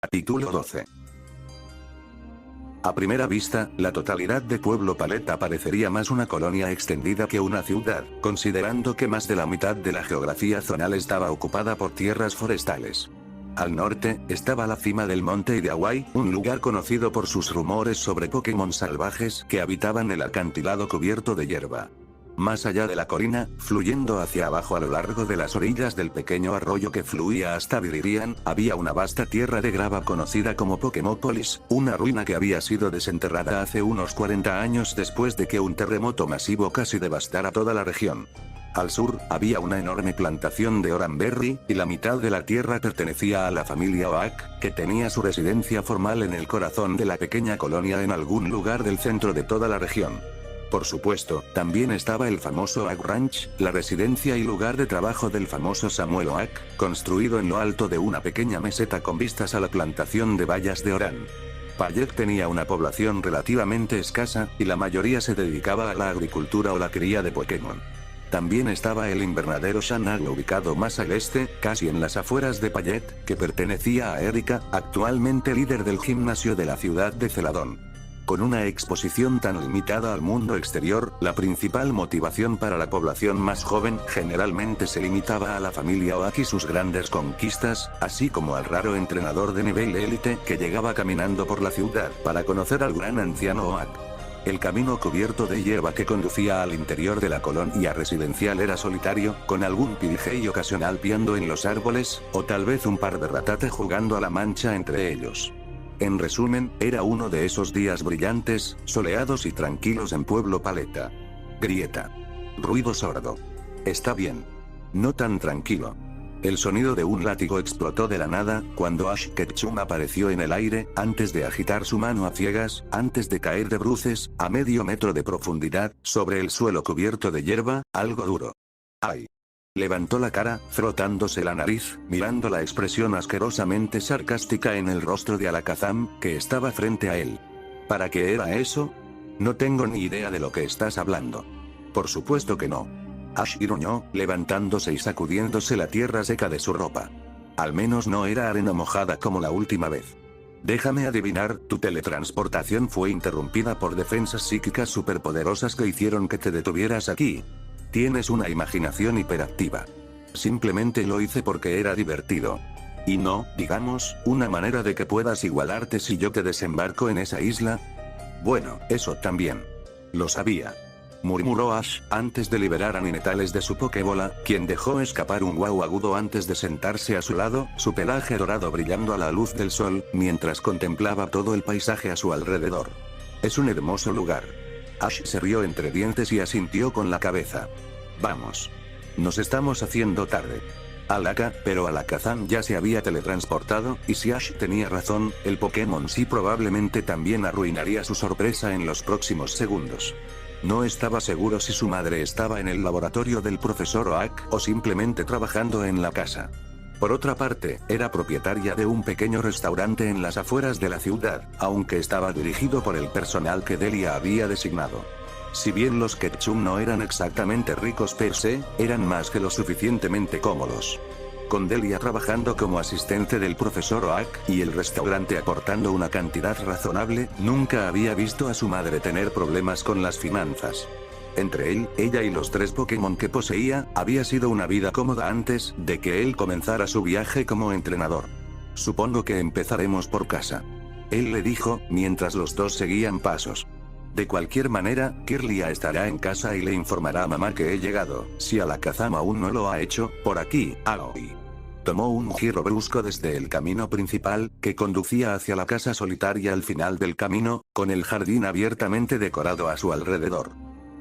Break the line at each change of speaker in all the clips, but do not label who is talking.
Capítulo 12. A primera vista, la totalidad de Pueblo Paleta parecería más una colonia extendida que una ciudad, considerando que más de la mitad de la geografía zonal estaba ocupada por tierras forestales. Al norte, estaba la cima del monte Idiahuay, un lugar conocido por sus rumores sobre Pokémon salvajes que habitaban el acantilado cubierto de hierba. Más allá de la colina, fluyendo hacia abajo a lo largo de las orillas del pequeño arroyo que fluía hasta Viririan, había una vasta tierra de grava conocida como Pokémópolis, una ruina que había sido desenterrada hace unos 40 años después de que un terremoto masivo casi devastara toda la región. Al sur, había una enorme plantación de Oranberry, y la mitad de la tierra pertenecía a la familia Oak, que tenía su residencia formal en el corazón de la pequeña colonia en algún lugar del centro de toda la región. Por supuesto, también estaba el famoso Oak Ranch, la residencia y lugar de trabajo del famoso Samuel Oak, construido en lo alto de una pequeña meseta con vistas a la plantación de bayas de Oran. Payet tenía una población relativamente escasa, y la mayoría se dedicaba a la agricultura o la cría de Pokémon. También estaba el invernadero Shanagla ubicado más al este, casi en las afueras de Payet, que pertenecía a Erika, actualmente líder del gimnasio de la ciudad de Celadón. Con una exposición tan limitada al mundo exterior, la principal motivación para la población más joven generalmente se limitaba a la familia Oak y sus grandes conquistas, así como al raro entrenador de nivel élite que llegaba caminando por la ciudad para conocer al gran anciano Oak. El camino cubierto de hierba que conducía al interior de la colonia residencial era solitario, con algún pirigey ocasional piando en los árboles, o tal vez un par de ratate jugando a la mancha entre ellos. En resumen, era uno de esos días brillantes, soleados y tranquilos en Pueblo Paleta. Grieta. Ruido sordo. Está bien. No tan tranquilo. El sonido de un látigo explotó de la nada, cuando Ash Ketchum apareció en el aire, antes de agitar su mano a ciegas, antes de caer de bruces, a medio metro de profundidad, sobre el suelo cubierto de hierba, algo duro. ¡Ay! Levantó la cara, frotándose la nariz, mirando la expresión asquerosamente sarcástica en el rostro de Alakazam, que estaba frente a él. ¿Para qué era eso? No tengo ni idea de lo que estás hablando. Por supuesto que no. Ash gruñó, levantándose y sacudiéndose la tierra seca de su ropa. Al menos no era arena mojada como la última vez. Déjame adivinar, tu teletransportación fue interrumpida por defensas psíquicas superpoderosas que hicieron que te detuvieras aquí. Tienes una imaginación hiperactiva. Simplemente lo hice porque era divertido. Y no, digamos, una manera de que puedas igualarte si yo te desembarco en esa isla. Bueno, eso también. Lo sabía. Murmuró Ash, antes de liberar a Ninetales de su Pokébola, quien dejó escapar un guau agudo antes de sentarse a su lado, su pelaje dorado brillando a la luz del sol, mientras contemplaba todo el paisaje a su alrededor. Es un hermoso lugar. Ash se rió entre dientes y asintió con la cabeza. Vamos. Nos estamos haciendo tarde. Pero Alakazam ya se había teletransportado, y si Ash tenía razón, el Pokémon sí probablemente también arruinaría su sorpresa en los próximos segundos. No estaba seguro si su madre estaba en el laboratorio del profesor Oak o simplemente trabajando en la casa. Por otra parte, era propietaria de un pequeño restaurante en las afueras de la ciudad, aunque estaba dirigido por el personal que Delia había designado. Si bien los Ketchum no eran exactamente ricos per se, eran más que lo suficientemente cómodos. Con Delia trabajando como asistente del profesor Oak, y el restaurante aportando una cantidad razonable, nunca había visto a su madre tener problemas con las finanzas. Entre él, ella y los 3 Pokémon que poseía, había sido una vida cómoda antes de que él comenzara su viaje como entrenador. Supongo que empezaremos por casa. Él le dijo, mientras los dos seguían pasos. De cualquier manera, Kirlia estará en casa y le informará a mamá que he llegado, si Alakazam aún no lo ha hecho, por aquí, Aoi. Tomó un giro brusco desde el camino principal, que conducía hacia la casa solitaria al final del camino, con el jardín abiertamente decorado a su alrededor.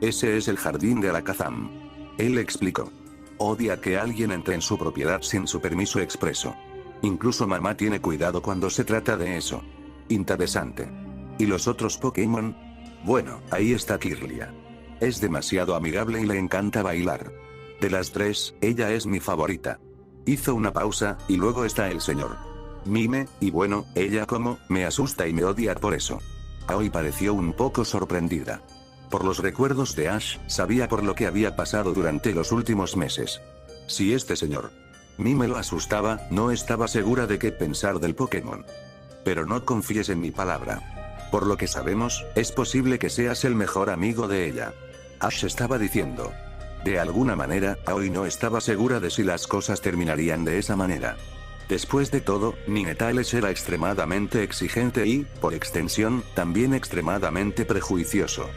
Ese es el jardín de Alakazam. Él explicó. Odia que alguien entre en su propiedad sin su permiso expreso. Incluso mamá tiene cuidado cuando se trata de eso. Interesante. ¿Y los otros Pokémon? Bueno, ahí está Kirlia. Es demasiado amigable y le encanta bailar. De las 3, ella es mi favorita. Hizo una pausa, y luego está el señor Mime, y bueno, ella como, me asusta y me odia por eso. Aoi pareció un poco sorprendida. Por los recuerdos de Ash, sabía por lo que había pasado durante los últimos meses. Si este señor Mime lo asustaba, no estaba segura de qué pensar del Pokémon. Pero no confíes en mi palabra. Por lo que sabemos, es posible que seas el mejor amigo de ella. Ash estaba diciendo. De alguna manera, Aoi no estaba segura de si las cosas terminarían de esa manera. Después de todo, Ninetales era extremadamente exigente y, por extensión, también extremadamente prejuicioso.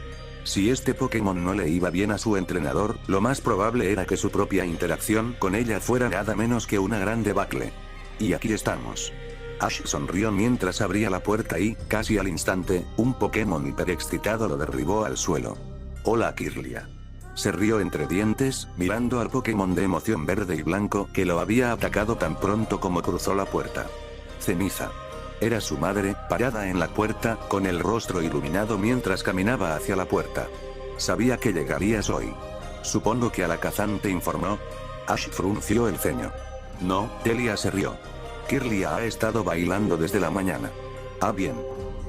Si este Pokémon no le iba bien a su entrenador, lo más probable era que su propia interacción con ella fuera nada menos que una gran debacle. Y aquí estamos. Ash sonrió mientras abría la puerta y, casi al instante, un Pokémon hiperexcitado lo derribó al suelo. Hola Kirlia. Se rió entre dientes, mirando al Pokémon de emoción verde y blanco que lo había atacado tan pronto como cruzó la puerta. Ceniza. Era su madre, parada en la puerta, con el rostro iluminado mientras caminaba hacia la puerta. Sabía que llegarías hoy. Supongo que Alakazam te informó. Ash frunció el ceño. No, Delia se rió. Kirlia ha estado bailando desde la mañana. Ah bien.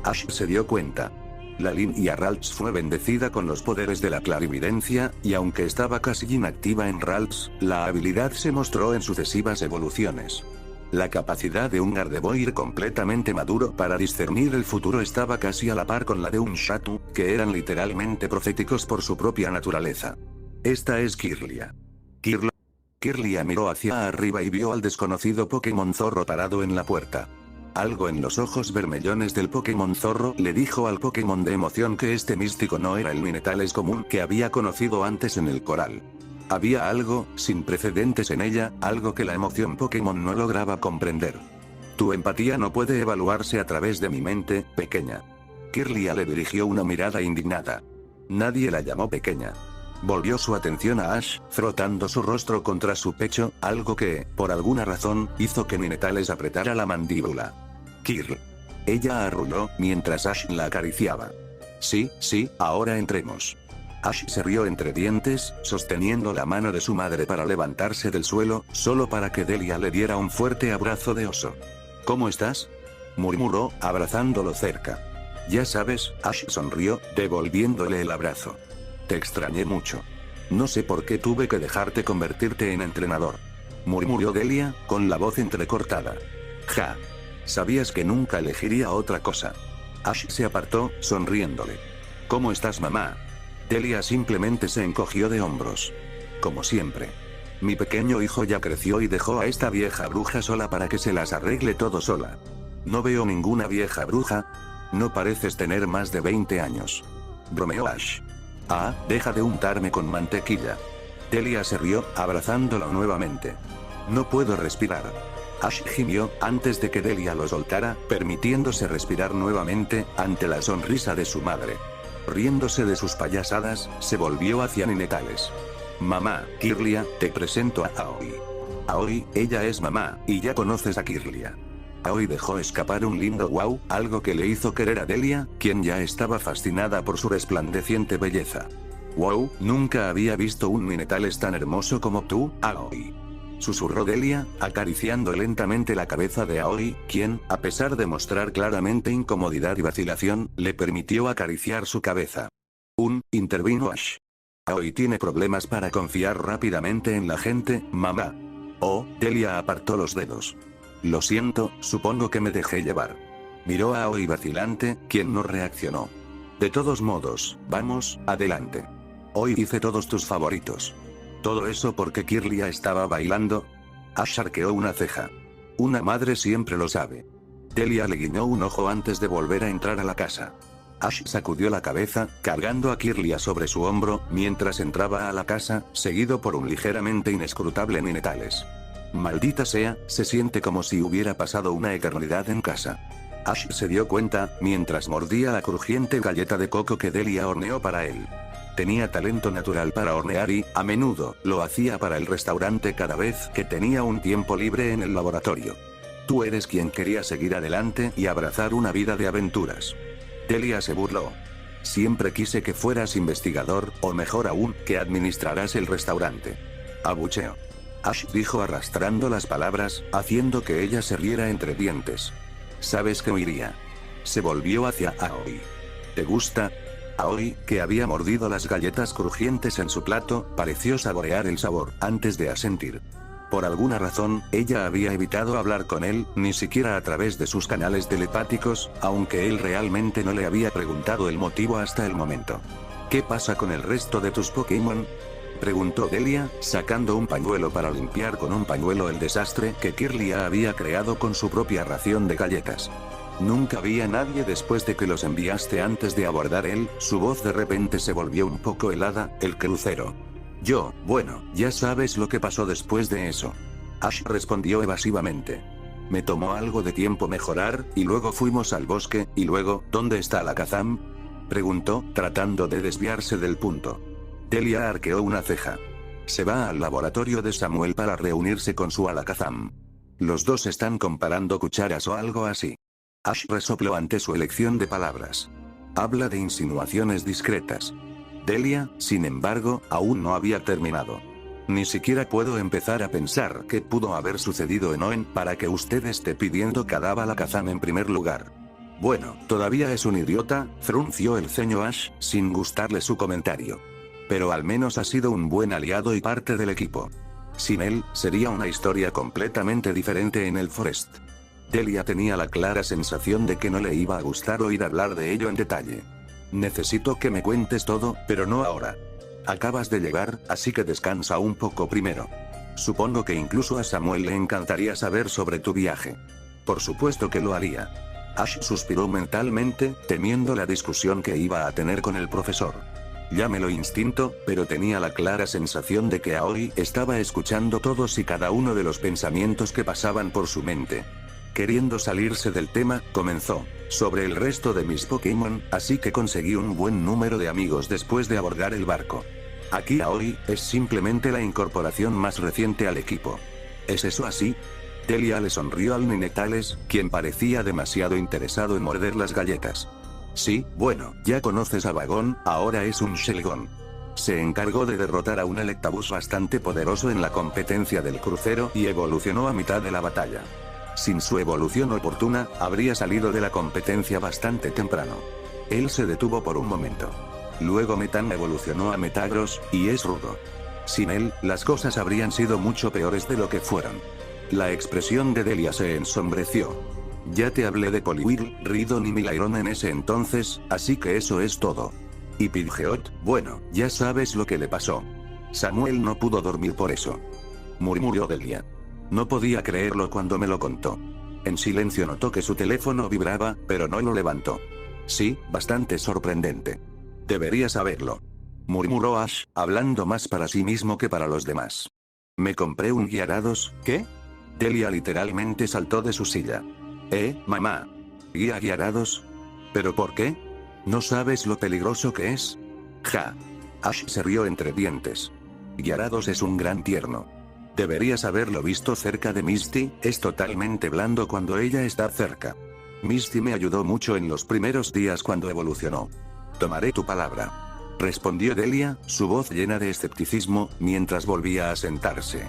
Ash se dio cuenta. La línea Ralts fue bendecida con los poderes de la clarividencia, y aunque estaba casi inactiva en Ralts, la habilidad se mostró en sucesivas evoluciones. La capacidad de un Gardevoir completamente maduro para discernir el futuro estaba casi a la par con la de un Xatu, que eran literalmente proféticos por su propia naturaleza. Esta es Kirlia. Kirlia miró hacia arriba y vio al desconocido Pokémon Zorro parado en la puerta. Algo en los ojos vermellones del Pokémon Zorro le dijo al Pokémon de emoción que este místico no era el Ninetales común que había conocido antes en el coral. Había algo, sin precedentes en ella, algo que la emoción Pokémon no lograba comprender. Tu empatía no puede evaluarse a través de mi mente, pequeña. Kirlia le dirigió una mirada indignada. Nadie la llamó pequeña. Volvió su atención a Ash, frotando su rostro contra su pecho, algo que, por alguna razón, hizo que Ninetales apretara la mandíbula. Kirl. Ella arrulló, mientras Ash la acariciaba. Sí, ahora entremos. Ash se rió entre dientes, sosteniendo la mano de su madre para levantarse del suelo, solo para que Delia le diera un fuerte abrazo de oso. ¿Cómo estás? Murmuró, abrazándolo cerca. Ya sabes, Ash sonrió, devolviéndole el abrazo. Te extrañé mucho. No sé por qué tuve que dejarte convertirte en entrenador. Murmuró Delia, con la voz entrecortada. Ja. Sabías que nunca elegiría otra cosa. Ash se apartó, sonriéndole. ¿Cómo estás, mamá? Delia simplemente se encogió de hombros. Como siempre. Mi pequeño hijo ya creció y dejó a esta vieja bruja sola para que se las arregle todo sola. No veo ninguna vieja bruja. No pareces tener más de 20 años. Bromeó Ash. Ah, deja de untarme con mantequilla. Delia se rió, abrazándolo nuevamente. No puedo respirar. Ash gimió, antes de que Delia lo soltara, permitiéndose respirar nuevamente, ante la sonrisa de su madre. Riéndose de sus payasadas, se volvió hacia Ninetales. Mamá, Kirlia, te presento a Aoi. Aoi, ella es mamá, y ya conoces a Kirlia. Aoi dejó escapar un lindo wow, algo que le hizo querer a Delia, quien ya estaba fascinada por su resplandeciente belleza. Wow, nunca había visto un Ninetales tan hermoso como tú, Aoi. Susurró Delia, acariciando lentamente la cabeza de Aoi, quien, a pesar de mostrar claramente incomodidad y vacilación, le permitió acariciar su cabeza. Intervino Ash. Aoi tiene problemas para confiar rápidamente en la gente, mamá. Oh, Delia apartó los dedos. Lo siento, supongo que me dejé llevar. Miró a Aoi vacilante, quien no reaccionó. De todos modos, vamos, adelante. Hoy hice todos tus favoritos. ¿Todo eso porque Kirlia estaba bailando? Ash arqueó una ceja. Una madre siempre lo sabe. Delia le guiñó un ojo antes de volver a entrar a la casa. Ash sacudió la cabeza, cargando a Kirlia sobre su hombro, mientras entraba a la casa, seguido por un ligeramente inescrutable Ninetales. Maldita sea, se siente como si hubiera pasado una eternidad en casa. Ash se dio cuenta, mientras mordía la crujiente galleta de coco que Delia horneó para él. Tenía talento natural para hornear y, a menudo, lo hacía para el restaurante cada vez que tenía un tiempo libre en el laboratorio. Tú eres quien quería seguir adelante y abrazar una vida de aventuras. Delia se burló. Siempre quise que fueras investigador, o mejor aún, que administraras el restaurante. Abucheo. Ash dijo arrastrando las palabras, haciendo que ella se riera entre dientes. ¿Sabes que oiría? Se volvió hacia Aoi. ¿Te gusta? Aoi, que había mordido las galletas crujientes en su plato, pareció saborear el sabor, antes de asentir. Por alguna razón, ella había evitado hablar con él, ni siquiera a través de sus canales telepáticos, aunque él realmente no le había preguntado el motivo hasta el momento. ¿Qué pasa con el resto de tus Pokémon?, preguntó Delia, sacando un pañuelo para limpiar con un pañuelo el desastre que Kirlia había creado con su propia ración de galletas. Nunca vi a nadie después de que los enviaste antes de abordar él, su voz de repente se volvió un poco helada, el crucero. Bueno, ya sabes lo que pasó después de eso. Ash respondió evasivamente. Me tomó algo de tiempo mejorar, y luego fuimos al bosque, y luego, ¿dónde está Alakazam?, preguntó, tratando de desviarse del punto. Delia arqueó una ceja. Se va al laboratorio de Samuel para reunirse con su Alakazam. Los dos están comparando cucharas o algo así. Ash resopló ante su elección de palabras. Habla de insinuaciones discretas. Delia, sin embargo, aún no había terminado. Ni siquiera puedo empezar a pensar qué pudo haber sucedido en Oen para que usted esté pidiendo cada Alakazam en primer lugar. Bueno, todavía es un idiota, frunció el ceño Ash, sin gustarle su comentario. Pero al menos ha sido un buen aliado y parte del equipo. Sin él, sería una historia completamente diferente en el Forest. Delia tenía la clara sensación de que no le iba a gustar oír hablar de ello en detalle. Necesito que me cuentes todo, pero no ahora. Acabas de llegar, así que descansa un poco primero. Supongo que incluso a Samuel le encantaría saber sobre tu viaje. Por supuesto que lo haría. Ash suspiró mentalmente, temiendo la discusión que iba a tener con el profesor. Llámelo instinto, pero tenía la clara sensación de que Aoi estaba escuchando todos y cada uno de los pensamientos que pasaban por su mente. Queriendo salirse del tema, comenzó. Sobre el resto de mis Pokémon, así que conseguí un buen número de amigos después de abordar el barco. Aquí Aoi es simplemente la incorporación más reciente al equipo. ¿Es eso así? Delia le sonrió al Ninetales, quien parecía demasiado interesado en morder las galletas. Sí, bueno, ya conoces a Vagón, ahora es un Shelgon. Se encargó de derrotar a un Electabuzz bastante poderoso en la competencia del crucero y evolucionó a mitad de la batalla. Sin su evolución oportuna, habría salido de la competencia bastante temprano. Él se detuvo por un momento. Luego Metan evolucionó a Metagross, y es rudo. Sin él, las cosas habrían sido mucho peores de lo que fueron. La expresión de Delia se ensombreció. Ya te hablé de Poliwhirl, Ridon y Milairón en ese entonces, así que eso es todo. Y Pidgeot, bueno, ya sabes lo que le pasó. Samuel no pudo dormir por eso. Murmuró Delia. No podía creerlo cuando me lo contó. En silencio notó que su teléfono vibraba, pero no lo levantó. Sí, bastante sorprendente. Deberías saberlo. Murmuró Ash, hablando más para sí mismo que para los demás. Me compré un Gyarados, ¿qué? Delia literalmente saltó de su silla. Mamá. ¿Guía Gyarados? ¿Pero por qué? ¿No sabes lo peligroso que es? Ja. Ash se rió entre dientes. Gyarados es un gran tierno. Deberías haberlo visto cerca de Misty, es totalmente blando cuando ella está cerca. Misty me ayudó mucho en los primeros días cuando evolucionó. Tomaré tu palabra. Respondió Delia, su voz llena de escepticismo, mientras volvía a sentarse.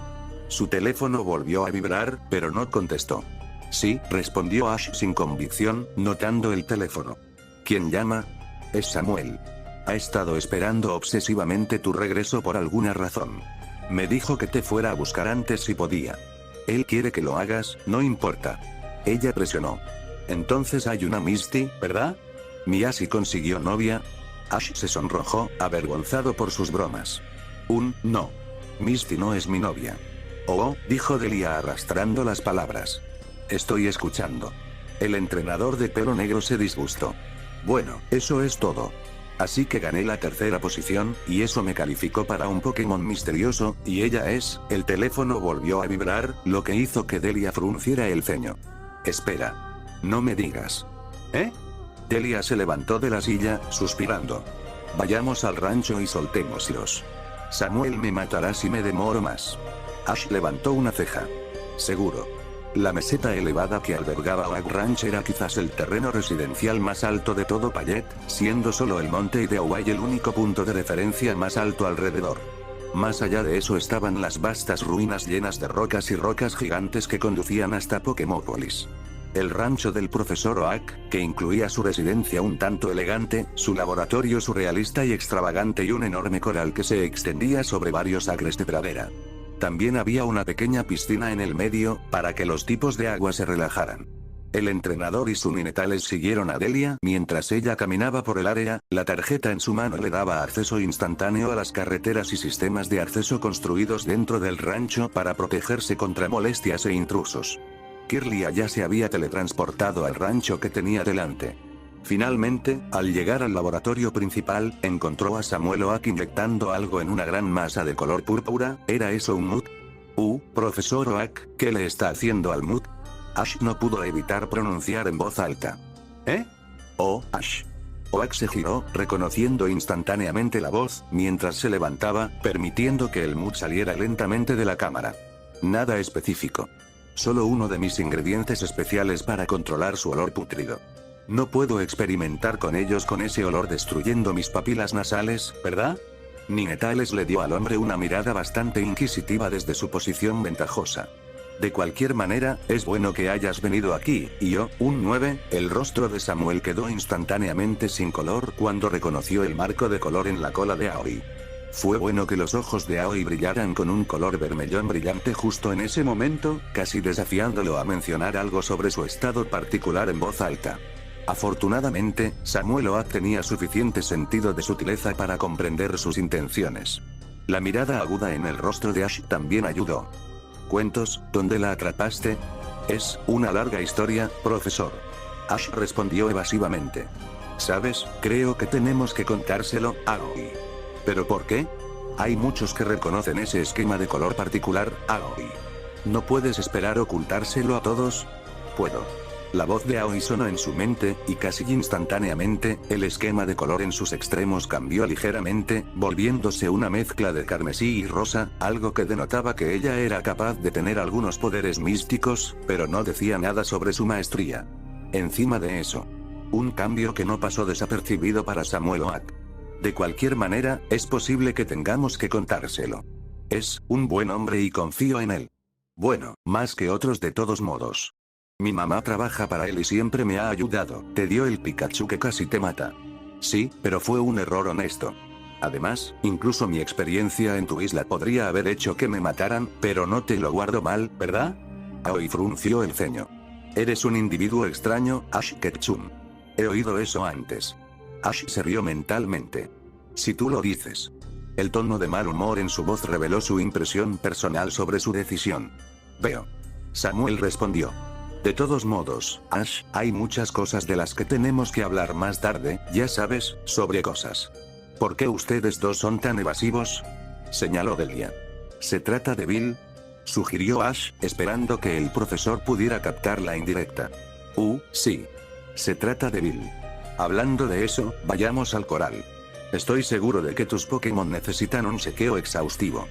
Su teléfono volvió a vibrar, pero no contestó. Sí, respondió Ash sin convicción, notando el teléfono. ¿Quién llama? Es Samuel. Ha estado esperando obsesivamente tu regreso por alguna razón. Me dijo que te fuera a buscar antes si podía. Él quiere que lo hagas, no importa. Ella presionó. Entonces hay una Misty, ¿verdad? ¿Miyasi consiguió novia? Ash se sonrojó, avergonzado por sus bromas. No. Misty no es mi novia. Oh, dijo Delia arrastrando las palabras. Estoy escuchando. El entrenador de pelo negro se disgustó. Bueno, eso es todo. Así que gané la tercera posición, y eso me calificó para un Pokémon misterioso, y ella es, el teléfono volvió a vibrar, lo que hizo que Delia frunciera el ceño. Espera. No me digas. Delia se levantó de la silla, suspirando. Vayamos al rancho y soltémoslos. Samuel me matará si me demoro más. Ash levantó una ceja. Seguro. La meseta elevada que albergaba Oak Ranch era quizás el terreno residencial más alto de todo Payet, siendo solo el monte Ideaway el único punto de referencia más alto alrededor. Más allá de eso estaban las vastas ruinas llenas de rocas y rocas gigantes que conducían hasta Pokémópolis. El rancho del profesor Oak, que incluía su residencia un tanto elegante, su laboratorio surrealista y extravagante y un enorme coral que se extendía sobre varios acres de pradera. También había una pequeña piscina en el medio, para que los tipos de agua se relajaran. El entrenador y su Ninetales siguieron a Delia mientras ella caminaba por el área, la tarjeta en su mano le daba acceso instantáneo a las carreteras y sistemas de acceso construidos dentro del rancho para protegerse contra molestias e intrusos. Kirlia ya se había teletransportado al rancho que tenía delante. Finalmente, al llegar al laboratorio principal, encontró a Samuel Oak inyectando algo en una gran masa de color púrpura. ¿Era eso un mut? Profesor Oak, ¿qué le está haciendo al mut? Ash no pudo evitar pronunciar en voz alta. ¿Eh? Oh, Ash. Oak se giró, reconociendo instantáneamente la voz, mientras se levantaba, permitiendo que el mut saliera lentamente de la cámara. Nada específico. Solo uno de mis ingredientes especiales para controlar su olor pútrido. No puedo experimentar con ellos con ese olor destruyendo mis papilas nasales, ¿verdad? Ninetales le dio al hombre una mirada bastante inquisitiva desde su posición ventajosa. De cualquier manera, es bueno que hayas venido aquí, y yo, un 9, el rostro de Samuel quedó instantáneamente sin color cuando reconoció el marco de color en la cola de Aoi. Fue bueno que los ojos de Aoi brillaran con un color vermellón brillante justo en ese momento, casi desafiándolo a mencionar algo sobre su estado particular en voz alta. Afortunadamente, Samuel Oak tenía suficiente sentido de sutileza para comprender sus intenciones. La mirada aguda en el rostro de Ash también ayudó. ¿Cuentos, dónde la atrapaste? Es una larga historia, profesor. Ash respondió evasivamente. ¿Sabes? Creo que tenemos que contárselo a Aoi. ¿Pero por qué? Hay muchos que reconocen ese esquema de color particular, Aoi. ¿No puedes esperar ocultárselo a todos? Puedo. La voz de Aoi sonó en su mente, y casi instantáneamente, el esquema de color en sus extremos cambió ligeramente, volviéndose una mezcla de carmesí y rosa, algo que denotaba que ella era capaz de tener algunos poderes místicos, pero no decía nada sobre su maestría. Encima de eso, un cambio que no pasó desapercibido para Samuel Oak. De cualquier manera, es posible que tengamos que contárselo. Es un buen hombre y confío en él. Bueno, más que otros de todos modos. Mi mamá trabaja para él y siempre me ha ayudado. Te dio el Pikachu que casi te mata. Sí, pero fue un error honesto. Además, incluso mi experiencia en tu isla podría haber hecho que me mataran, pero no te lo guardo mal, ¿verdad? Aoi frunció el ceño. Eres un individuo extraño, Ash Ketchum. He oído eso antes. Ash se rió mentalmente. Si tú lo dices. El tono de mal humor en su voz reveló su impresión personal sobre su decisión. Veo. Samuel respondió. De todos modos, Ash, hay muchas cosas de las que tenemos que hablar más tarde, ya sabes, sobre cosas. ¿Por qué ustedes dos son tan evasivos? Señaló Delia. ¿Se trata de Bill? Sugirió Ash, esperando que el profesor pudiera captar la indirecta. Sí. Se trata de Bill. Hablando de eso, vayamos al coral. Estoy seguro de que tus Pokémon necesitan un chequeo exhaustivo.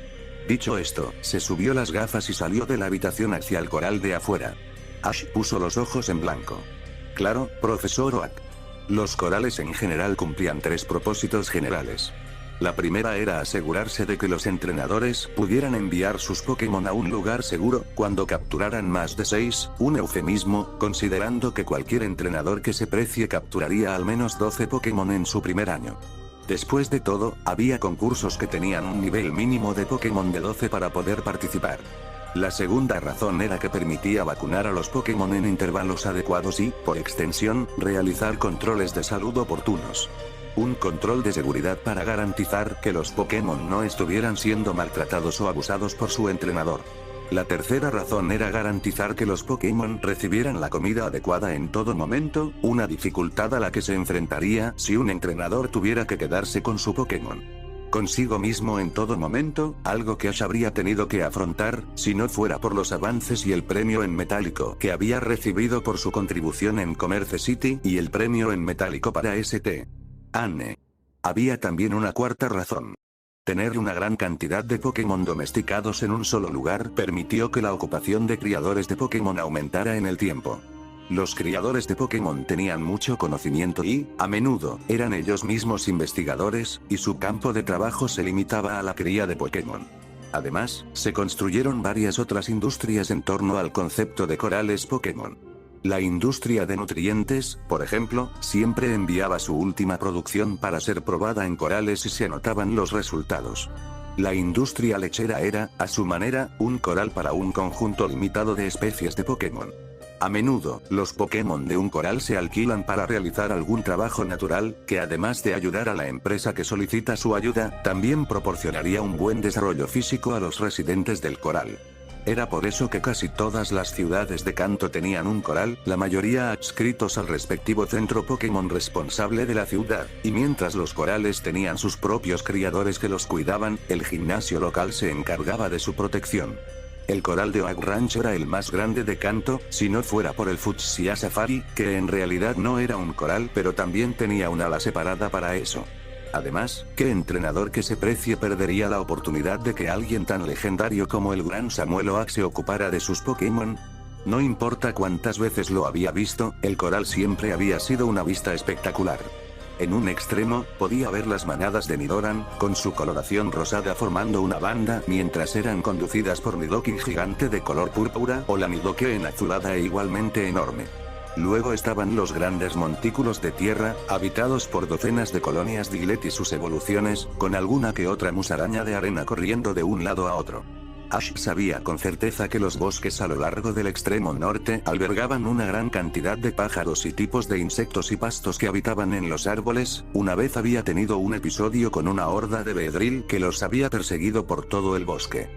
Dicho esto, se subió las gafas y salió de la habitación hacia el coral de afuera. Ash puso los ojos en blanco. Claro, profesor Oak. Los corales en general cumplían 3 propósitos generales. La primera era asegurarse de que los entrenadores pudieran enviar sus Pokémon a un lugar seguro cuando capturaran más de 6, un eufemismo, considerando que cualquier entrenador que se precie capturaría al menos 12 Pokémon en su primer año. Después de todo, había concursos que tenían un nivel mínimo de Pokémon de 12 para poder participar. La segunda razón era que permitía vacunar a los Pokémon en intervalos adecuados y, por extensión, realizar controles de salud oportunos. Un control de seguridad para garantizar que los Pokémon no estuvieran siendo maltratados o abusados por su entrenador. La tercera razón era garantizar que los Pokémon recibieran la comida adecuada en todo momento, una dificultad a la que se enfrentaría si un entrenador tuviera que quedarse con su Pokémon consigo mismo en todo momento, algo que Ash habría tenido que afrontar, si no fuera por los avances y el premio en metálico que había recibido por su contribución en Commerce City y el premio en metálico para St. Anne. Había también una cuarta razón. Tener una gran cantidad de Pokémon domesticados en un solo lugar permitió que la ocupación de criadores de Pokémon aumentara en el tiempo. Los criadores de Pokémon tenían mucho conocimiento y, a menudo, eran ellos mismos investigadores, y su campo de trabajo se limitaba a la cría de Pokémon. Además, se construyeron varias otras industrias en torno al concepto de corales Pokémon. La industria de nutrientes, por ejemplo, siempre enviaba su última producción para ser probada en corales y se anotaban los resultados. La industria lechera era, a su manera, un coral para un conjunto limitado de especies de Pokémon. A menudo, los Pokémon de un coral se alquilan para realizar algún trabajo natural, que además de ayudar a la empresa que solicita su ayuda, también proporcionaría un buen desarrollo físico a los residentes del coral. Era por eso que casi todas las ciudades de Kanto tenían un coral, la mayoría adscritos al respectivo centro Pokémon responsable de la ciudad, y mientras los corales tenían sus propios criadores que los cuidaban, el gimnasio local se encargaba de su protección. El coral de Oak Ranch era el más grande de Kanto, si no fuera por el Fuchsia Safari, que en realidad no era un coral pero también tenía un ala separada para eso. Además, ¿qué entrenador que se precie perdería la oportunidad de que alguien tan legendario como el gran Samuel Oak se ocupara de sus Pokémon? No importa cuántas veces lo había visto, el coral siempre había sido una vista espectacular. En un extremo, podía ver las manadas de Nidoran, con su coloración rosada formando una banda mientras eran conducidas por Nidoking gigante de color púrpura o la Nidoqueen azulada e igualmente enorme. Luego estaban los grandes montículos de tierra, habitados por docenas de colonias Diglett y sus evoluciones, con alguna que otra musaraña de arena corriendo de un lado a otro. Ash sabía con certeza que los bosques a lo largo del extremo norte albergaban una gran cantidad de pájaros y tipos de insectos y pastos que habitaban en los árboles. Una vez había tenido un episodio con una horda de Beedrill que los había perseguido por todo el bosque.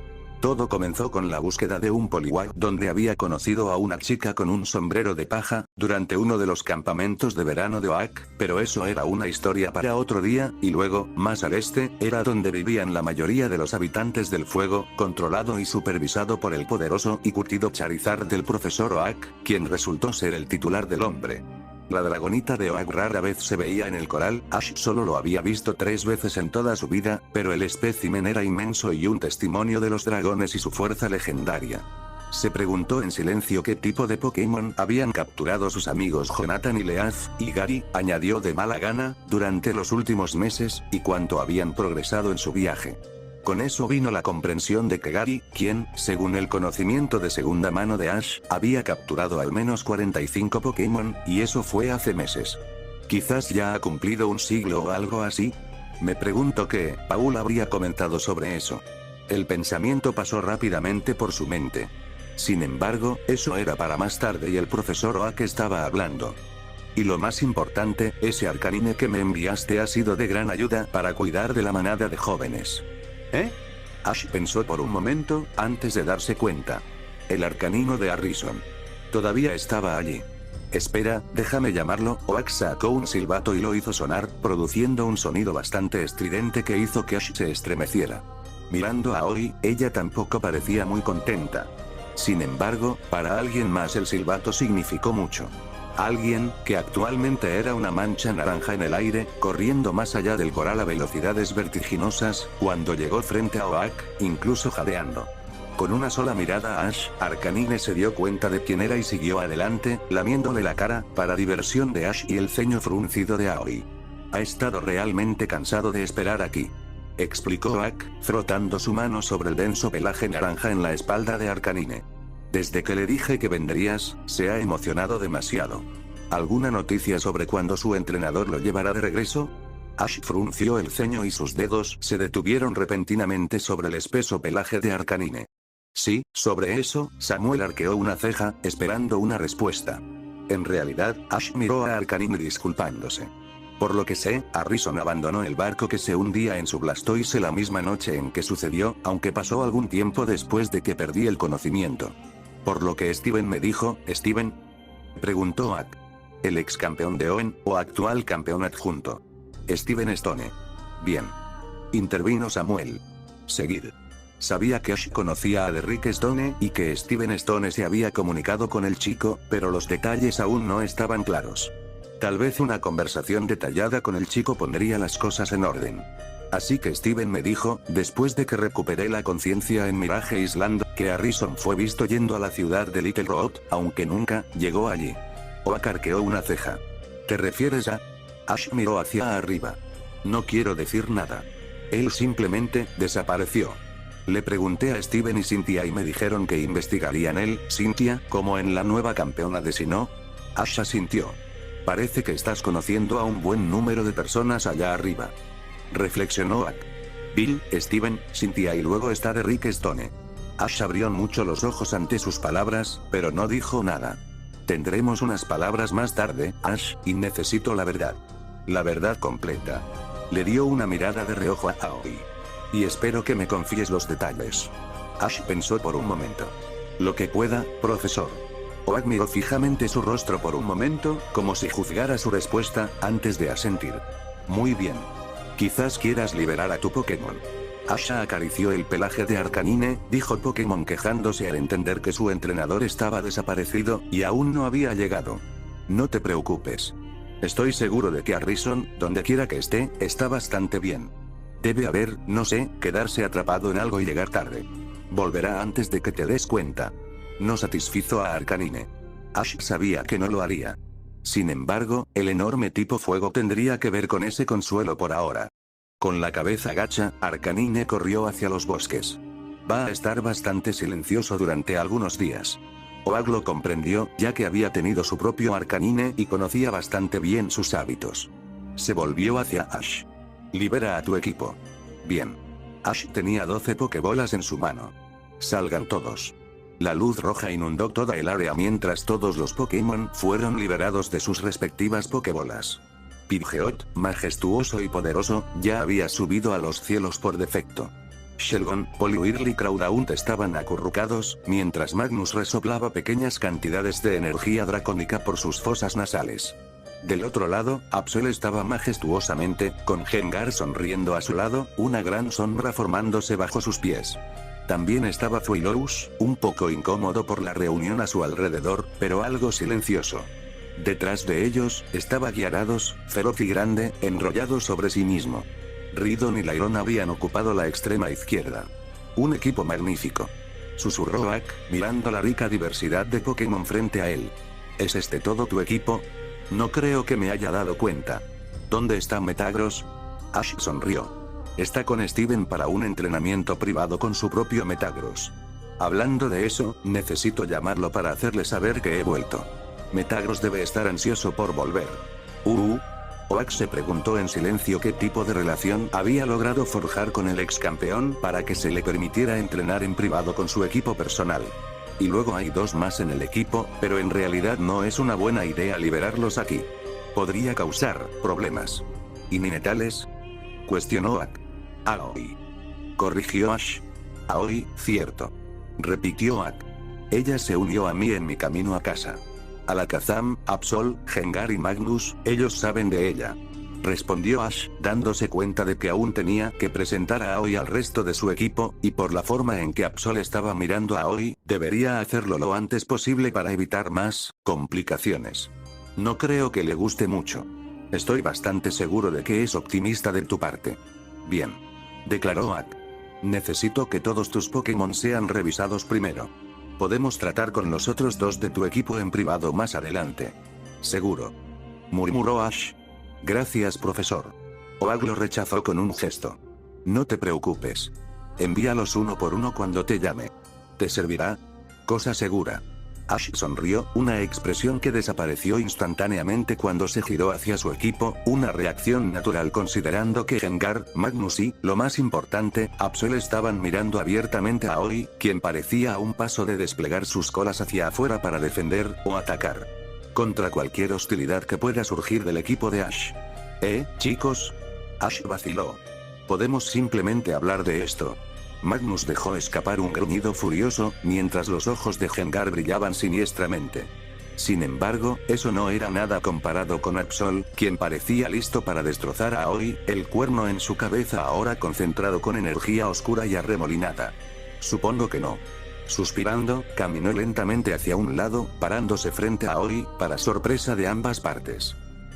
Todo comenzó con la búsqueda de un Poliwag donde había conocido a una chica con un sombrero de paja, durante uno de los campamentos de verano de Oak, pero eso era una historia para otro día, y luego, más al este, era donde vivían la mayoría de los habitantes del fuego, controlado y supervisado por el poderoso y curtido Charizard del profesor Oak, quien resultó ser el titular del hombre. La dragonita de Oak rara vez se veía en el coral, Ash solo lo había visto 3 veces en toda su vida, pero el espécimen era inmenso y un testimonio de los dragones y su fuerza legendaria. Se preguntó en silencio qué tipo de Pokémon habían capturado sus amigos Jonathan y Leaf, y Gary, añadió de mala gana, durante los últimos meses, y cuánto habían progresado en su viaje. Con eso vino la comprensión de que Gary, quien, según el conocimiento de segunda mano de Ash, había capturado al menos 45 Pokémon, y eso fue hace meses. Quizás ya ha cumplido un siglo o algo así. Me pregunto qué Paul habría comentado sobre eso. El pensamiento pasó rápidamente por su mente. Sin embargo, eso era para más tarde y el profesor Oak estaba hablando. Y lo más importante, ese Arcanine que me enviaste ha sido de gran ayuda para cuidar de la manada de jóvenes. ¿Eh? Ash pensó por un momento, antes de darse cuenta. El Arcanino de Harrison. Todavía estaba allí. Espera, déjame llamarlo. Oak sacó un silbato y lo hizo sonar, produciendo un sonido bastante estridente que hizo que Ash se estremeciera. Mirando a Aoi, ella tampoco parecía muy contenta. Sin embargo, para alguien más el silbato significó mucho. Alguien, que actualmente era una mancha naranja en el aire, corriendo más allá del coral a velocidades vertiginosas, cuando llegó frente a Oak, incluso jadeando. Con una sola mirada a Ash, Arcanine se dio cuenta de quién era y siguió adelante, lamiéndole la cara, para diversión de Ash y el ceño fruncido de Aoi. Ha estado realmente cansado de esperar aquí, explicó Oak, frotando su mano sobre el denso pelaje naranja en la espalda de Arcanine. Desde que le dije que vendrías, se ha emocionado demasiado. ¿Alguna noticia sobre cuándo su entrenador lo llevará de regreso? Ash frunció el ceño y sus dedos se detuvieron repentinamente sobre el espeso pelaje de Arcanine. Sí, sobre eso, Samuel arqueó una ceja, esperando una respuesta. En realidad, Ash miró a Arcanine disculpándose. Por lo que sé, Harrison abandonó el barco que se hundía en su Blastoise la misma noche en que sucedió, aunque pasó algún tiempo después de que perdí el conocimiento. Por lo que Steven me dijo, ¿Steven? Preguntó Oak. El ex campeón de Owen, o actual campeón adjunto. Steven Stone. Bien. Intervino Samuel. Seguid. Sabía que Ash conocía a Derrick Stone y que Steven Stone se había comunicado con el chico, pero los detalles aún no estaban claros. Tal vez una conversación detallada con el chico pondría las cosas en orden. Así que Steven me dijo, después de que recuperé la conciencia en Mirage Island, que Harrison fue visto yendo a la ciudad de Little Road, aunque nunca llegó allí. Oak arqueó una ceja. ¿Te refieres a? Ash miró hacia arriba. No quiero decir nada. Él simplemente desapareció. Le pregunté a Steven y Cynthia y me dijeron que investigarían él, Cynthia, como en la nueva campeona de Sinnoh. Ash asintió. Parece que estás conociendo a un buen número de personas allá arriba. Reflexionó Oak. Bill, Steven, Cynthia y luego está Derrick Stone. Ash abrió mucho los ojos ante sus palabras, pero no dijo nada. Tendremos unas palabras más tarde, Ash, y necesito la verdad. La verdad completa. Le dio una mirada de reojo a Aoi. Y espero que me confíes los detalles. Ash pensó por un momento. Lo que pueda, profesor. Oak miró fijamente su rostro por un momento, como si juzgara su respuesta, antes de asentir. Muy bien. Quizás quieras liberar a tu Pokémon. Asha acarició el pelaje de Arcanine, dijo Pokémon quejándose al entender que su entrenador estaba desaparecido, y aún no había llegado. No te preocupes. Estoy seguro de que Harrison, donde quiera que esté, está bastante bien. Debe haber, no sé, quedarse atrapado en algo y llegar tarde. Volverá antes de que te des cuenta. No satisfizo a Arcanine. Ash sabía que no lo haría. Sin embargo, el enorme tipo fuego tendría que ver con ese consuelo por ahora. Con la cabeza gacha, Arcanine corrió hacia los bosques. Va a estar bastante silencioso durante algunos días. Oak lo comprendió, ya que había tenido su propio Arcanine y conocía bastante bien sus hábitos. Se volvió hacia Ash. Libera a tu equipo. Bien. Ash tenía 12 Pokébolas en su mano. Salgan todos. La luz roja inundó toda el área mientras todos los Pokémon fueron liberados de sus respectivas Pokébolas. Pidgeot, majestuoso y poderoso, ya había subido a los cielos por defecto. Shelgon, Poliwhirl y Crawdaunt estaban acurrucados, mientras Magnus resoplaba pequeñas cantidades de energía dracónica por sus fosas nasales. Del otro lado, Absol estaba majestuosamente, con Gengar sonriendo a su lado, una gran sombra formándose bajo sus pies. También estaba Zuilous, un poco incómodo por la reunión a su alrededor, pero algo silencioso. Detrás de ellos, estaba Gyarados, feroz y grande, enrollado sobre sí mismo. Ridon y Lairon habían ocupado la extrema izquierda. Un equipo magnífico. Susurró Oak, mirando la rica diversidad de Pokémon frente a él. ¿Es este todo tu equipo? No creo que me haya dado cuenta. ¿Dónde está Metagross? Ash sonrió. Está con Steven para un entrenamiento privado con su propio Metagross. Hablando de eso, necesito llamarlo para hacerle saber que he vuelto. Metagross debe estar ansioso por volver. Oak se preguntó en silencio qué tipo de relación había logrado forjar con el ex campeón para que se le permitiera entrenar en privado con su equipo personal. Y luego hay 2 más en el equipo, pero en realidad no es una buena idea liberarlos aquí. Podría causar problemas. ¿Y Ninetales? Cuestionó Oak. Aoi. Corrigió Ash. Aoi, cierto. Repitió Oak. Ella se unió a mí en mi camino a casa. Alakazam, Absol, Gengar y Magnus, ellos saben de ella. Respondió Ash, dándose cuenta de que aún tenía que presentar a Aoi al resto de su equipo, y por la forma en que Absol estaba mirando a Aoi, debería hacerlo lo antes posible para evitar más complicaciones. No creo que le guste mucho. Estoy bastante seguro de que es optimista de tu parte. Bien. Declaró Oak. Necesito que todos tus Pokémon sean revisados primero. Podemos tratar con los otros 2 de tu equipo en privado más adelante. Seguro. Murmuró Ash. Gracias, profesor. Oak lo rechazó con un gesto. No te preocupes. Envíalos uno por uno cuando te llame. ¿Te servirá? Cosa segura. Ash sonrió, una expresión que desapareció instantáneamente cuando se giró hacia su equipo, una reacción natural considerando que Gengar, Magnus y, lo más importante, Absol estaban mirando abiertamente a Aoi, quien parecía a un paso de desplegar sus colas hacia afuera para defender, o atacar. Contra cualquier hostilidad que pueda surgir del equipo de Ash. Chicos? Ash vaciló. Podemos simplemente hablar de esto. Magnus dejó escapar un gruñido furioso, mientras los ojos de Gengar brillaban siniestramente. Sin embargo, eso no era nada comparado con Absol, quien parecía listo para destrozar a Aoi, el cuerno en su cabeza ahora concentrado con energía oscura y arremolinada. Supongo que no. Suspirando, caminó lentamente hacia un lado, parándose frente a Aoi, para sorpresa de ambas partes.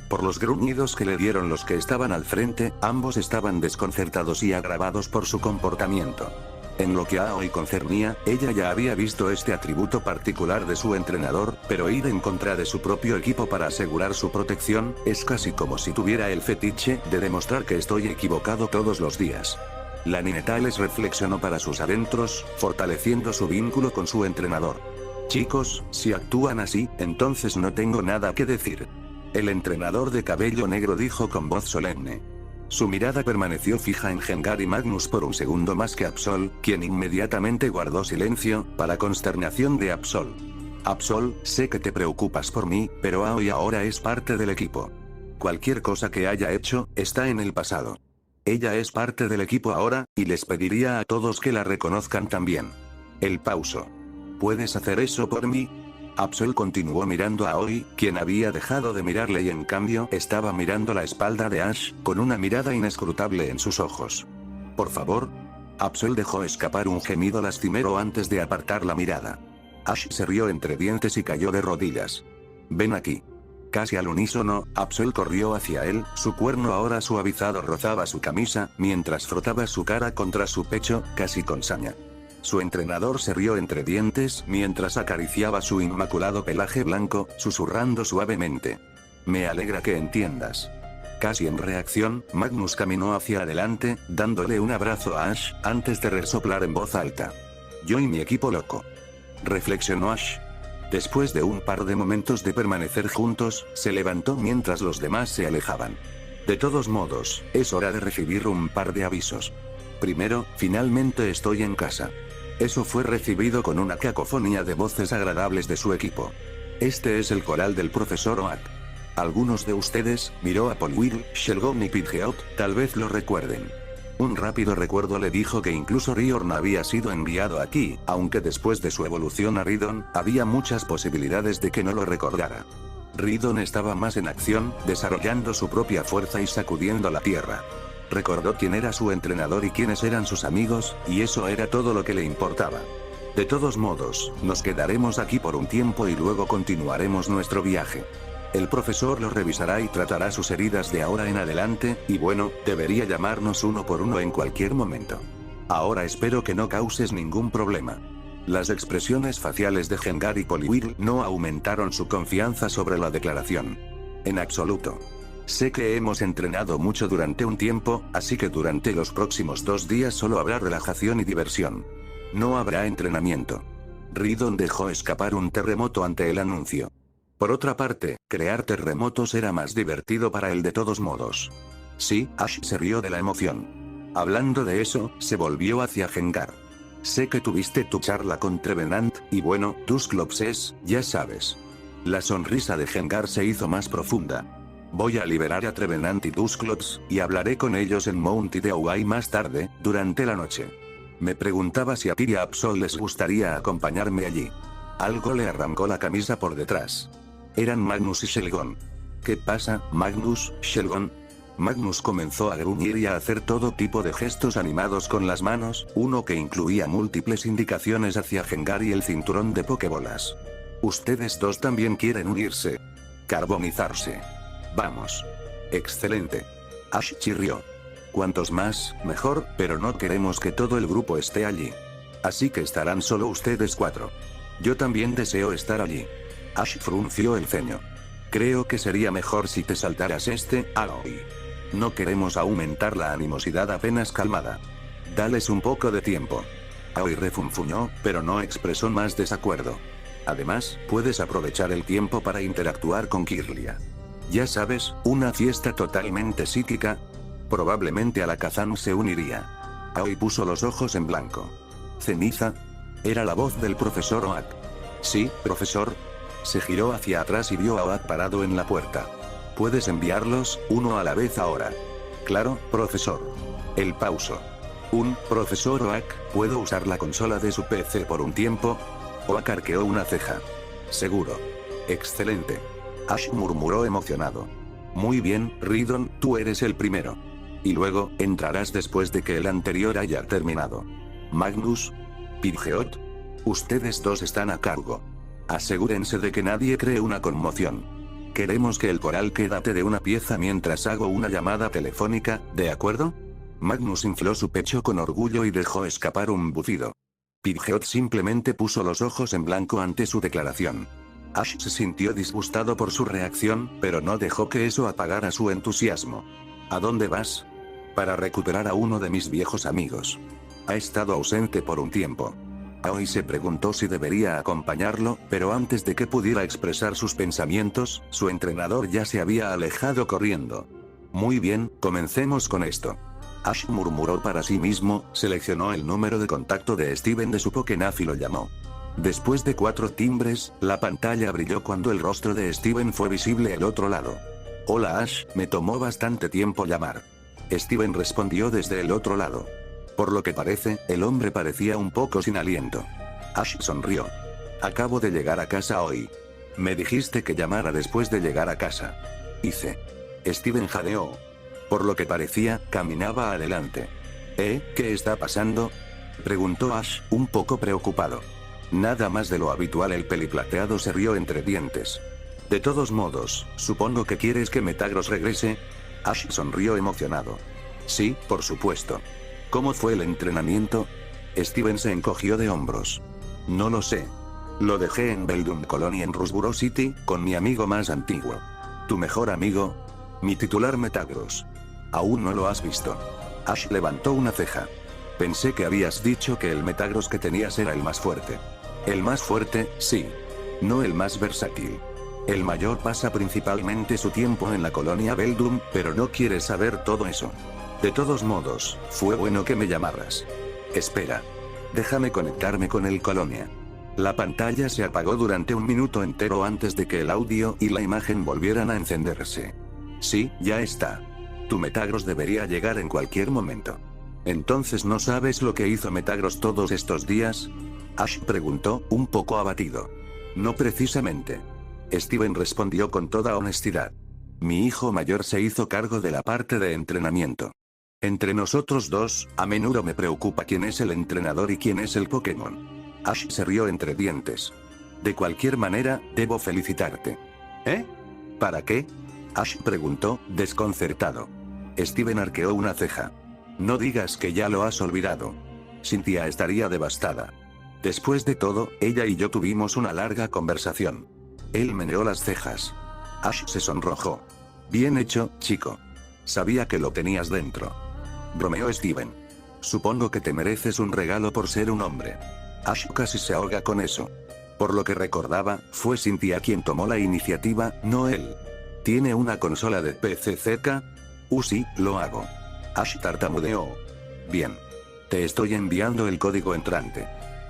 Por los gruñidos que le dieron los que estaban al frente, ambos estaban desconcertados y agravados por su comportamiento. En lo que a Aoi concernía, ella ya había visto este atributo particular de su entrenador, pero ir en contra de su propio equipo para asegurar su protección, es casi como si tuviera el fetiche de demostrar que estoy equivocado todos los días. La Ninetales reflexionó para sus adentros, fortaleciendo su vínculo con su entrenador. Chicos, si actúan así, entonces no tengo nada que decir. El entrenador de cabello negro dijo con voz solemne. Su mirada permaneció fija en Gengar y Magnus por un segundo más que Absol, quien inmediatamente guardó silencio, para consternación de Absol. Absol, sé que te preocupas por mí, pero Aoi ahora es parte del equipo. Cualquier cosa que haya hecho, está en el pasado. Ella es parte del equipo ahora, y les pediría a todos que la reconozcan también. El pauso. ¿Puedes hacer eso por mí? Absol continuó mirando a Aoi, quien había dejado de mirarle y en cambio estaba mirando la espalda de Ash, con una mirada inescrutable en sus ojos. Por favor. Absol dejó escapar un gemido lastimero antes de apartar la mirada. Ash se rió entre dientes y cayó de rodillas. Ven aquí. Casi al unísono, Absol corrió hacia él, su cuerno ahora suavizado rozaba su camisa, mientras frotaba su cara contra su pecho, casi con saña. Su entrenador se rió entre dientes mientras acariciaba su inmaculado pelaje blanco, susurrando suavemente. Me alegra que entiendas. Casi en reacción, Magnus caminó hacia adelante, dándole un abrazo a Ash, antes de resoplar en voz alta. Yo y mi equipo loco. Reflexionó Ash. Después de un par de momentos de permanecer juntos, se levantó mientras los demás se alejaban. De todos modos, es hora de recibir un par de avisos. Primero, finalmente estoy en casa. Eso fue recibido con una cacofonía de voces agradables de su equipo. Este es el coral del profesor Oak. Algunos de ustedes, miró a Polwyr, Shelgon y Pidgeot, tal vez lo recuerden. Un rápido recuerdo le dijo que incluso Riorn había sido enviado aquí, aunque después de su evolución a Ridon, había muchas posibilidades de que no lo recordara. Ridon estaba más en acción, desarrollando su propia fuerza y sacudiendo la tierra. Recordó quién era su entrenador y quiénes eran sus amigos, y eso era todo lo que le importaba. De todos modos, nos quedaremos aquí por un tiempo y luego continuaremos nuestro viaje. El profesor lo revisará y tratará sus heridas de ahora en adelante, y bueno, debería llamarnos uno por uno en cualquier momento. Ahora espero que no causes ningún problema. Las expresiones faciales de Gengar y Polwyr no aumentaron su confianza sobre la declaración. En absoluto. Sé que hemos entrenado mucho durante un tiempo, así que durante los próximos 2 días solo habrá relajación y diversión. No habrá entrenamiento. Ridon dejó escapar un terremoto ante el anuncio. Por otra parte, crear terremotos era más divertido para él de todos modos. Sí, Ash se rió de la emoción. Hablando de eso, se volvió hacia Gengar. Sé que tuviste tu charla con Trevenant, y bueno, Dusclops es, ya sabes. La sonrisa de Gengar se hizo más profunda. Voy a liberar a Trevenant y Dusclops, y hablaré con ellos en Mount Itaewai más tarde, durante la noche. Me preguntaba si a ti y a Absol les gustaría acompañarme allí. Algo le arrancó la camisa por detrás. Eran Magnus y Shelgon. ¿Qué pasa, Magnus, Shelgon? Magnus comenzó a gruñir y a hacer todo tipo de gestos animados con las manos, uno que incluía múltiples indicaciones hacia Gengar y el cinturón de pokebolas. Ustedes dos también quieren unirse. Carbonizarse. Vamos. Excelente. Ash chirrió. Cuantos más, mejor, pero no queremos que todo el grupo esté allí. Así que estarán solo ustedes 4. Yo también deseo estar allí. Ash frunció el ceño. Creo que sería mejor si te saltaras Aoi. No queremos aumentar la animosidad apenas calmada. Dales un poco de tiempo. Aoi refunfuñó, pero no expresó más desacuerdo. Además, puedes aprovechar el tiempo para interactuar con Kirlia. Ya sabes, una fiesta totalmente psíquica. Probablemente Alakazam se uniría. Aoi puso los ojos en blanco. ¿Ceniza? Era la voz del profesor Oak. Sí, profesor. Se giró hacia atrás y vio a Oak parado en la puerta. Puedes enviarlos, uno a la vez ahora. Claro, profesor. El pauso. Profesor Oak, ¿puedo usar la consola de su PC por un tiempo? Oak arqueó una ceja. Seguro. Excelente. Ash murmuró emocionado. Muy bien, Ridon, tú eres el primero. Y luego, entrarás después de que el anterior haya terminado. Magnus. Pidgeot. Ustedes dos están a cargo. Asegúrense de que nadie cree una conmoción. Queremos que el coral quédate de una pieza mientras hago una llamada telefónica, ¿de acuerdo? Magnus infló su pecho con orgullo y dejó escapar un bufido. Pidgeot simplemente puso los ojos en blanco ante su declaración. Ash se sintió disgustado por su reacción, pero no dejó que eso apagara su entusiasmo. ¿A dónde vas? Para recuperar a uno de mis viejos amigos. Ha estado ausente por un tiempo. Aoi se preguntó si debería acompañarlo, pero antes de que pudiera expresar sus pensamientos, su entrenador ya se había alejado corriendo. Muy bien, comencemos con esto. Ash murmuró para sí mismo, seleccionó el número de contacto de Steven de su Pokénav y lo llamó. Después de 4 timbres, la pantalla brilló cuando el rostro de Steven fue visible al otro lado. Hola Ash, me tomó bastante tiempo llamar. Steven respondió desde el otro lado. Por lo que parece, el hombre parecía un poco sin aliento. Ash sonrió. Acabo de llegar a casa hoy. Me dijiste que llamara después de llegar a casa. Hice. Steven jadeó. Por lo que parecía, caminaba adelante. ¿Qué está pasando? Preguntó Ash, un poco preocupado. Nada más de lo habitual. El peliplateado se rió entre dientes. De todos modos, supongo que quieres que Metagross regrese. Ash sonrió emocionado. Sí, por supuesto. ¿Cómo fue el entrenamiento? Steven se encogió de hombros. No lo sé. Lo dejé en Beldum Colony en Rusburo City, con mi amigo más antiguo. ¿Tu mejor amigo? Mi titular Metagross. Aún no lo has visto. Ash levantó una ceja. Pensé que habías dicho que el Metagross que tenías era el más fuerte. El más fuerte, sí. No el más versátil. El mayor pasa principalmente su tiempo en la colonia Beldum, pero no quieres saber todo eso. De todos modos, fue bueno que me llamaras. Espera. Déjame conectarme con el colonia. La pantalla se apagó durante un minuto entero antes de que el audio y la imagen volvieran a encenderse. Sí, ya está. Tu Metagross debería llegar en cualquier momento. ¿Entonces no sabes lo que hizo Metagross todos estos días? Ash preguntó, un poco abatido. No precisamente. Steven respondió con toda honestidad. Mi hijo mayor se hizo cargo de la parte de entrenamiento. Entre nosotros dos, a menudo me preocupa quién es el entrenador y quién es el Pokémon. Ash se rió entre dientes. De cualquier manera, debo felicitarte. ¿Para qué? Ash preguntó, desconcertado. Steven arqueó una ceja. No digas que ya lo has olvidado. Cynthia estaría devastada. Después de todo, ella y yo tuvimos una larga conversación. Él meneó las cejas. Ash se sonrojó. Bien hecho, chico. Sabía que lo tenías dentro. Bromeó Steven. Supongo que te mereces un regalo por ser un hombre. Ash casi se ahoga con eso. Por lo que recordaba, fue Cynthia quien tomó la iniciativa, no él. ¿Tiene una consola de PC cerca? Sí, lo hago. Ash tartamudeó. Bien. Te estoy enviando el código entrante.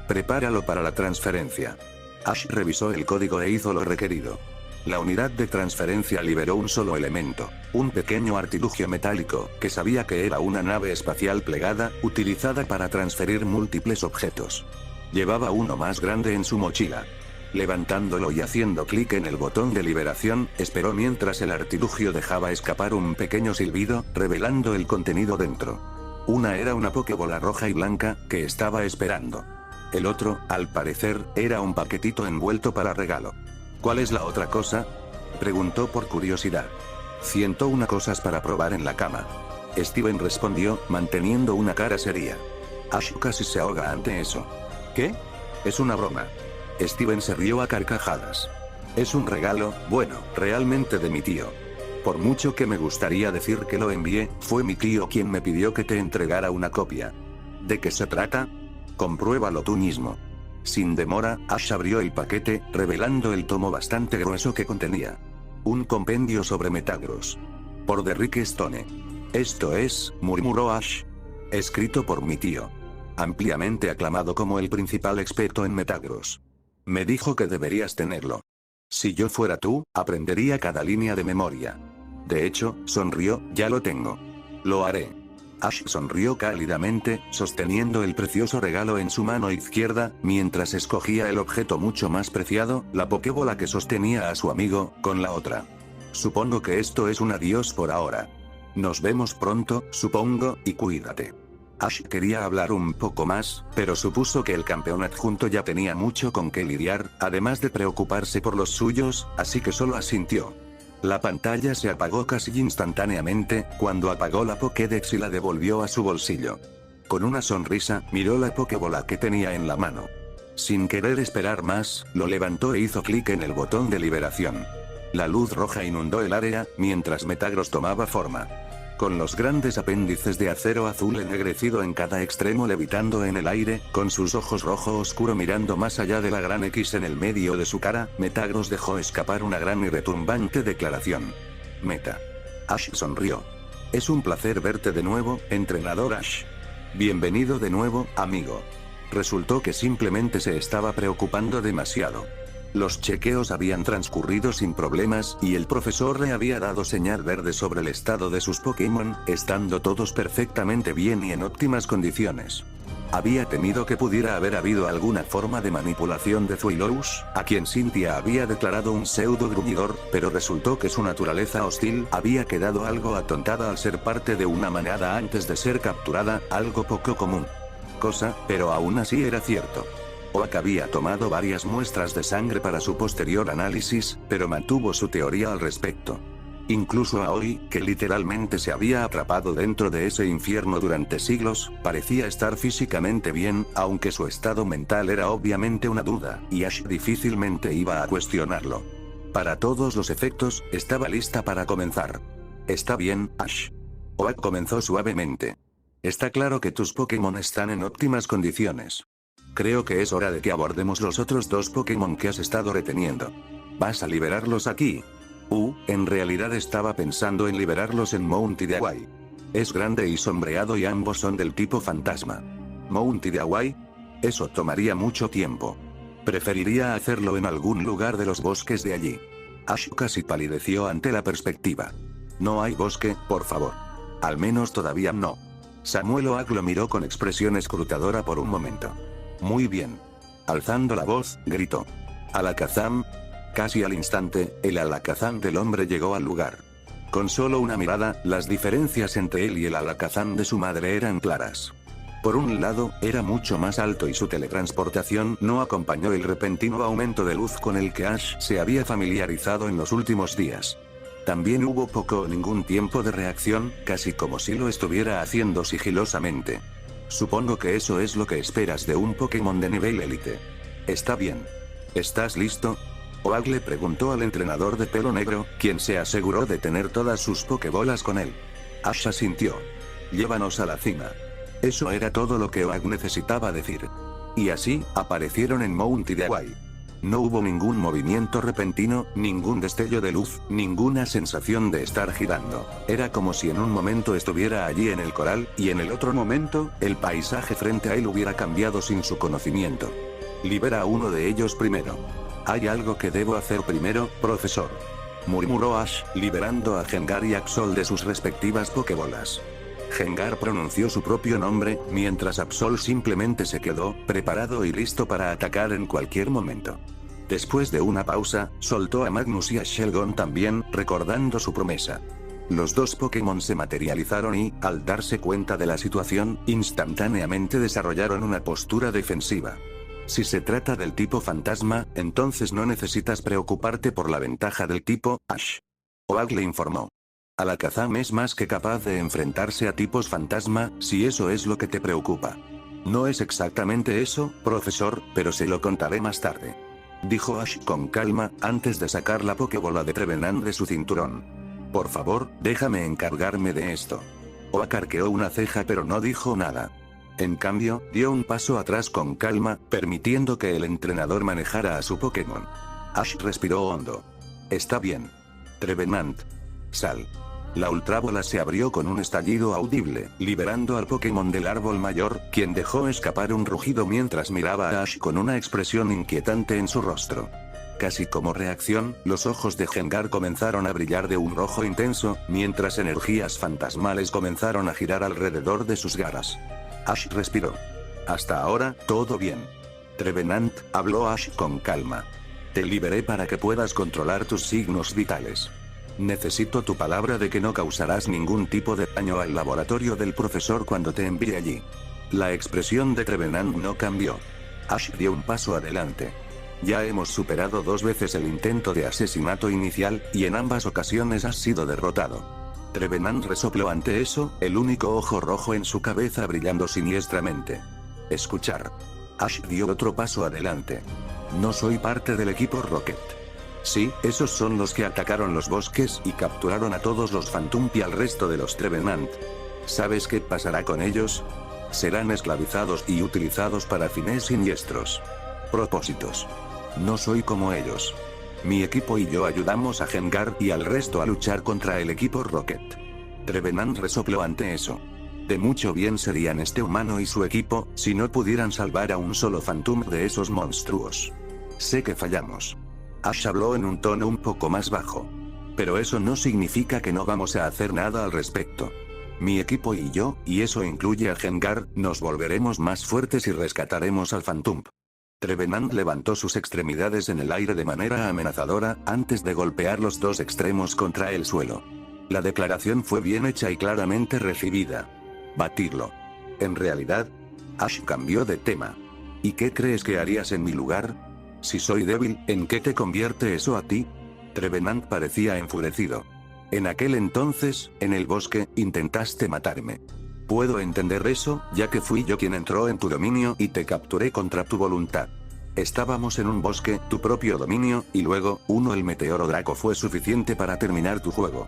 Prepáralo para la transferencia. Ash revisó el código e hizo lo requerido. La unidad de transferencia liberó un solo elemento, un pequeño artilugio metálico, que sabía que era una nave espacial plegada, utilizada para transferir múltiples objetos. Llevaba uno más grande en su mochila. Levantándolo y haciendo clic en el botón de liberación, esperó mientras el artilugio dejaba escapar un pequeño silbido, revelando el contenido dentro. Una era una Pokébola roja y blanca, que estaba esperando. El otro, al parecer, era un paquetito envuelto para regalo. ¿Cuál es la otra cosa? Preguntó por curiosidad. 101 cosas para probar en la cama. Steven respondió, manteniendo una cara seria. Ash casi se ahoga ante eso. ¿Qué? Es una broma. Steven se rió a carcajadas. Es un regalo, bueno, realmente de mi tío. Por mucho que me gustaría decir que lo envié, fue mi tío quien me pidió que te entregara una copia. ¿De qué se trata? Compruébalo tú mismo. Sin demora, Ash abrió el paquete, revelando el tomo bastante grueso que contenía. Un compendio sobre Metagross. Por The Rick Stone. Esto es, murmuró Ash. Escrito por mi tío. Ampliamente aclamado como el principal experto en Metagross. Me dijo que deberías tenerlo. Si yo fuera tú, aprendería cada línea de memoria. De hecho, sonrió, ya lo tengo. Lo haré. Ash sonrió cálidamente, sosteniendo el precioso regalo en su mano izquierda, mientras escogía el objeto mucho más preciado, la Pokébola que sostenía a su amigo, con la otra. Supongo que esto es un adiós por ahora. Nos vemos pronto, supongo, y cuídate. Ash quería hablar un poco más, pero supuso que el campeón adjunto ya tenía mucho con qué lidiar, además de preocuparse por los suyos, así que solo asintió. La pantalla se apagó casi instantáneamente, cuando apagó la Pokédex y la devolvió a su bolsillo. Con una sonrisa, miró la Pokébola que tenía en la mano. Sin querer esperar más, lo levantó e hizo clic en el botón de liberación. La luz roja inundó el área, mientras Metagross tomaba forma. Con los grandes apéndices de acero azul ennegrecido en cada extremo levitando en el aire, con sus ojos rojo oscuro mirando más allá de la gran X en el medio de su cara, Metagross dejó escapar una gran y retumbante declaración. Meta. Ash sonrió. Es un placer verte de nuevo, entrenador Ash. Bienvenido de nuevo, amigo. Resultó que simplemente se estaba preocupando demasiado. Los chequeos habían transcurrido sin problemas, y el profesor le había dado señal verde sobre el estado de sus Pokémon, estando todos perfectamente bien y en óptimas condiciones. Había temido que pudiera haber habido alguna forma de manipulación de Zuilous, a quien Cynthia había declarado un pseudo gruñidor, pero resultó que su naturaleza hostil había quedado algo atontada al ser parte de una manada antes de ser capturada, algo poco común. Pero aún así era cierto. Oak había tomado varias muestras de sangre para su posterior análisis, pero mantuvo su teoría al respecto. Incluso Aoi, que literalmente se había atrapado dentro de ese infierno durante siglos, parecía estar físicamente bien, aunque su estado mental era obviamente una duda, y Ash difícilmente iba a cuestionarlo. Para todos los efectos, estaba lista para comenzar. Está bien, Ash. Oak comenzó suavemente. Está claro que tus Pokémon están en óptimas condiciones. Creo que es hora de que abordemos los otros dos Pokémon que has estado reteniendo. ¿Vas a liberarlos aquí? En realidad estaba pensando en liberarlos en Mount Idiawai. Es grande y sombreado y ambos son del tipo fantasma. ¿Mount Idiawai? Eso tomaría mucho tiempo. Preferiría hacerlo en algún lugar de los bosques de allí. Ash casi palideció ante la perspectiva. No hay bosque, por favor. Al menos todavía no. Samuel Oak lo miró con expresión escrutadora por un momento. Muy bien. Alzando la voz, gritó. Alakazam. Casi al instante, el Alakazam del hombre llegó al lugar. Con solo una mirada, las diferencias entre él y el Alakazam de su madre eran claras. Por un lado, era mucho más alto y su teletransportación no acompañó el repentino aumento de luz con el que Ash se había familiarizado en los últimos días. También hubo poco o ningún tiempo de reacción, casi como si lo estuviera haciendo sigilosamente. Supongo que eso es lo que esperas de un Pokémon de nivel élite. Está bien. ¿Estás listo? Oak le preguntó al entrenador de pelo negro, quien se aseguró de tener todas sus Pokébolas con él. Ash asintió. Llévanos a la cima. Eso era todo lo que Oak necesitaba decir. Y así, aparecieron en Mount Idiawai. No hubo ningún movimiento repentino, ningún destello de luz, ninguna sensación de estar girando. Era como si en un momento estuviera allí en el coral, y en el otro momento, el paisaje frente a él hubiera cambiado sin su conocimiento. Libera a uno de ellos primero. Hay algo que debo hacer primero, profesor. Murmuró Ash, liberando a Gengar y Absol de sus respectivas Pokébolas. Gengar pronunció su propio nombre, mientras Absol simplemente se quedó, preparado y listo para atacar en cualquier momento. Después de una pausa, soltó a Magnus y a Shelgon también, recordando su promesa. Los dos Pokémon se materializaron y, al darse cuenta de la situación, instantáneamente desarrollaron una postura defensiva. Si se trata del tipo fantasma, entonces no necesitas preocuparte por la ventaja del tipo Ash. Oak le informó. Alakazam es más que capaz de enfrentarse a tipos fantasma, si eso es lo que te preocupa. No es exactamente eso, profesor, pero se lo contaré más tarde. Dijo Ash con calma, antes de sacar la Pokébola de Trevenant de su cinturón. Por favor, déjame encargarme de esto. Oak arqueó una ceja pero no dijo nada. En cambio, dio un paso atrás con calma, permitiendo que el entrenador manejara a su Pokémon. Ash respiró hondo. Está bien. Trevenant. Sal. La ultrabola se abrió con un estallido audible, liberando al Pokémon del árbol mayor, quien dejó escapar un rugido mientras miraba a Ash con una expresión inquietante en su rostro. Casi como reacción, los ojos de Gengar comenzaron a brillar de un rojo intenso, mientras energías fantasmales comenzaron a girar alrededor de sus garras. Ash respiró. Hasta ahora, todo bien. Trevenant, habló Ash con calma. Te liberé para que puedas controlar tus signos vitales. Necesito tu palabra de que no causarás ningún tipo de daño al laboratorio del profesor cuando te envíe allí. La expresión de Trevenant no cambió. Ash dio un paso adelante. Ya hemos superado 2 veces el intento de asesinato inicial, y en ambas ocasiones has sido derrotado. Trevenant resopló ante eso, el único ojo rojo en su cabeza brillando siniestramente. Escuchar. Ash dio otro paso adelante. No soy parte del equipo Rocket. Sí, esos son los que atacaron los bosques y capturaron a todos los Phantump y al resto de los Trevenant. ¿Sabes qué pasará con ellos? Serán esclavizados y utilizados para fines siniestros. Propósitos. No soy como ellos. Mi equipo y yo ayudamos a Gengar y al resto a luchar contra el equipo Rocket. Trevenant resopló ante eso. De mucho bien serían este humano y su equipo, si no pudieran salvar a un solo Phantom de esos monstruos. Sé que fallamos. Ash habló en un tono un poco más bajo. Pero eso no significa que no vamos a hacer nada al respecto. Mi equipo y yo, y eso incluye a Gengar, nos volveremos más fuertes y rescataremos al Phantom. Trevenant levantó sus extremidades en el aire de manera amenazadora, antes de golpear los dos extremos contra el suelo. La declaración fue bien hecha y claramente recibida. Batirlo. En realidad, Ash cambió de tema. ¿Y qué crees que harías en mi lugar? Si soy débil, ¿en qué te convierte eso a ti? Trevenant parecía enfurecido. En aquel entonces, en el bosque, intentaste matarme. Puedo entender eso, ya que fui yo quien entró en tu dominio y te capturé contra tu voluntad. Estábamos en un bosque, tu propio dominio, y luego, el meteoro Draco fue suficiente para terminar tu juego.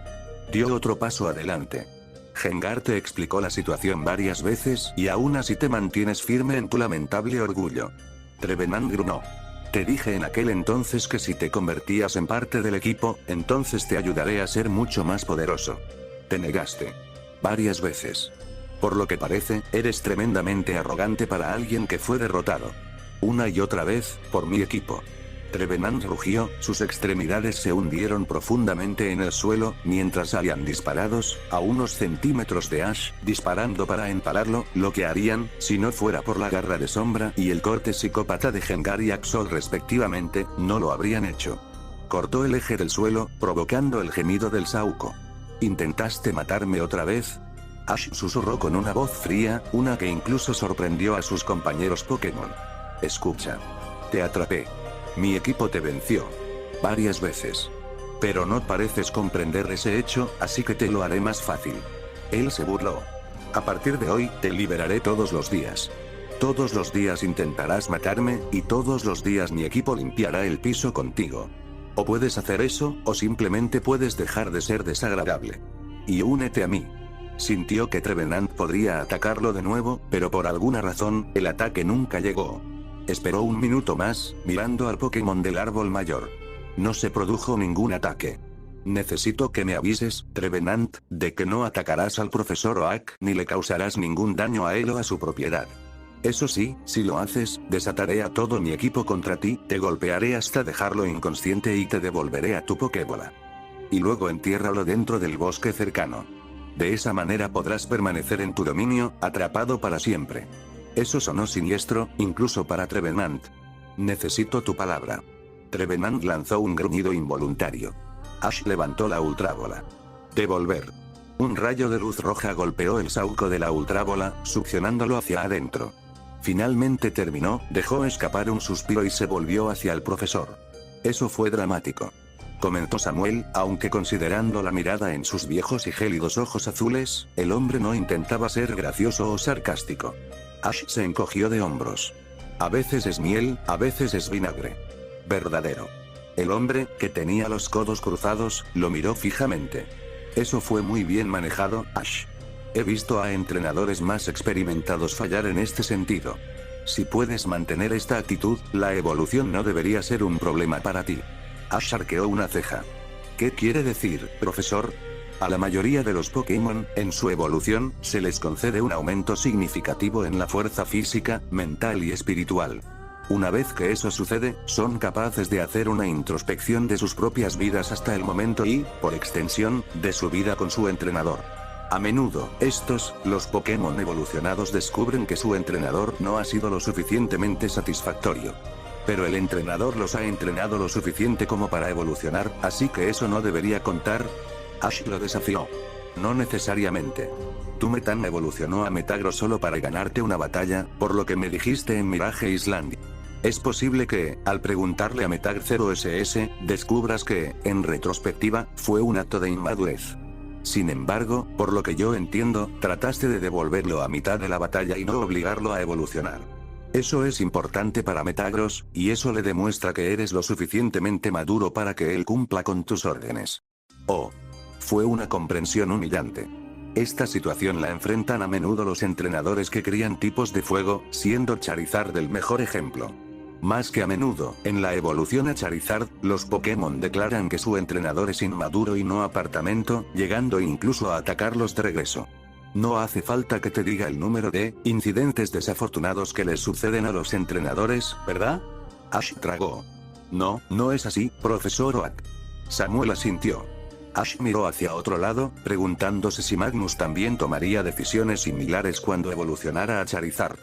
Dio otro paso adelante. Gengar te explicó la situación varias veces y aún así te mantienes firme en tu lamentable orgullo. Trevenant gruñó. Te dije en aquel entonces que si te convertías en parte del equipo, entonces te ayudaré a ser mucho más poderoso. Te negaste. Varias veces. Por lo que parece, eres tremendamente arrogante para alguien que fue derrotado. Una y otra vez, por mi equipo. Trevenant rugió, sus extremidades se hundieron profundamente en el suelo, mientras salían disparados, a unos centímetros de Ash, disparando para empalarlo, lo que harían, si no fuera por la garra de sombra y el corte psicópata de Gengar y Axol respectivamente, no lo habrían hecho. Cortó el eje del suelo, provocando el gemido del Sauco. ¿Intentaste matarme otra vez? Ash susurró con una voz fría, una que incluso sorprendió a sus compañeros Pokémon. Escucha. Te atrapé. Mi equipo te venció. Varias veces. Pero no pareces comprender ese hecho, así que te lo haré más fácil. Él se burló. A partir de hoy, te liberaré todos los días. Todos los días intentarás matarme, y todos los días mi equipo limpiará el piso contigo. O puedes hacer eso, o simplemente puedes dejar de ser desagradable. Y únete a mí. Sintió que Trevenant podría atacarlo de nuevo, pero por alguna razón, el ataque nunca llegó. Esperó un minuto más, mirando al Pokémon del árbol mayor. No se produjo ningún ataque. Necesito que me avises, Trevenant, de que no atacarás al profesor Oak ni le causarás ningún daño a él o a su propiedad. Eso sí, si lo haces, desataré a todo mi equipo contra ti, te golpearé hasta dejarlo inconsciente y te devolveré a tu Pokébola. Y luego entiérralo dentro del bosque cercano. De esa manera podrás permanecer en tu dominio, atrapado para siempre. Eso sonó siniestro, incluso para Trevenant. Necesito tu palabra. Trevenant lanzó un gruñido involuntario. Ash levantó la ultrábola. Devolver. Un rayo de luz roja golpeó el sauco de la ultrábola, succionándolo hacia adentro. Finalmente terminó, dejó escapar un suspiro y se volvió hacia el profesor. Eso fue dramático. Comentó Samuel, aunque considerando la mirada en sus viejos y gélidos ojos azules, el hombre no intentaba ser gracioso o sarcástico. Ash se encogió de hombros. A veces es miel, a veces es vinagre. Verdadero. El hombre, que tenía los codos cruzados, lo miró fijamente. Eso fue muy bien manejado, Ash. He visto a entrenadores más experimentados fallar en este sentido. Si puedes mantener esta actitud, la evolución no debería ser un problema para ti. Ash arqueó una ceja. ¿Qué quiere decir, profesor? A la mayoría de los Pokémon, en su evolución, se les concede un aumento significativo en la fuerza física, mental y espiritual. Una vez que eso sucede, son capaces de hacer una introspección de sus propias vidas hasta el momento y, por extensión, de su vida con su entrenador. A menudo, los Pokémon evolucionados descubren que su entrenador no ha sido lo suficientemente satisfactorio. Pero el entrenador los ha entrenado lo suficiente como para evolucionar, así que eso no debería contar. Ash lo desafió. No necesariamente. Tu Metan evolucionó a Metagross solo para ganarte una batalla, por lo que me dijiste en Mirage Island. Es posible que, al preguntarle a Metag 0SS, descubras que, en retrospectiva, fue un acto de inmadurez. Sin embargo, por lo que yo entiendo, trataste de devolverlo a mitad de la batalla y no obligarlo a evolucionar. Eso es importante para Metagross, y eso le demuestra que eres lo suficientemente maduro para que él cumpla con tus órdenes. Oh. Fue una comprensión humillante. Esta situación la enfrentan a menudo los entrenadores que crían tipos de fuego, siendo Charizard el mejor ejemplo. Más que a menudo, en la evolución a Charizard, los Pokémon declaran que su entrenador es inmaduro y no apartamento, llegando incluso a atacarlos de regreso. No hace falta que te diga el número de incidentes desafortunados que les suceden a los entrenadores, ¿verdad? Ash tragó. No, no es así, profesor Oak. Samuel asintió. Ash miró hacia otro lado, preguntándose si Magnus también tomaría decisiones similares cuando evolucionara a Charizard.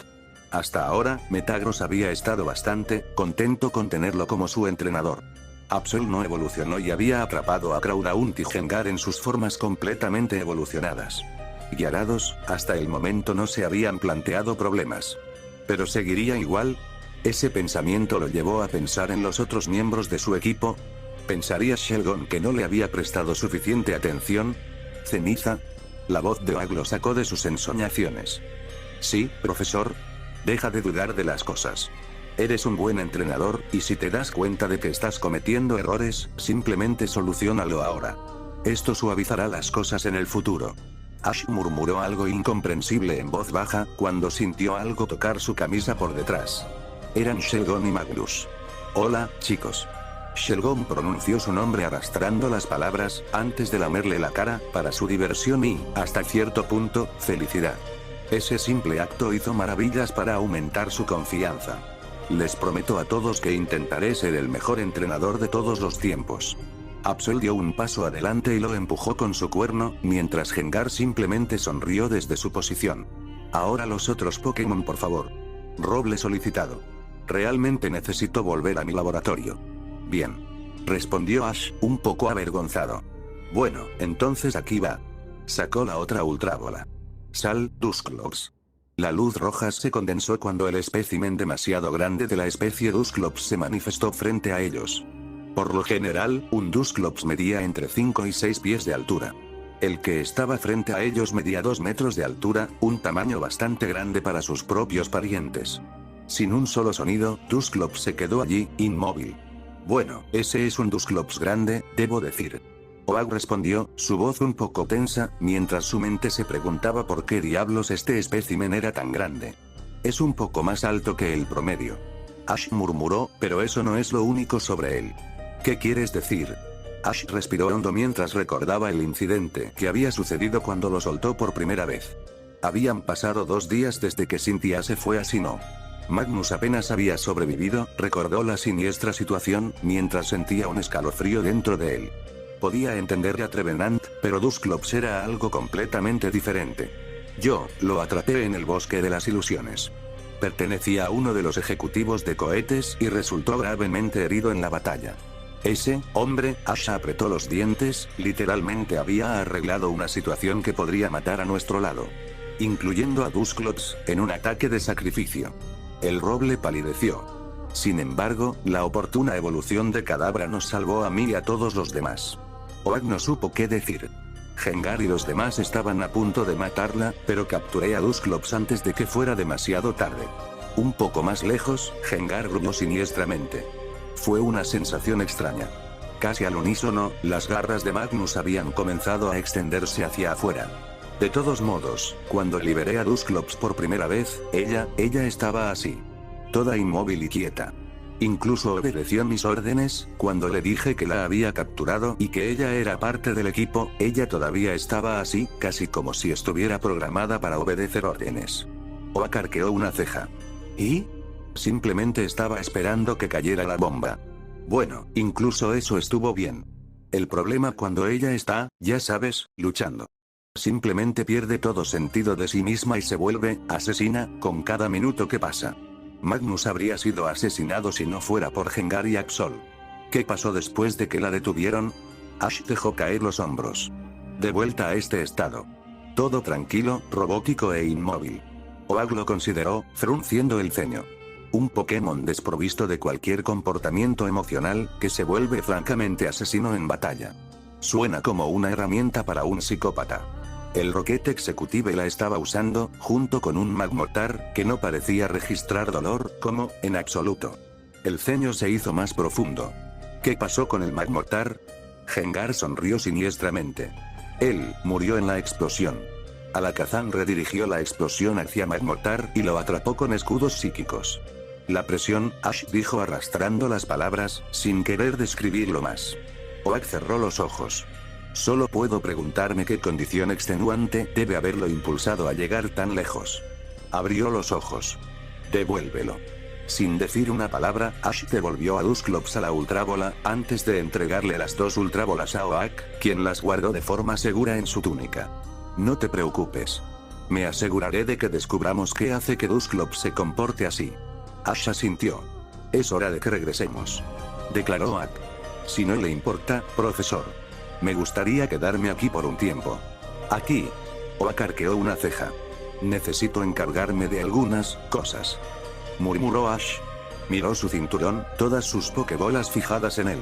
Hasta ahora, Metagross había estado bastante contento con tenerlo como su entrenador. Absol no evolucionó y había atrapado a Groudon y Gengar en sus formas completamente evolucionadas. Gyarados, hasta el momento no se habían planteado problemas. ¿Pero seguiría igual? Ese pensamiento lo llevó a pensar en los otros miembros de su equipo. ¿Pensaría Shelgon que no le había prestado suficiente atención? ¿Ceniza? La voz de Oak lo sacó de sus ensoñaciones. Sí, profesor. Deja de dudar de las cosas. Eres un buen entrenador, y si te das cuenta de que estás cometiendo errores, simplemente soluciónalo ahora. Esto suavizará las cosas en el futuro. Ash murmuró algo incomprensible en voz baja, cuando sintió algo tocar su camisa por detrás. Eran Shelgon y Magnus. Hola, chicos. Shelgon pronunció su nombre arrastrando las palabras, antes de lamerle la cara, para su diversión y, hasta cierto punto, felicidad. Ese simple acto hizo maravillas para aumentar su confianza. Les prometo a todos que intentaré ser el mejor entrenador de todos los tiempos. Absol dio un paso adelante y lo empujó con su cuerno, mientras Gengar simplemente sonrió desde su posición. Ahora los otros Pokémon, por favor. Roble solicitado. Realmente necesito volver a mi laboratorio. Bien. Respondió Ash, un poco avergonzado. Bueno, entonces aquí va. Sacó la otra ultrabola. Sal, Dusclops. La luz roja se condensó cuando el espécimen demasiado grande de la especie Dusclops se manifestó frente a ellos. Por lo general, un Dusclops medía entre 5 y 6 pies de altura. El que estaba frente a ellos medía 2 metros de altura, un tamaño bastante grande para sus propios parientes. Sin un solo sonido, Dusclops se quedó allí, inmóvil. Bueno, ese es un Dusclops grande, debo decir. Oak respondió, su voz un poco tensa, mientras su mente se preguntaba por qué diablos este espécimen era tan grande. Es un poco más alto que el promedio. Ash murmuró, pero eso no es lo único sobre él. ¿Qué quieres decir? Ash respiró hondo mientras recordaba el incidente que había sucedido cuando lo soltó por primera vez. Habían pasado 2 días desde que Cynthia se fue a Sinnoh. Magnus apenas había sobrevivido, recordó la siniestra situación, mientras sentía un escalofrío dentro de él. Podía entender a Trevenant, pero Dusclops era algo completamente diferente. Yo lo atrapé en el bosque de las ilusiones. Pertenecía a uno de los ejecutivos de cohetes y resultó gravemente herido en la batalla. Ese hombre, Ash apretó los dientes, literalmente había arreglado una situación que podría matar a nuestro lado. Incluyendo a Dusclops, en un ataque de sacrificio. El roble palideció. Sin embargo, la oportuna evolución de Kadabra nos salvó a mí y a todos los demás. Oak no supo qué decir. Gengar y los demás estaban a punto de matarla, pero capturé a Dusclops antes de que fuera demasiado tarde. Un poco más lejos, Gengar gruñó siniestramente. Fue una sensación extraña. Casi al unísono, las garras de Magnus habían comenzado a extenderse hacia afuera. De todos modos, cuando liberé a Dusclops por primera vez, ella estaba así. Toda inmóvil y quieta. Incluso obedeció mis órdenes, cuando le dije que la había capturado y que ella era parte del equipo, ella todavía estaba así, casi como si estuviera programada para obedecer órdenes. Oak arqueó una ceja. ¿Y? Simplemente estaba esperando que cayera la bomba. Bueno, incluso eso estuvo bien. El problema cuando ella está, ya sabes, luchando. Simplemente pierde todo sentido de sí misma y se vuelve asesina con cada minuto que pasa. Magnus habría sido asesinado si no fuera por Gengar y Absol. ¿Qué pasó después de que la detuvieron? Ash dejó caer los hombros. De vuelta a este estado. Todo tranquilo, robótico e inmóvil. Oak lo consideró, frunciendo el ceño. Un Pokémon desprovisto de cualquier comportamiento emocional, que se vuelve francamente asesino en batalla. Suena como una herramienta para un psicópata. El Rocket Executive la estaba usando, junto con un Magmortar, que no parecía registrar dolor, como, en absoluto. El ceño se hizo más profundo. ¿Qué pasó con el Magmortar? Gengar sonrió siniestramente. Él murió en la explosión. Alakazam redirigió la explosión hacia Magmortar y lo atrapó con escudos psíquicos. La presión, Ash dijo arrastrando las palabras, sin querer describirlo más. Oak cerró los ojos. Solo puedo preguntarme qué condición extenuante debe haberlo impulsado a llegar tan lejos. Abrió los ojos. Devuélvelo. Sin decir una palabra, Ash devolvió a Dusclops a la ultrábola, antes de entregarle las 2 ultrábolas a Oak, quien las guardó de forma segura en su túnica. No te preocupes. Me aseguraré de que descubramos qué hace que Dusclops se comporte así. Ash asintió. Es hora de que regresemos. Declaró Oak. Si no le importa, profesor. Me gustaría quedarme aquí por un tiempo. ¿Aquí? Oak arqueó una ceja. Necesito encargarme de algunas cosas. Murmuró Ash. Miró su cinturón, todas sus pokebolas fijadas en él.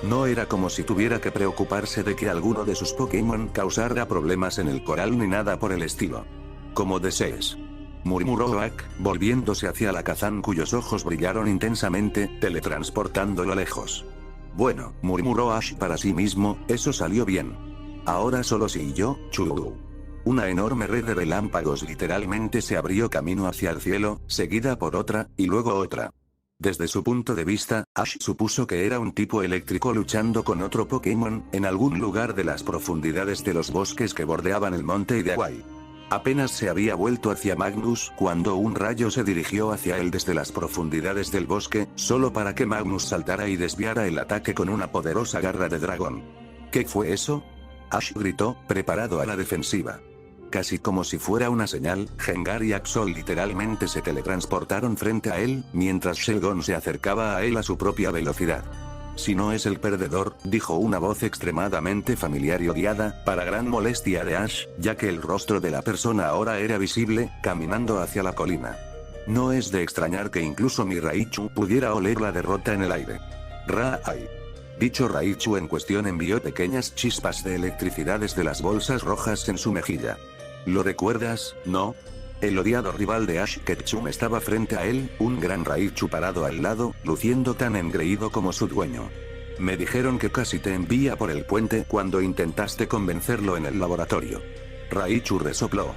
No era como si tuviera que preocuparse de que alguno de sus Pokémon causara problemas en el coral ni nada por el estilo. Como desees. Murmuró Oak, volviéndose hacia la Kazan cuyos ojos brillaron intensamente, teletransportándolo lejos. Bueno, murmuró Ash para sí mismo, eso salió bien. Ahora solo sí y yo, Chudu. Una enorme red de relámpagos literalmente se abrió camino hacia el cielo, seguida por otra, y luego otra. Desde su punto de vista, Ash supuso que era un tipo eléctrico luchando con otro Pokémon, en algún lugar de las profundidades de los bosques que bordeaban el monte Ideaway. Apenas se había vuelto hacia Magnus cuando un rayo se dirigió hacia él desde las profundidades del bosque, solo para que Magnus saltara y desviara el ataque con una poderosa garra de dragón. ¿Qué fue eso? Ash gritó, preparado a la defensiva. Casi como si fuera una señal, Gengar y Axol literalmente se teletransportaron frente a él, mientras Shelgon se acercaba a él a su propia velocidad. Si no es el perdedor, dijo una voz extremadamente familiar y odiada, para gran molestia de Ash, ya que el rostro de la persona ahora era visible, caminando hacia la colina. No es de extrañar que incluso mi Raichu pudiera oler la derrota en el aire. Rai. Dicho Raichu en cuestión envió pequeñas chispas de electricidad desde las bolsas rojas en su mejilla. ¿Lo recuerdas, no? El odiado rival de Ash Ketchum estaba frente a él, un gran Raichu parado al lado, luciendo tan engreído como su dueño. Me dijeron que casi te envía por el puente cuando intentaste convencerlo en el laboratorio. Raichu resopló.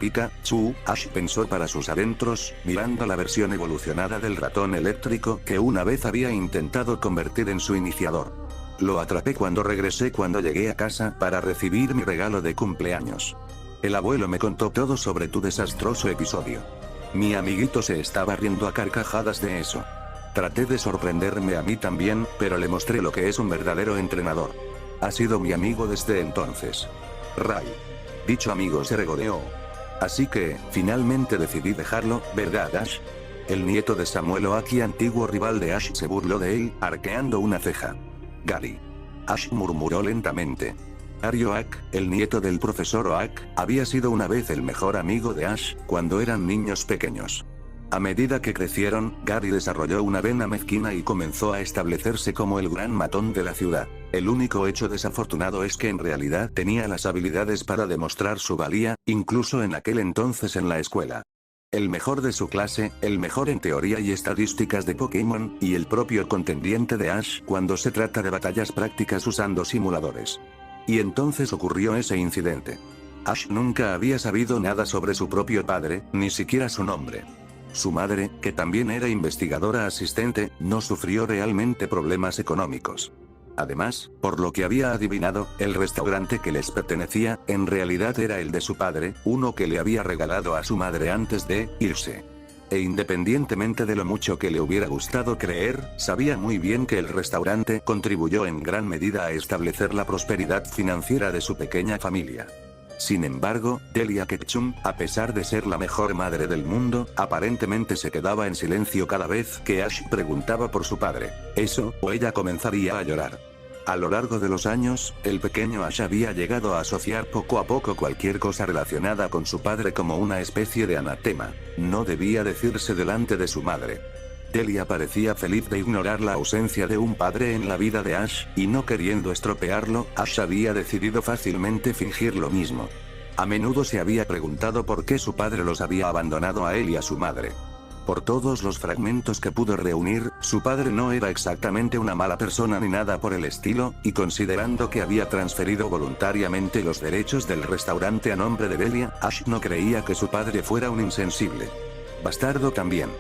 Pikachu, Ash pensó para sus adentros, mirando la versión evolucionada del ratón eléctrico que una vez había intentado convertir en su iniciador. Lo atrapé cuando regresé cuando llegué a casa para recibir mi regalo de cumpleaños. El abuelo me contó todo sobre tu desastroso episodio. Mi amiguito se estaba riendo a carcajadas de eso. Traté de sorprenderme a mí también, pero le mostré lo que es un verdadero entrenador. Ha sido mi amigo desde entonces. Ray. Dicho amigo se regodeó. Así que, finalmente decidí dejarlo, ¿verdad, Ash? El nieto de Samuel Oaki, antiguo rival de Ash, se burló de él, arqueando una ceja. Gary. Ash murmuró lentamente. Gary Oak, el nieto del profesor Oak, había sido una vez el mejor amigo de Ash, cuando eran niños pequeños. A medida que crecieron, Gary desarrolló una vena mezquina y comenzó a establecerse como el gran matón de la ciudad. El único hecho desafortunado es que en realidad tenía las habilidades para demostrar su valía, incluso en aquel entonces en la escuela. El mejor de su clase, el mejor en teoría y estadísticas de Pokémon, y el propio contendiente de Ash cuando se trata de batallas prácticas usando simuladores. Y entonces ocurrió ese incidente. Ash nunca había sabido nada sobre su propio padre, ni siquiera su nombre. Su madre, que también era investigadora asistente, no sufrió realmente problemas económicos. Además, por lo que había adivinado, el restaurante que les pertenecía, en realidad era el de su padre, uno que le había regalado a su madre antes de irse. E independientemente de lo mucho que le hubiera gustado creer, sabía muy bien que el restaurante contribuyó en gran medida a establecer la prosperidad financiera de su pequeña familia. Sin embargo, Delia Ketchum, a pesar de ser la mejor madre del mundo, aparentemente se quedaba en silencio cada vez que Ash preguntaba por su padre. Eso, o ella comenzaría a llorar. A lo largo de los años, el pequeño Ash había llegado a asociar poco a poco cualquier cosa relacionada con su padre como una especie de anatema. No debía decirse delante de su madre. Delia parecía feliz de ignorar la ausencia de un padre en la vida de Ash, y no queriendo estropearlo, Ash había decidido fácilmente fingir lo mismo. A menudo se había preguntado por qué su padre los había abandonado a él y a su madre. Por todos los fragmentos que pudo reunir, su padre no era exactamente una mala persona ni nada por el estilo, y considerando que había transferido voluntariamente los derechos del restaurante a nombre de Delia, Ash no creía que su padre fuera un insensible. Bastardo también.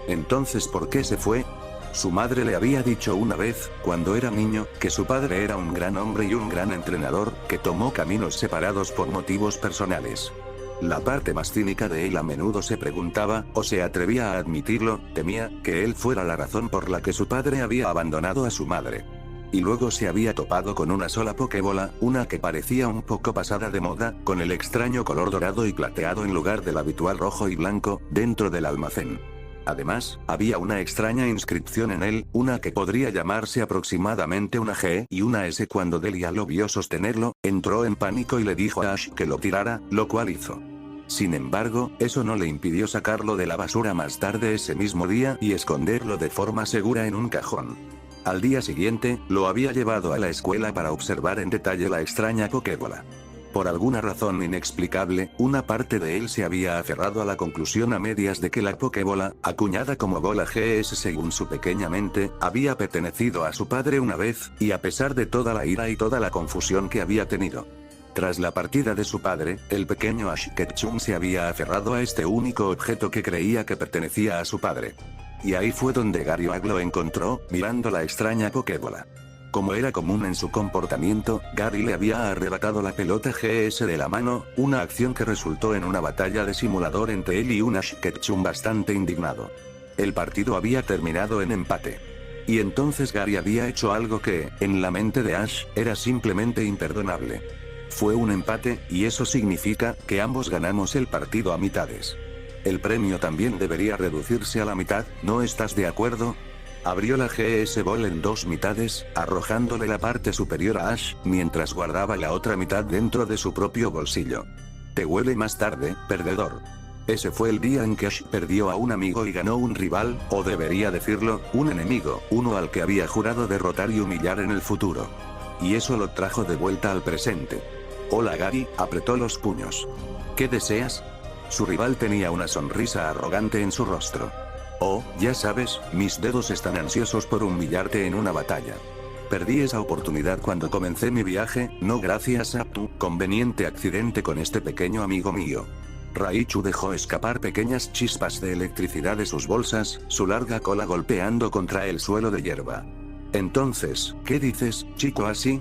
Entonces, ¿por qué se fue? Su madre le había dicho una vez, cuando era niño, que su padre era un gran hombre y un gran entrenador, que tomó caminos separados por motivos personales. La parte más cínica de él a menudo se preguntaba, o se atrevía a admitirlo, temía que él fuera la razón por la que su padre había abandonado a su madre. Y luego se había topado con una sola Pokébola, una que parecía un poco pasada de moda, con el extraño color dorado y plateado en lugar del habitual rojo y blanco, dentro del almacén. Además, había una extraña inscripción en él, una que podría llamarse aproximadamente una G y una S. Cuando Delia lo vio sostenerlo, entró en pánico y le dijo a Ash que lo tirara, lo cual hizo. Sin embargo, eso no le impidió sacarlo de la basura más tarde ese mismo día y esconderlo de forma segura en un cajón. Al día siguiente, lo había llevado a la escuela para observar en detalle la extraña Pokébola. Por alguna razón inexplicable, una parte de él se había aferrado a la conclusión a medias de que la Pokébola, acuñada como bola GS según su pequeña mente, había pertenecido a su padre una vez, y a pesar de toda la ira y toda la confusión que había tenido. Tras la partida de su padre, el pequeño Ash Ketchum se había aferrado a este único objeto que creía que pertenecía a su padre. Y ahí fue donde Garioag lo encontró, mirando la extraña Pokébola. Como era común en su comportamiento, Gary le había arrebatado la pelota GS de la mano, una acción que resultó en una batalla de simulador entre él y un Ash Ketchum bastante indignado. El partido había terminado en empate. Y entonces Gary había hecho algo que, en la mente de Ash, era simplemente imperdonable. Fue un empate, y eso significa que ambos ganamos el partido a mitades. El premio también debería reducirse a la mitad, ¿no estás de acuerdo? Abrió la GS Ball en dos mitades, arrojándole la parte superior a Ash, mientras guardaba la otra mitad dentro de su propio bolsillo. Te huele más tarde, perdedor. Ese fue el día en que Ash perdió a un amigo y ganó un rival, o debería decirlo, un enemigo, uno al que había jurado derrotar y humillar en el futuro. Y eso lo trajo de vuelta al presente. Hola Gary, apretó los puños. ¿Qué deseas? Su rival tenía una sonrisa arrogante en su rostro. Oh, ya sabes, mis dedos están ansiosos por humillarte en una batalla. Perdí esa oportunidad cuando comencé mi viaje, no gracias a tu conveniente accidente con este pequeño amigo mío. Raichu dejó escapar pequeñas chispas de electricidad de sus bolsas, su larga cola golpeando contra el suelo de hierba. Entonces, ¿qué dices, chico así?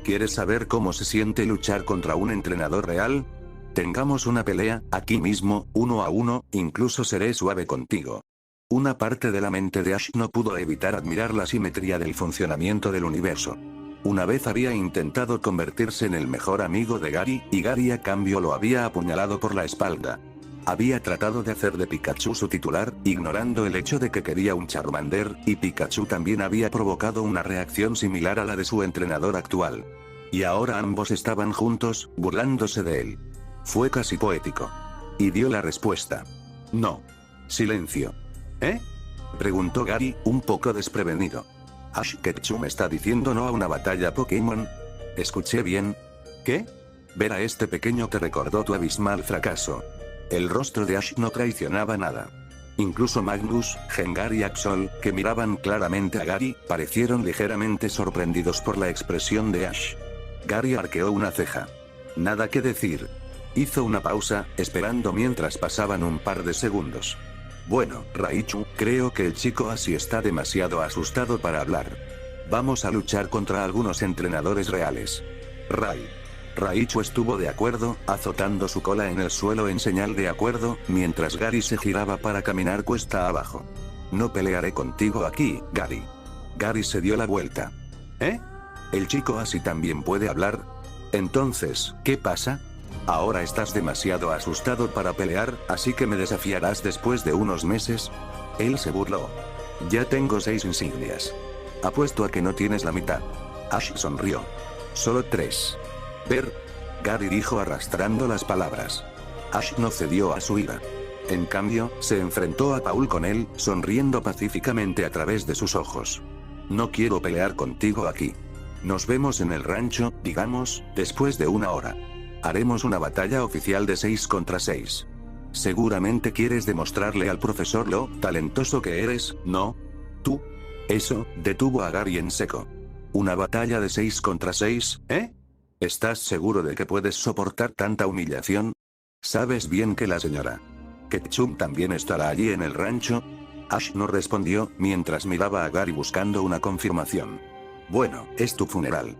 ¿Quieres saber cómo se siente luchar contra un entrenador real? Tengamos una pelea, aquí mismo, 1 a 1, incluso seré suave contigo. Una parte de la mente de Ash no pudo evitar admirar la simetría del funcionamiento del universo. Una vez había intentado convertirse en el mejor amigo de Gary, y Gary a cambio lo había apuñalado por la espalda. Había tratado de hacer de Pikachu su titular, ignorando el hecho de que quería un Charmander, y Pikachu también había provocado una reacción similar a la de su entrenador actual. Y ahora ambos estaban juntos, burlándose de él. Fue casi poético. Y dio la respuesta. No. Silencio. ¿Eh? Preguntó Gary, un poco desprevenido. Ash Ketchum está diciendo no a una batalla Pokémon. ¿Escuché bien? ¿Qué? Ver a este pequeño te recordó tu abismal fracaso. El rostro de Ash no traicionaba nada. Incluso Magnus, Gengar y Axol, que miraban claramente a Gary, parecieron ligeramente sorprendidos por la expresión de Ash. Gary arqueó una ceja. Nada que decir. Hizo una pausa, esperando mientras pasaban un par de segundos. Bueno, Raichu, creo que el chico así está demasiado asustado para hablar. Vamos a luchar contra algunos entrenadores reales. Raichu estuvo de acuerdo, azotando su cola en el suelo en señal de acuerdo, mientras Gary se giraba para caminar cuesta abajo. No pelearé contigo aquí, Gary. Gary se dio la vuelta. ¿Eh? ¿El chico así también puede hablar? Entonces, ¿qué pasa? Ahora estás demasiado asustado para pelear, así que me desafiarás después de unos meses. Él se burló. Ya tengo 6 insignias. Apuesto a que no tienes la mitad. Ash sonrió. Solo 3. Ver. Gary dijo arrastrando las palabras. Ash no cedió a su ira. En cambio, se enfrentó a Paul con él, sonriendo pacíficamente a través de sus ojos. No quiero pelear contigo aquí. Nos vemos en el rancho, digamos, después de 1 hora. Haremos una batalla oficial de 6 contra 6. Seguramente quieres demostrarle al profesor lo talentoso que eres, ¿no? ¿Tú? Eso, detuvo a Gary en seco. ¿Una batalla de 6 contra 6, eh? ¿Estás seguro de que puedes soportar tanta humillación? ¿Sabes bien que la señora Ketchum también estará allí en el rancho? Ash no respondió, mientras miraba a Gary buscando una confirmación. Bueno, es tu funeral.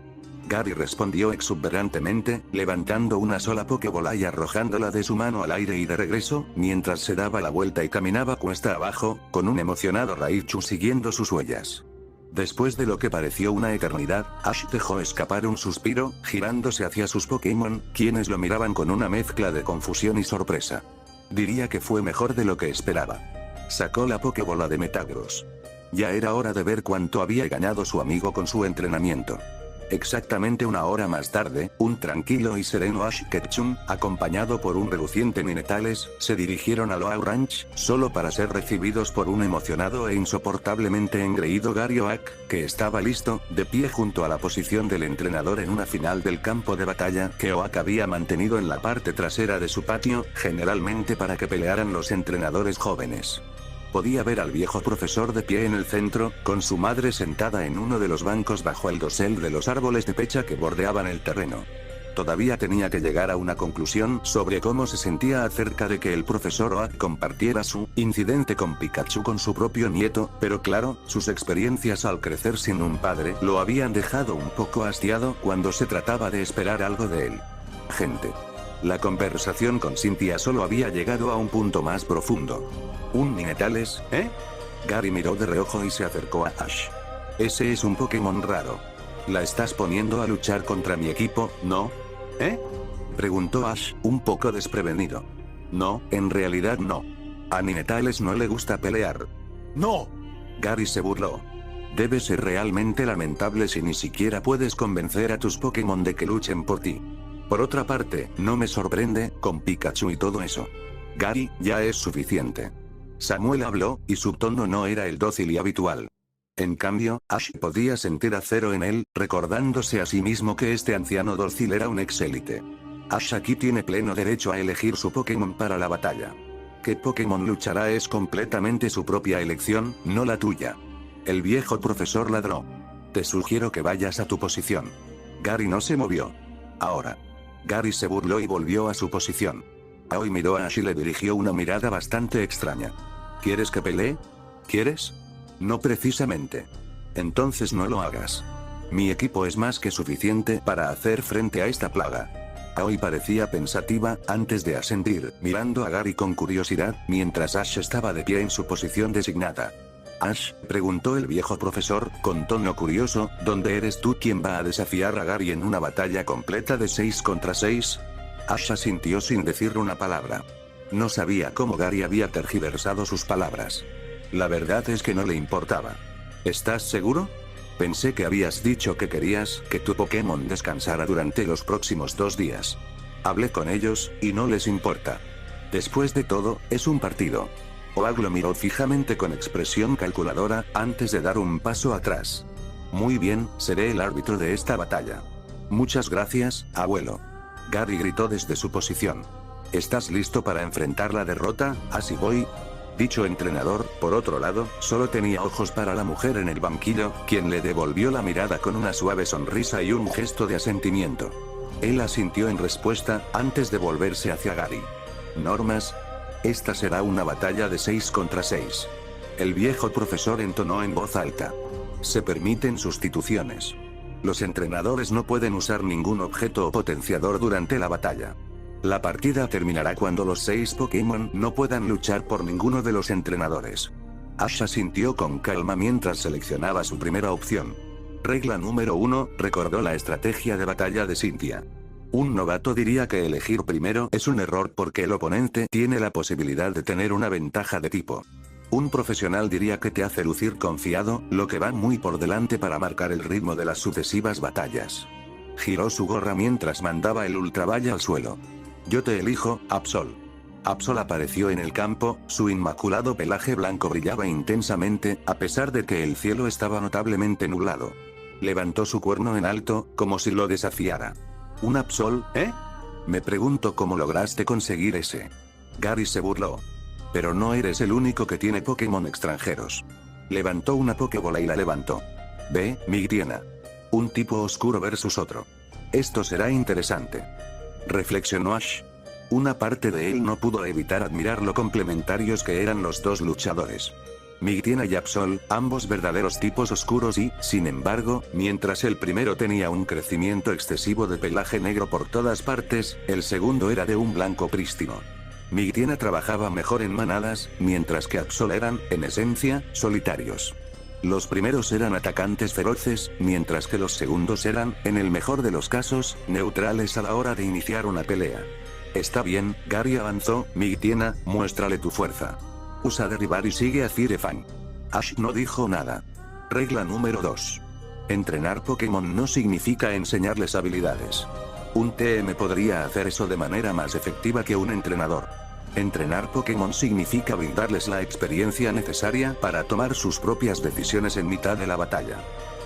Gary respondió exuberantemente, levantando una sola Pokébola y arrojándola de su mano al aire y de regreso, mientras se daba la vuelta y caminaba cuesta abajo, con un emocionado Raichu siguiendo sus huellas. Después de lo que pareció una eternidad, Ash dejó escapar un suspiro, girándose hacia sus Pokémon, quienes lo miraban con una mezcla de confusión y sorpresa. Diría que fue mejor de lo que esperaba. Sacó la Pokébola de Metagross. Ya era hora de ver cuánto había ganado su amigo con su entrenamiento. Exactamente una hora más tarde, un tranquilo y sereno Ash Ketchum, acompañado por un reluciente Ninetales, se dirigieron a Loa Ranch, solo para ser recibidos por un emocionado e insoportablemente engreído Gary Oak, que estaba listo, de pie junto a la posición del entrenador en una final del campo de batalla que Oak había mantenido en la parte trasera de su patio, generalmente para que pelearan los entrenadores jóvenes. Podía ver al viejo profesor de pie en el centro, con su madre sentada en uno de los bancos bajo el dosel de los árboles de pecha que bordeaban el terreno. Todavía tenía que llegar a una conclusión sobre cómo se sentía acerca de que el profesor Oak compartiera su incidente con Pikachu con su propio nieto, pero claro, sus experiencias al crecer sin un padre lo habían dejado un poco hastiado cuando se trataba de esperar algo de él. Gente. La conversación con Cynthia solo había llegado a un punto más profundo. ¿Un Ninetales, eh? Gary miró de reojo y se acercó a Ash. Ese es un Pokémon raro. ¿La estás poniendo a luchar contra mi equipo, no? ¿Eh? Preguntó Ash, un poco desprevenido. No, en realidad no. A Ninetales no le gusta pelear. ¡No! Gary se burló. Debe ser realmente lamentable si ni siquiera puedes convencer a tus Pokémon de que luchen por ti. Por otra parte, no me sorprende, con Pikachu y todo eso. Gary, ya es suficiente. Samuel habló, y su tono no era el dócil y habitual. En cambio, Ash podía sentir acero en él, recordándose a sí mismo que este anciano dócil era un ex-élite. Ash aquí tiene pleno derecho a elegir su Pokémon para la batalla. ¿Qué Pokémon luchará es completamente su propia elección, no la tuya? El viejo profesor ladró. Te sugiero que vayas a tu posición. Gary no se movió. Ahora. Gary se burló y volvió a su posición. Aoi miró a Ash y le dirigió una mirada bastante extraña. ¿Quieres que pelee? ¿Quieres? No precisamente. Entonces no lo hagas. Mi equipo es más que suficiente para hacer frente a esta plaga. Aoi parecía pensativa, antes de asentir, mirando a Gary con curiosidad, mientras Ash estaba de pie en su posición designada. Ash, preguntó el viejo profesor, con tono curioso, ¿dónde eres tú quien va a desafiar a Gary en una batalla completa de 6 contra 6? Ash asintió sin decir una palabra. No sabía cómo Gary había tergiversado sus palabras. La verdad es que no le importaba. ¿Estás seguro? Pensé que habías dicho que querías que tu Pokémon descansara durante los próximos 2 días. Hablé con ellos, y no les importa. Después de todo, es un partido. Oak lo miró fijamente con expresión calculadora, antes de dar un paso atrás. Muy bien, seré el árbitro de esta batalla. Muchas gracias, abuelo. Gary gritó desde su posición. ¿Estás listo para enfrentar la derrota? Así voy. Dicho entrenador, por otro lado, solo tenía ojos para la mujer en el banquillo, quien le devolvió la mirada con una suave sonrisa y un gesto de asentimiento. Él asintió en respuesta, antes de volverse hacia Gary. Normas. Esta será una batalla de 6 contra 6. El viejo profesor entonó en voz alta. Se permiten sustituciones. Los entrenadores no pueden usar ningún objeto o potenciador durante la batalla. La partida terminará cuando los 6 Pokémon no puedan luchar por ninguno de los entrenadores. Ash asintió con calma mientras seleccionaba su primera opción. Regla número 1, recordó la estrategia de batalla de Cynthia. Un novato diría que elegir primero es un error porque el oponente tiene la posibilidad de tener una ventaja de tipo. Un profesional diría que te hace lucir confiado, lo que va muy por delante para marcar el ritmo de las sucesivas batallas. Giró su gorra mientras mandaba el ultravalla al suelo. Yo te elijo, Absol. Absol apareció en el campo, su inmaculado pelaje blanco brillaba intensamente, a pesar de que el cielo estaba notablemente nublado. Levantó su cuerno en alto, como si lo desafiara. ¿Un Absol, eh? Me pregunto cómo lograste conseguir ese. Gary se burló. Pero no eres el único que tiene Pokémon extranjeros. Levantó una Pokébola y la levantó. Ve, Migriena. Un tipo oscuro versus otro. Esto será interesante. Reflexionó Ash. Una parte de él no pudo evitar admirar lo complementarios que eran los dos luchadores. Migtiena y Absol, ambos verdaderos tipos oscuros y, sin embargo, mientras el primero tenía un crecimiento excesivo de pelaje negro por todas partes, el segundo era de un blanco prístino. Migtiena trabajaba mejor en manadas, mientras que Absol eran, en esencia, solitarios. Los primeros eran atacantes feroces, mientras que los segundos eran, en el mejor de los casos, neutrales a la hora de iniciar una pelea. Está bien, Gary avanzó, Migtiena, muéstrale tu fuerza. Usa derribar y sigue a Firefang. Ash no dijo nada. Regla número 2. Entrenar Pokémon no significa enseñarles habilidades. Un TM podría hacer eso de manera más efectiva que un entrenador. Entrenar Pokémon significa brindarles la experiencia necesaria para tomar sus propias decisiones en mitad de la batalla.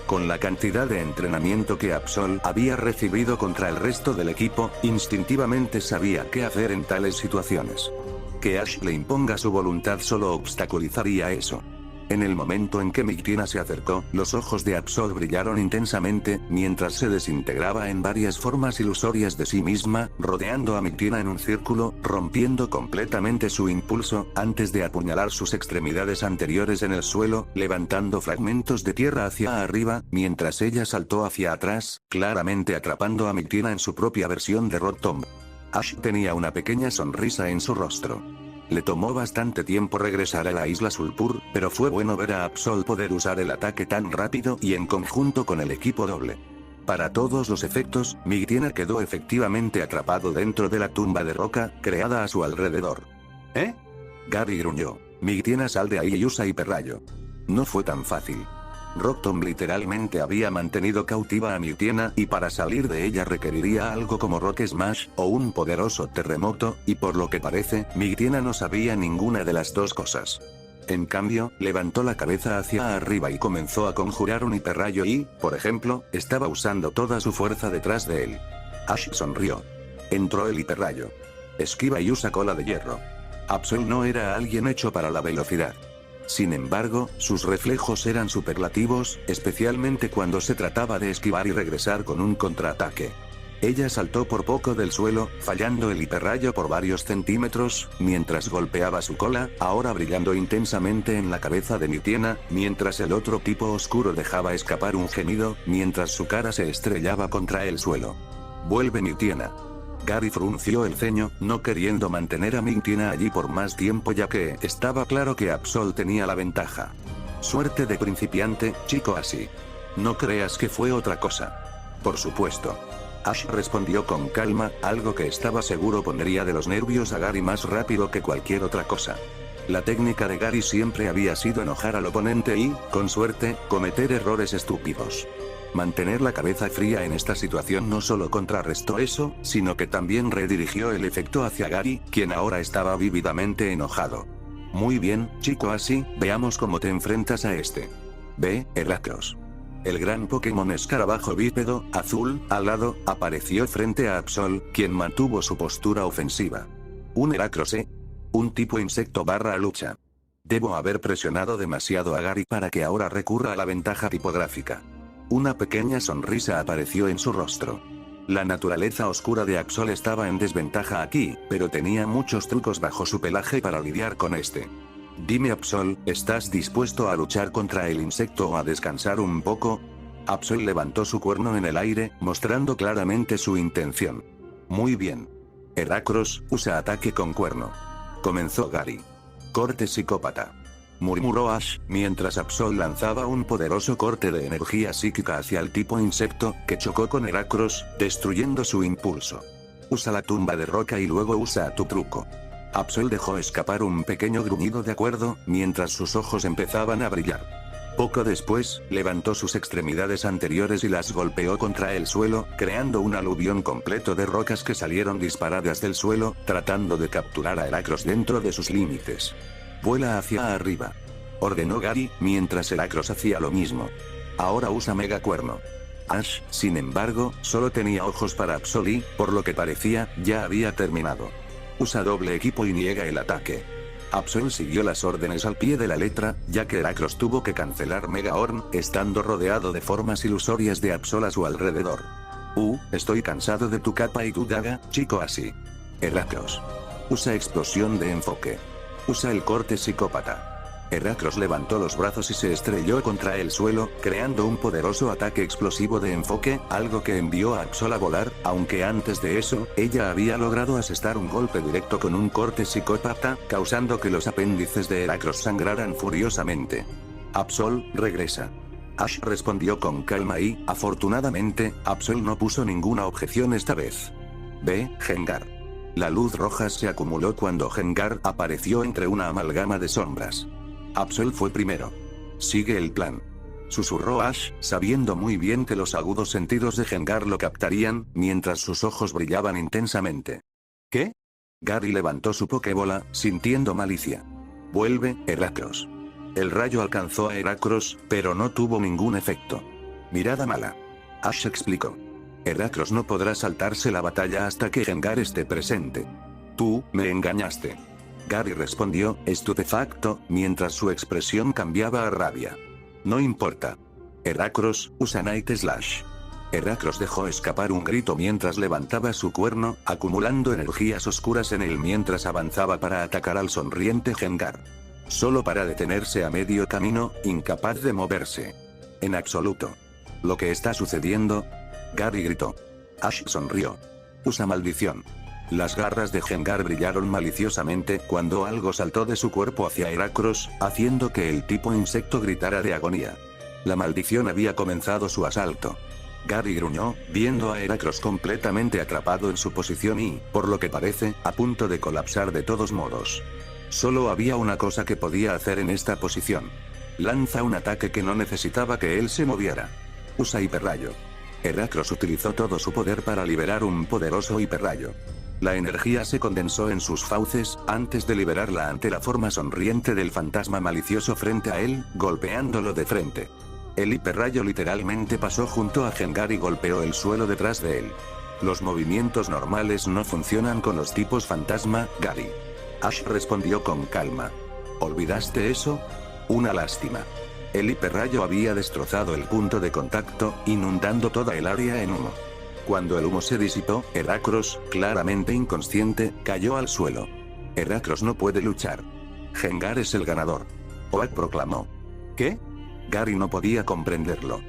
Con la cantidad de entrenamiento que Absol había recibido contra el resto del equipo, instintivamente sabía qué hacer en tales situaciones. Que Ash le imponga su voluntad solo obstaculizaría eso. En el momento en que Migtiena se acercó, los ojos de Absol brillaron intensamente, mientras se desintegraba en varias formas ilusorias de sí misma, rodeando a Migtiena en un círculo, rompiendo completamente su impulso, antes de apuñalar sus extremidades anteriores en el suelo, levantando fragmentos de tierra hacia arriba, mientras ella saltó hacia atrás, claramente atrapando a Migtiena en su propia versión de Rock Tomb. Ash tenía una pequeña sonrisa en su rostro. Le tomó bastante tiempo regresar a la isla Sulpur, pero fue bueno ver a Absol poder usar el ataque tan rápido y en conjunto con el equipo doble. Para todos los efectos, Migtiena quedó efectivamente atrapado dentro de la tumba de roca, creada a su alrededor. ¿Eh? Gary gruñó. Migtiena, sal de ahí y usa hiperrayo. No fue tan fácil. Rock Tomb literalmente había mantenido cautiva a Migtiena y para salir de ella requeriría algo como Rock Smash o un poderoso terremoto, y por lo que parece, Migtiena no sabía ninguna de las dos cosas. En cambio, levantó la cabeza hacia arriba y comenzó a conjurar un hiperrayo y, por ejemplo, estaba usando toda su fuerza detrás de él. Ash sonrió. Entró el hiperrayo. Esquiva y usa cola de hierro. Absol no era alguien hecho para la velocidad. Sin embargo, sus reflejos eran superlativos, especialmente cuando se trataba de esquivar y regresar con un contraataque. Ella saltó por poco del suelo, fallando el hiperrayo por varios centímetros, mientras golpeaba su cola, ahora brillando intensamente en la cabeza de Migtiena, mientras el otro tipo oscuro dejaba escapar un gemido, mientras su cara se estrellaba contra el suelo. Vuelve Migtiena. Gary frunció el ceño, no queriendo mantener a Migtiena allí por más tiempo ya que estaba claro que Absol tenía la ventaja. Suerte de principiante, chico así. No creas que fue otra cosa. Por supuesto. Ash respondió con calma, algo que estaba seguro pondría de los nervios a Gary más rápido que cualquier otra cosa. La técnica de Gary siempre había sido enojar al oponente y, con suerte, cometer errores estúpidos. Mantener la cabeza fría en esta situación no solo contrarrestó eso, sino que también redirigió el efecto hacia Gary, quien ahora estaba vívidamente enojado. Muy bien, chico así, veamos cómo te enfrentas a este. Ve, Heracross. El gran Pokémon escarabajo bípedo, azul, alado, apareció frente a Absol, quien mantuvo su postura ofensiva. Un Heracross, un tipo insecto / lucha. Debo haber presionado demasiado a Gary para que ahora recurra a la ventaja tipográfica. Una pequeña sonrisa apareció en su rostro. La naturaleza oscura de Absol estaba en desventaja aquí, pero tenía muchos trucos bajo su pelaje para lidiar con este. Dime Absol, ¿estás dispuesto a luchar contra el insecto o a descansar un poco? Absol levantó su cuerno en el aire, mostrando claramente su intención. Muy bien. Heracross, usa ataque con cuerno. Comenzó Gary. Corte psicópata. Murmuró Ash, mientras Absol lanzaba un poderoso corte de energía psíquica hacia el tipo insecto, que chocó con Heracross, destruyendo su impulso. Usa la tumba de roca y luego usa tu truco. Absol dejó escapar un pequeño gruñido de acuerdo, mientras sus ojos empezaban a brillar. Poco después, levantó sus extremidades anteriores y las golpeó contra el suelo, creando un aluvión completo de rocas que salieron disparadas del suelo, tratando de capturar a Heracross dentro de sus límites. Vuela hacia arriba. Ordenó Gary, mientras Heracross hacía lo mismo. Ahora usa Mega Cuerno. Ash, sin embargo, solo tenía ojos para Absol y, por lo que parecía, ya había terminado. Usa doble equipo y niega el ataque. Absol siguió las órdenes al pie de la letra, ya que Heracross tuvo que cancelar Mega Horn, estando rodeado de formas ilusorias de Absol a su alrededor. Estoy cansado de tu capa y tu daga, chico así. Heracross. Usa explosión de enfoque. Usa el corte psicópata. Heracros levantó los brazos y se estrelló contra el suelo, creando un poderoso ataque explosivo de enfoque, algo que envió a Absol a volar, aunque antes de eso, ella había logrado asestar un golpe directo con un corte psicópata, causando que los apéndices de Heracros sangraran furiosamente. Absol, regresa. Ash respondió con calma y, afortunadamente, Absol no puso ninguna objeción esta vez. Ve, Gengar. La luz roja se acumuló cuando Gengar apareció entre una amalgama de sombras. Absol fue primero. Sigue el plan. Susurró Ash, sabiendo muy bien que los agudos sentidos de Gengar lo captarían, mientras sus ojos brillaban intensamente. ¿Qué? Gary levantó su Pokébola, sintiendo malicia. Vuelve, Heracros. El rayo alcanzó a Heracros, pero no tuvo ningún efecto. Mirada mala. Ash explicó. Heracros no podrá saltarse la batalla hasta que Gengar esté presente. Tú, me engañaste. Gary respondió, estupefacto, mientras su expresión cambiaba a rabia. No importa. Heracros, usa Night Slash. Heracros dejó escapar un grito mientras levantaba su cuerno, acumulando energías oscuras en él mientras avanzaba para atacar al sonriente Gengar. Solo para detenerse a medio camino, incapaz de moverse. En absoluto. ¿Lo que está sucediendo? Gary gritó. Ash sonrió. Usa maldición. Las garras de Gengar brillaron maliciosamente cuando algo saltó de su cuerpo hacia Heracros, haciendo que el tipo insecto gritara de agonía. La maldición había comenzado su asalto. Gary gruñó, viendo a Heracros completamente atrapado en su posición y, por lo que parece, a punto de colapsar de todos modos. Solo había una cosa que podía hacer en esta posición. Lanza un ataque que no necesitaba que él se moviera. Usa hiperrayo. Heracros utilizó todo su poder para liberar un poderoso hiperrayo. La energía se condensó en sus fauces, antes de liberarla ante la forma sonriente del fantasma malicioso frente a él, golpeándolo de frente. El hiperrayo literalmente pasó junto a Gengar y golpeó el suelo detrás de él. Los movimientos normales no funcionan con los tipos fantasma, Gary. Ash respondió con calma. ¿Olvidaste eso? Una lástima. El hiperrayo había destrozado el punto de contacto, inundando toda el área en humo. Cuando el humo se disipó, Heracros, claramente inconsciente, cayó al suelo. Heracros no puede luchar. Gengar es el ganador. Oak proclamó. ¿Qué? Gary no podía comprenderlo.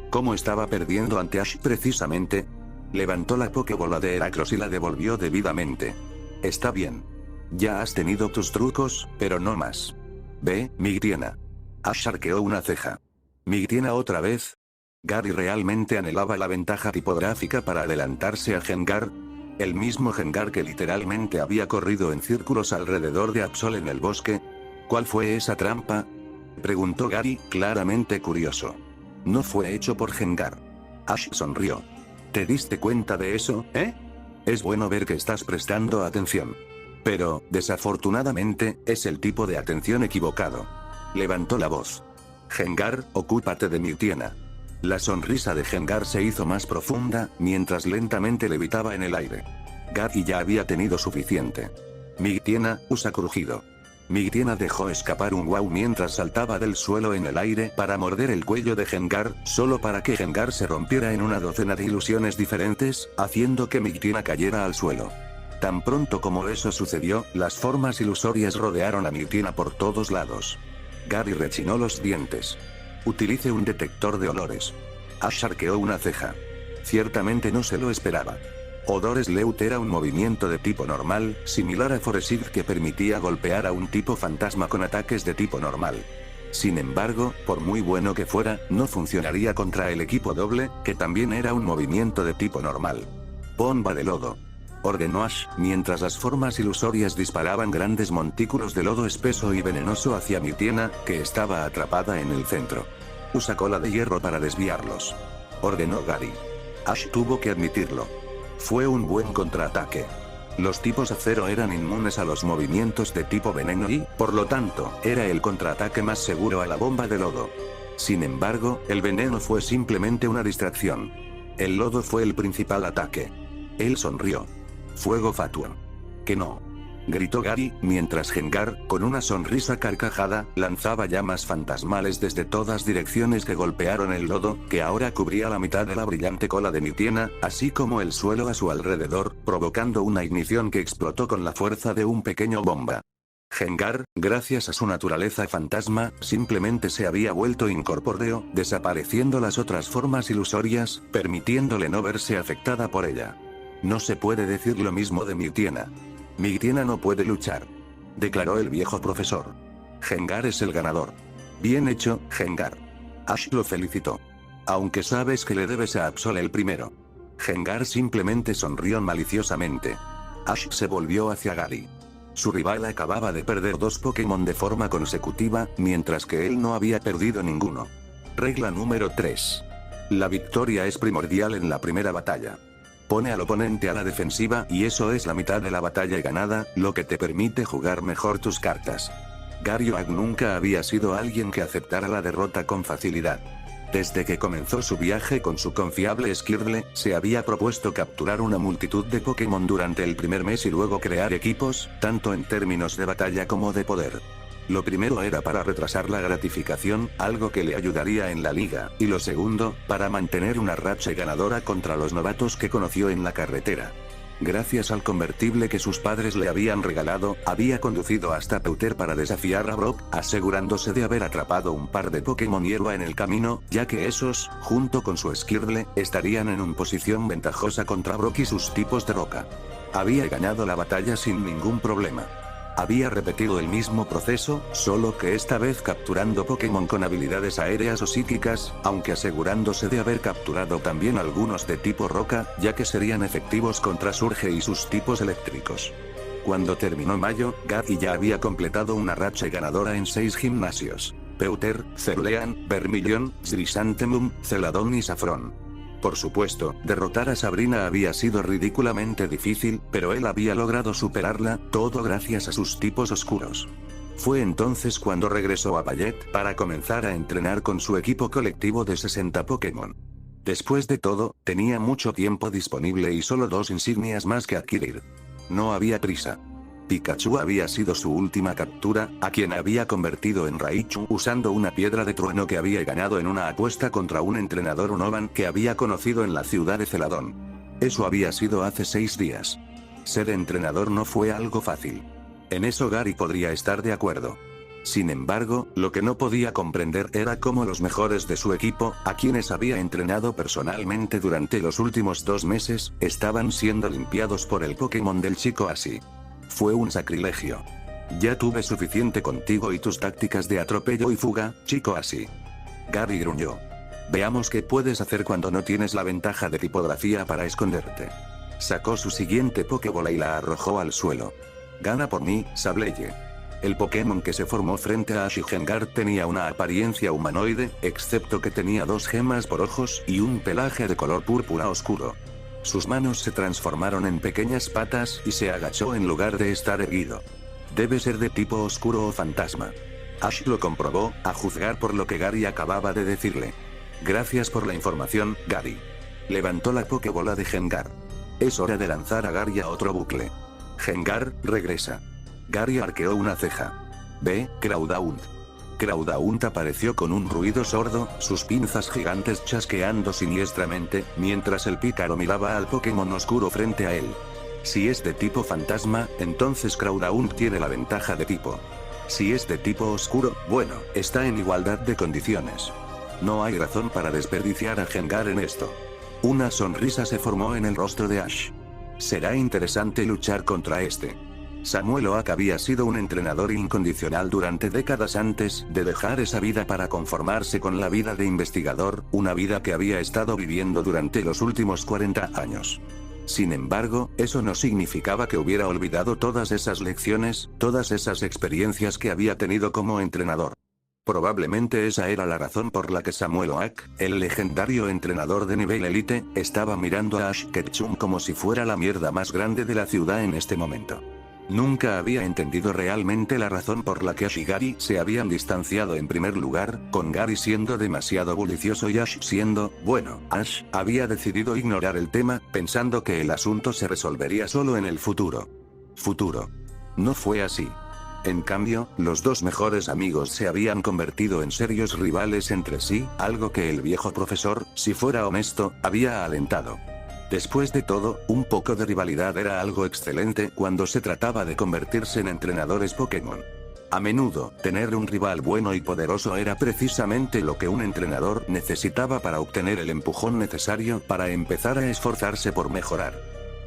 ¿Cómo estaba perdiendo ante Ash precisamente? Levantó la Pokébola de Heracros y la devolvió debidamente. Está bien. Ya has tenido tus trucos, pero no más. Ve, Migtiena. Ash arqueó una ceja. ¿Migtiena otra vez? Gary realmente anhelaba la ventaja tipográfica para adelantarse a Gengar. El mismo Gengar que literalmente había corrido en círculos alrededor de Absol en el bosque. ¿Cuál fue esa trampa? Preguntó Gary, claramente curioso. No fue hecho por Gengar. Ash sonrió. ¿Te diste cuenta de eso, Es bueno ver que estás prestando atención. Pero, desafortunadamente, es el tipo de atención equivocado. Levantó la voz. Gengar, ocúpate de Migtiena. La sonrisa de Gengar se hizo más profunda, mientras lentamente levitaba en el aire. Gary ya había tenido suficiente. Migtiena, usa crujido. Migtiena dejó escapar un wow mientras saltaba del suelo en el aire para morder el cuello de Gengar, solo para que Gengar se rompiera en una docena de ilusiones diferentes, haciendo que Migtiena cayera al suelo. Tan pronto como eso sucedió, las formas ilusorias rodearon a Migtiena por todos lados. Gary rechinó los dientes. Utilice un detector de olores. Ash arqueó una ceja. Ciertamente no se lo esperaba. Odores Leut era un movimiento de tipo normal, similar a Foresign que permitía golpear a un tipo fantasma con ataques de tipo normal. Sin embargo, por muy bueno que fuera, no funcionaría contra el equipo doble, que también era un movimiento de tipo normal. Bomba de lodo. Ordenó Ash, mientras las formas ilusorias disparaban grandes montículos de lodo espeso y venenoso hacia Migtiena, que estaba atrapada en el centro. Usa cola de hierro para desviarlos. Ordenó Gary. Ash tuvo que admitirlo. Fue un buen contraataque. Los tipos acero eran inmunes a los movimientos de tipo veneno y, por lo tanto, era el contraataque más seguro a la bomba de lodo. Sin embargo, el veneno fue simplemente una distracción. El lodo fue el principal ataque. Él sonrió. Fuego fatuo. Que no. Gritó Gary, mientras Gengar, con una sonrisa carcajada, lanzaba llamas fantasmales desde todas direcciones que golpearon el lodo, que ahora cubría la mitad de la brillante cola de Migtiena, así como el suelo a su alrededor, provocando una ignición que explotó con la fuerza de un pequeño bomba. Gengar, gracias a su naturaleza fantasma, simplemente se había vuelto incorpóreo, desapareciendo las otras formas ilusorias, permitiéndole no verse afectada por ella. No se puede decir lo mismo de Migtiena. Migtiena no puede luchar, declaró el viejo profesor. Gengar es el ganador. Bien hecho, Gengar. Ash lo felicitó. Aunque sabes que le debes a Absol el primero. Gengar simplemente sonrió maliciosamente. Ash se volvió hacia Gary. Su rival acababa de perder 2 Pokémon de forma consecutiva, mientras que él no había perdido ninguno. Regla número 3. La victoria es primordial en la primera batalla. Pone al oponente a la defensiva y eso es la mitad de la batalla ganada, lo que te permite jugar mejor tus cartas. Garyoak nunca había sido alguien que aceptara la derrota con facilidad. Desde que comenzó su viaje con su confiable Skirtle, se había propuesto capturar una multitud de Pokémon durante el primer mes y luego crear equipos, tanto en términos de batalla como de poder. Lo primero era para retrasar la gratificación, algo que le ayudaría en la liga, y lo segundo, para mantener una racha ganadora contra los novatos que conoció en la carretera. Gracias al convertible que sus padres le habían regalado, había conducido hasta Pewter para desafiar a Brock, asegurándose de haber atrapado un par de Pokémon hierba en el camino, ya que esos, junto con su Skirtle, estarían en una posición ventajosa contra Brock y sus tipos de roca. Había ganado la batalla sin ningún problema. Había repetido el mismo proceso, solo que esta vez capturando Pokémon con habilidades aéreas o psíquicas, aunque asegurándose de haber capturado también algunos de tipo roca, ya que serían efectivos contra Surge y sus tipos eléctricos. Cuando terminó mayo, Gary ya había completado una racha ganadora en 6 gimnasios: Pewter, Cerulean, Vermilion, Chrysanthemum, Celadon y Saffron. Por supuesto, derrotar a Sabrina había sido ridículamente difícil, pero él había logrado superarla, todo gracias a sus tipos oscuros. Fue entonces cuando regresó a Payet para comenzar a entrenar con su equipo colectivo de 60 Pokémon. Después de todo, tenía mucho tiempo disponible y solo 2 insignias más que adquirir. No había prisa. Pikachu había sido su última captura, a quien había convertido en Raichu usando una piedra de trueno que había ganado en una apuesta contra un entrenador Unovan que había conocido en la ciudad de Celadon. Eso había sido hace 6 días. Ser entrenador no fue algo fácil. En eso Gary podría estar de acuerdo. Sin embargo, lo que no podía comprender era cómo los mejores de su equipo, a quienes había entrenado personalmente durante los últimos 2 meses, estaban siendo limpiados por el Pokémon del chico así. Fue un sacrilegio. Ya tuve suficiente contigo y tus tácticas de atropello y fuga, chico así. Gary gruñó. Veamos qué puedes hacer cuando no tienes la ventaja de tipografía para esconderte. Sacó su siguiente Pokébola y la arrojó al suelo. Gana por mí, Sableye. El Pokémon que se formó frente a Ash y Gengar tenía una apariencia humanoide, excepto que tenía 2 gemas por ojos y un pelaje de color púrpura oscuro. Sus manos se transformaron en pequeñas patas y se agachó en lugar de estar erguido. Debe ser de tipo oscuro o fantasma. Ash lo comprobó, a juzgar por lo que Gary acababa de decirle. Gracias por la información, Gary. Levantó la Pokébola de Gengar. Es hora de lanzar a Gary a otro bucle. Gengar, regresa. Gary arqueó una ceja. Ve, Craudaunt. Craudaunt apareció con un ruido sordo, sus pinzas gigantes chasqueando siniestramente, mientras el pícaro miraba al Pokémon oscuro frente a él. Si es de tipo fantasma, entonces Craudaunt tiene la ventaja de tipo. Si es de tipo oscuro, bueno, está en igualdad de condiciones. No hay razón para desperdiciar a Gengar en esto. Una sonrisa se formó en el rostro de Ash. Será interesante luchar contra este. Samuel Oak había sido un entrenador incondicional durante décadas antes de dejar esa vida para conformarse con la vida de investigador, una vida que había estado viviendo durante los últimos 40 años. Sin embargo, eso no significaba que hubiera olvidado todas esas lecciones, todas esas experiencias que había tenido como entrenador. Probablemente esa era la razón por la que Samuel Oak, el legendario entrenador de nivel élite, estaba mirando a Ash Ketchum como si fuera la mierda más grande de la ciudad en este momento. Nunca había entendido realmente la razón por la que Ash y Gary se habían distanciado en primer lugar, con Gary siendo demasiado bullicioso y Ash siendo, bueno, Ash había decidido ignorar el tema, pensando que el asunto se resolvería solo en el futuro. No fue así. En cambio, los 2 mejores amigos se habían convertido en serios rivales entre sí, algo que el viejo profesor, si fuera honesto, había alentado. Después de todo, un poco de rivalidad era algo excelente cuando se trataba de convertirse en entrenadores Pokémon. A menudo, tener un rival bueno y poderoso era precisamente lo que un entrenador necesitaba para obtener el empujón necesario para empezar a esforzarse por mejorar.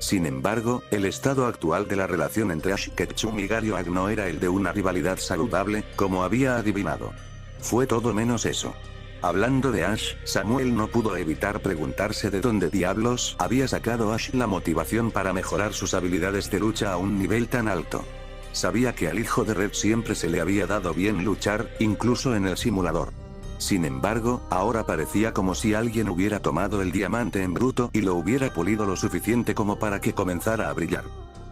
Sin embargo, el estado actual de la relación entre Ash Ketchum y Garioag no era el de una rivalidad saludable, como había adivinado. Fue todo menos eso. Hablando de Ash, Samuel no pudo evitar preguntarse de dónde diablos había sacado Ash la motivación para mejorar sus habilidades de lucha a un nivel tan alto. Sabía que al hijo de Red siempre se le había dado bien luchar, incluso en el simulador. Sin embargo, ahora parecía como si alguien hubiera tomado el diamante en bruto y lo hubiera pulido lo suficiente como para que comenzara a brillar.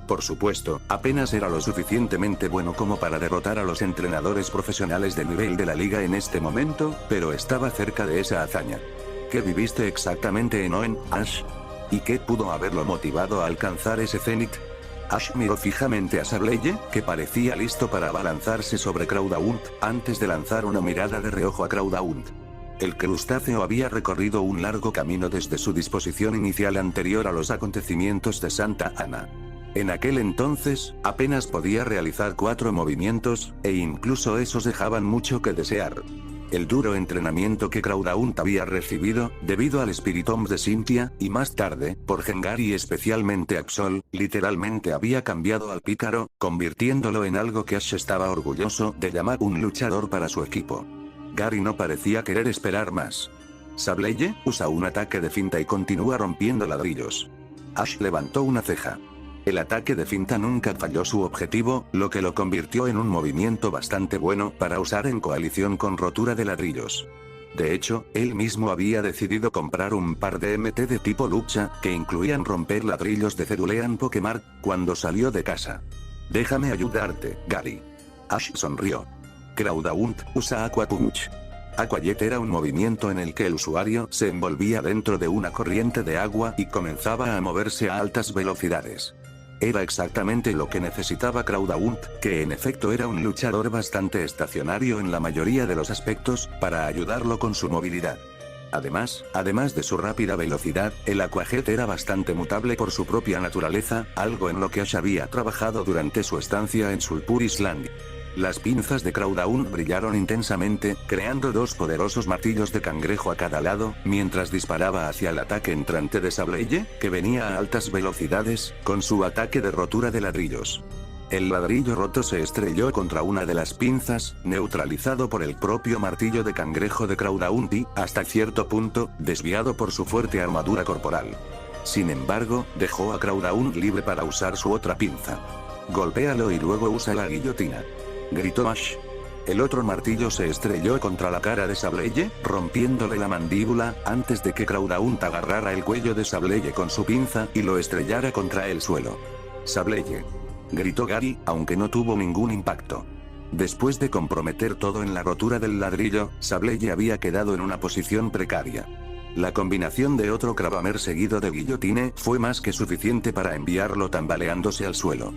Por supuesto, apenas era lo suficientemente bueno como para derrotar a los entrenadores profesionales de nivel de la liga en este momento, pero estaba cerca de esa hazaña. ¿Qué viviste exactamente en Hoenn, Ash? ¿Y qué pudo haberlo motivado a alcanzar ese cenit? Ash miró fijamente a Sableye, que parecía listo para abalanzarse sobre Crowdaunt, antes de lanzar una mirada de reojo a Crowdaunt. El crustáceo había recorrido un largo camino desde su disposición inicial anterior a los acontecimientos de Santa Ana. En aquel entonces, apenas podía realizar 4 movimientos, e incluso esos dejaban mucho que desear. El duro entrenamiento que Crowdaunt había recibido, debido al Spiritomb de Cynthia, y más tarde, por Gengar y especialmente Absol, literalmente había cambiado al pícaro, convirtiéndolo en algo que Ash estaba orgulloso de llamar un luchador para su equipo. Gary no parecía querer esperar más. Sableye usa un ataque de finta y continúa rompiendo ladrillos. Ash levantó una ceja. El ataque de finta nunca falló su objetivo, lo que lo convirtió en un movimiento bastante bueno para usar en coalición con rotura de ladrillos. De hecho, él mismo había decidido comprar un par de MT de tipo lucha, que incluían romper ladrillos de Cerulean Pokémon, cuando salió de casa. Déjame ayudarte, Gary. Ash sonrió. Crowdaunt usa Aqua Punch. Aqua Jet era un movimiento en el que el usuario se envolvía dentro de una corriente de agua y comenzaba a moverse a altas velocidades. Era exactamente lo que necesitaba Crowdaunt, que en efecto era un luchador bastante estacionario en la mayoría de los aspectos, para ayudarlo con su movilidad. Además de su rápida velocidad, el Aqua Jet era bastante mutable por su propia naturaleza, algo en lo que Ash había trabajado durante su estancia en Sulphur Island. Las pinzas de Crowdaunt brillaron intensamente, creando 2 poderosos martillos de cangrejo a cada lado, mientras disparaba hacia el ataque entrante de Sableye, que venía a altas velocidades, con su ataque de rotura de ladrillos. El ladrillo roto se estrelló contra una de las pinzas, neutralizado por el propio martillo de cangrejo de Crowdaunt y, hasta cierto punto, desviado por su fuerte armadura corporal. Sin embargo, dejó a Crowdaunt libre para usar su otra pinza. Golpéalo y luego usa la guillotina, gritó Ash. El otro martillo se estrelló contra la cara de Sableye, rompiéndole la mandíbula, antes de que Crowdaunt agarrara el cuello de Sableye con su pinza y lo estrellara contra el suelo. Sableye, gritó Gary, aunque no tuvo ningún impacto. Después de comprometer todo en la rotura del ladrillo, Sableye había quedado en una posición precaria. La combinación de otro Cravamer seguido de guillotine fue más que suficiente para enviarlo tambaleándose al suelo.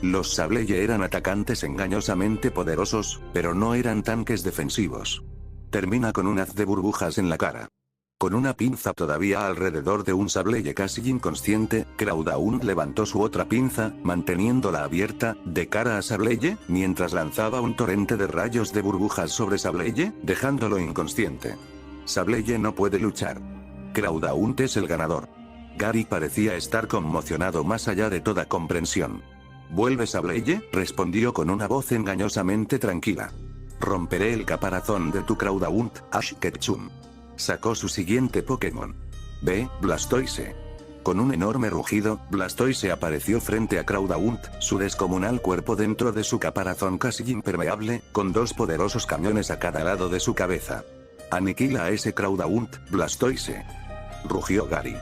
Los Sableye eran atacantes engañosamente poderosos, pero no eran tanques defensivos. Termina con un haz de burbujas en la cara. Con una pinza todavía alrededor de un Sableye casi inconsciente, Crowdaunt levantó su otra pinza, manteniéndola abierta, de cara a Sableye, mientras lanzaba un torrente de rayos de burbujas sobre Sableye, dejándolo inconsciente. Sableye no puede luchar. Crowdaunt es el ganador. Gary parecía estar conmocionado más allá de toda comprensión. ¿Vuelve Sableye?, respondió con una voz engañosamente tranquila. Romperé el caparazón de tu Crowdaunt, Ash Ketchum. Sacó su siguiente Pokémon. Ve, Blastoise. Con un enorme rugido, Blastoise apareció frente a Crowdaunt, su descomunal cuerpo dentro de su caparazón casi impermeable, con 2 poderosos cañones a cada lado de su cabeza. Aniquila a ese Crowdaunt, Blastoise, rugió Gary.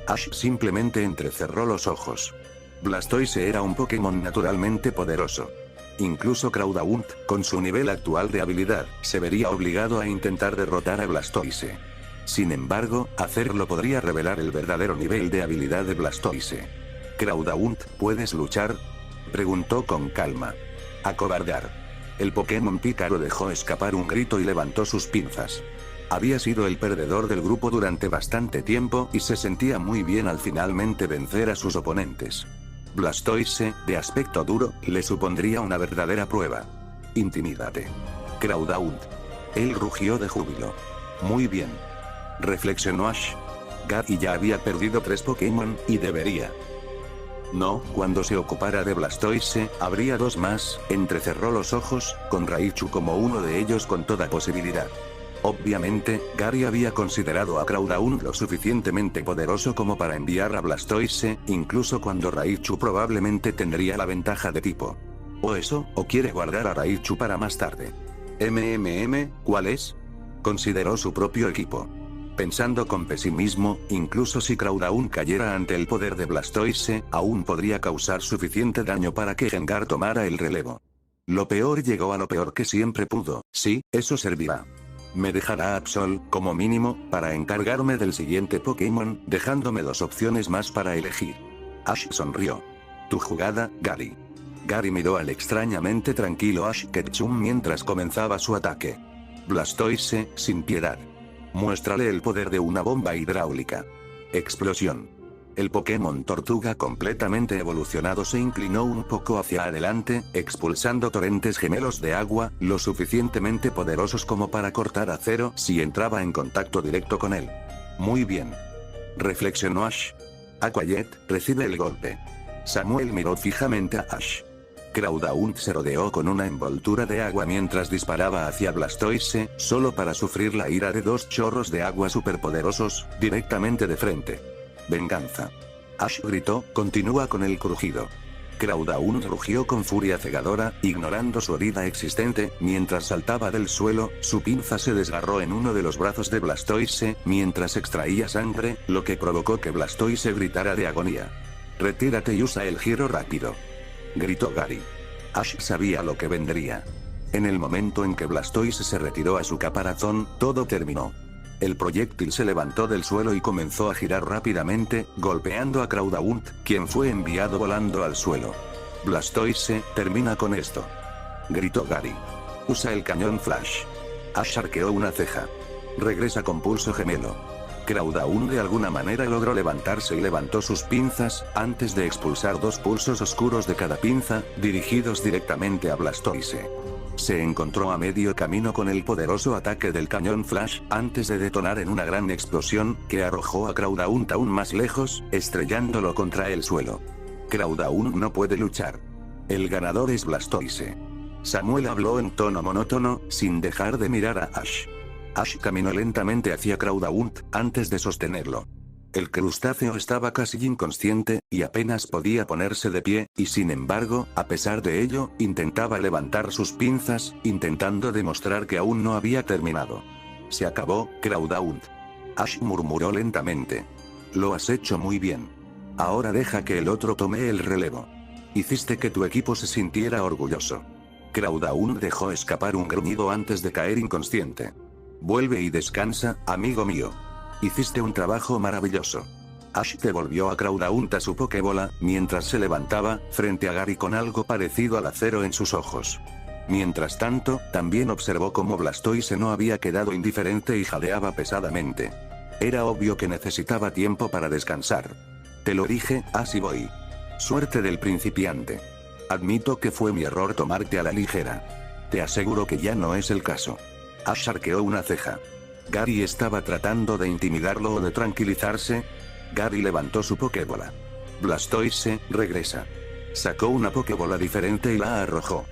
Ash simplemente entrecerró los ojos. Blastoise era un Pokémon naturalmente poderoso. Incluso Crowdaunt, con su nivel actual de habilidad, se vería obligado a intentar derrotar a Blastoise. Sin embargo, hacerlo podría revelar el verdadero nivel de habilidad de Blastoise. Crowdaunt, ¿puedes luchar?, preguntó con calma. Acobardar. El Pokémon pícaro dejó escapar un grito y levantó sus pinzas. Había sido el perdedor del grupo durante bastante tiempo y se sentía muy bien al finalmente vencer a sus oponentes. Blastoise, de aspecto duro, le supondría una verdadera prueba. Intimídate. Groudon. Él rugió de júbilo. Muy bien. Reflexionó Ash. Gary ya había perdido 3 Pokémon, y debería. No, cuando se ocupara de Blastoise, habría 2 más. Entrecerró los ojos, con Raichu como uno de ellos con toda posibilidad. Obviamente, Gary había considerado a Groudon lo suficientemente poderoso como para enviar a Blastoise, incluso cuando Raichu probablemente tendría la ventaja de tipo. O eso, o quiere guardar a Raichu para más tarde. ¿Cuál es? Consideró su propio equipo. Pensando con pesimismo, incluso si Groudon cayera ante el poder de Blastoise, aún podría causar suficiente daño para que Gengar tomara el relevo. Lo peor llegó a lo peor que siempre pudo. Sí, eso servirá. Me dejará Absol, como mínimo, para encargarme del siguiente Pokémon, dejándome 2 opciones más para elegir. Ash sonrió. Tu jugada, Gary. Gary miró al extrañamente tranquilo Ash Ketchum mientras comenzaba su ataque. Blastoise, sin piedad. Muéstrale el poder de una bomba hidráulica. Explosión. El Pokémon Tortuga completamente evolucionado se inclinó un poco hacia adelante, expulsando torrentes gemelos de agua, lo suficientemente poderosos como para cortar acero si entraba en contacto directo con él. Muy bien. Reflexionó Ash. Aquajet, recibe el golpe. Samuel miró fijamente a Ash. Groudon se rodeó con una envoltura de agua mientras disparaba hacia Blastoise, solo para sufrir la ira de 2 chorros de agua superpoderosos, directamente de frente. Venganza. Ash gritó, continúa con el crujido. Groudon rugió con furia cegadora, ignorando su herida existente, mientras saltaba del suelo, su pinza se desgarró en uno de los brazos de Blastoise, mientras extraía sangre, lo que provocó que Blastoise gritara de agonía. Retírate y usa el giro rápido. Gritó Gary. Ash sabía lo que vendría. En el momento en que Blastoise se retiró a su caparazón, todo terminó. El proyectil se levantó del suelo y comenzó a girar rápidamente, golpeando a Groudon, quien fue enviado volando al suelo. Blastoise, termina con esto. Gritó Gary. Usa el cañón flash. Ash arqueó una ceja. Regresa con pulso gemelo. Groudon de alguna manera logró levantarse y levantó sus pinzas, antes de expulsar 2 pulsos oscuros de cada pinza, dirigidos directamente a Blastoise. Se encontró a medio camino con el poderoso ataque del cañón flash, antes de detonar en una gran explosión, que arrojó a Groudon aún más lejos, estrellándolo contra el suelo. Groudon no puede luchar. El ganador es Blastoise. Samuel habló en tono monótono, sin dejar de mirar a Ash. Ash caminó lentamente hacia Groudon, antes de sostenerlo. El crustáceo estaba casi inconsciente, y apenas podía ponerse de pie, y sin embargo, a pesar de ello, intentaba levantar sus pinzas, intentando demostrar que aún no había terminado. Se acabó, Groudon. Ash murmuró lentamente. Lo has hecho muy bien. Ahora deja que el otro tome el relevo. Hiciste que tu equipo se sintiera orgulloso. Groudon dejó escapar un gruñido antes de caer inconsciente. Vuelve y descansa, amigo mío. Hiciste un trabajo maravilloso. Ash devolvió a Groudon a su Pokébola, mientras se levantaba, frente a Gary con algo parecido al acero en sus ojos. Mientras tanto, también observó cómo Blastoise no había quedado indiferente y jadeaba pesadamente. Era obvio que necesitaba tiempo para descansar. Te lo dije, así voy. Suerte del principiante. Admito que fue mi error tomarte a la ligera. Te aseguro que ya no es el caso. Ash arqueó una ceja. Gary estaba tratando de intimidarlo o de tranquilizarse. Gary levantó su Pokébola. Blastoise, regresa. Sacó una Pokébola diferente y la arrojó.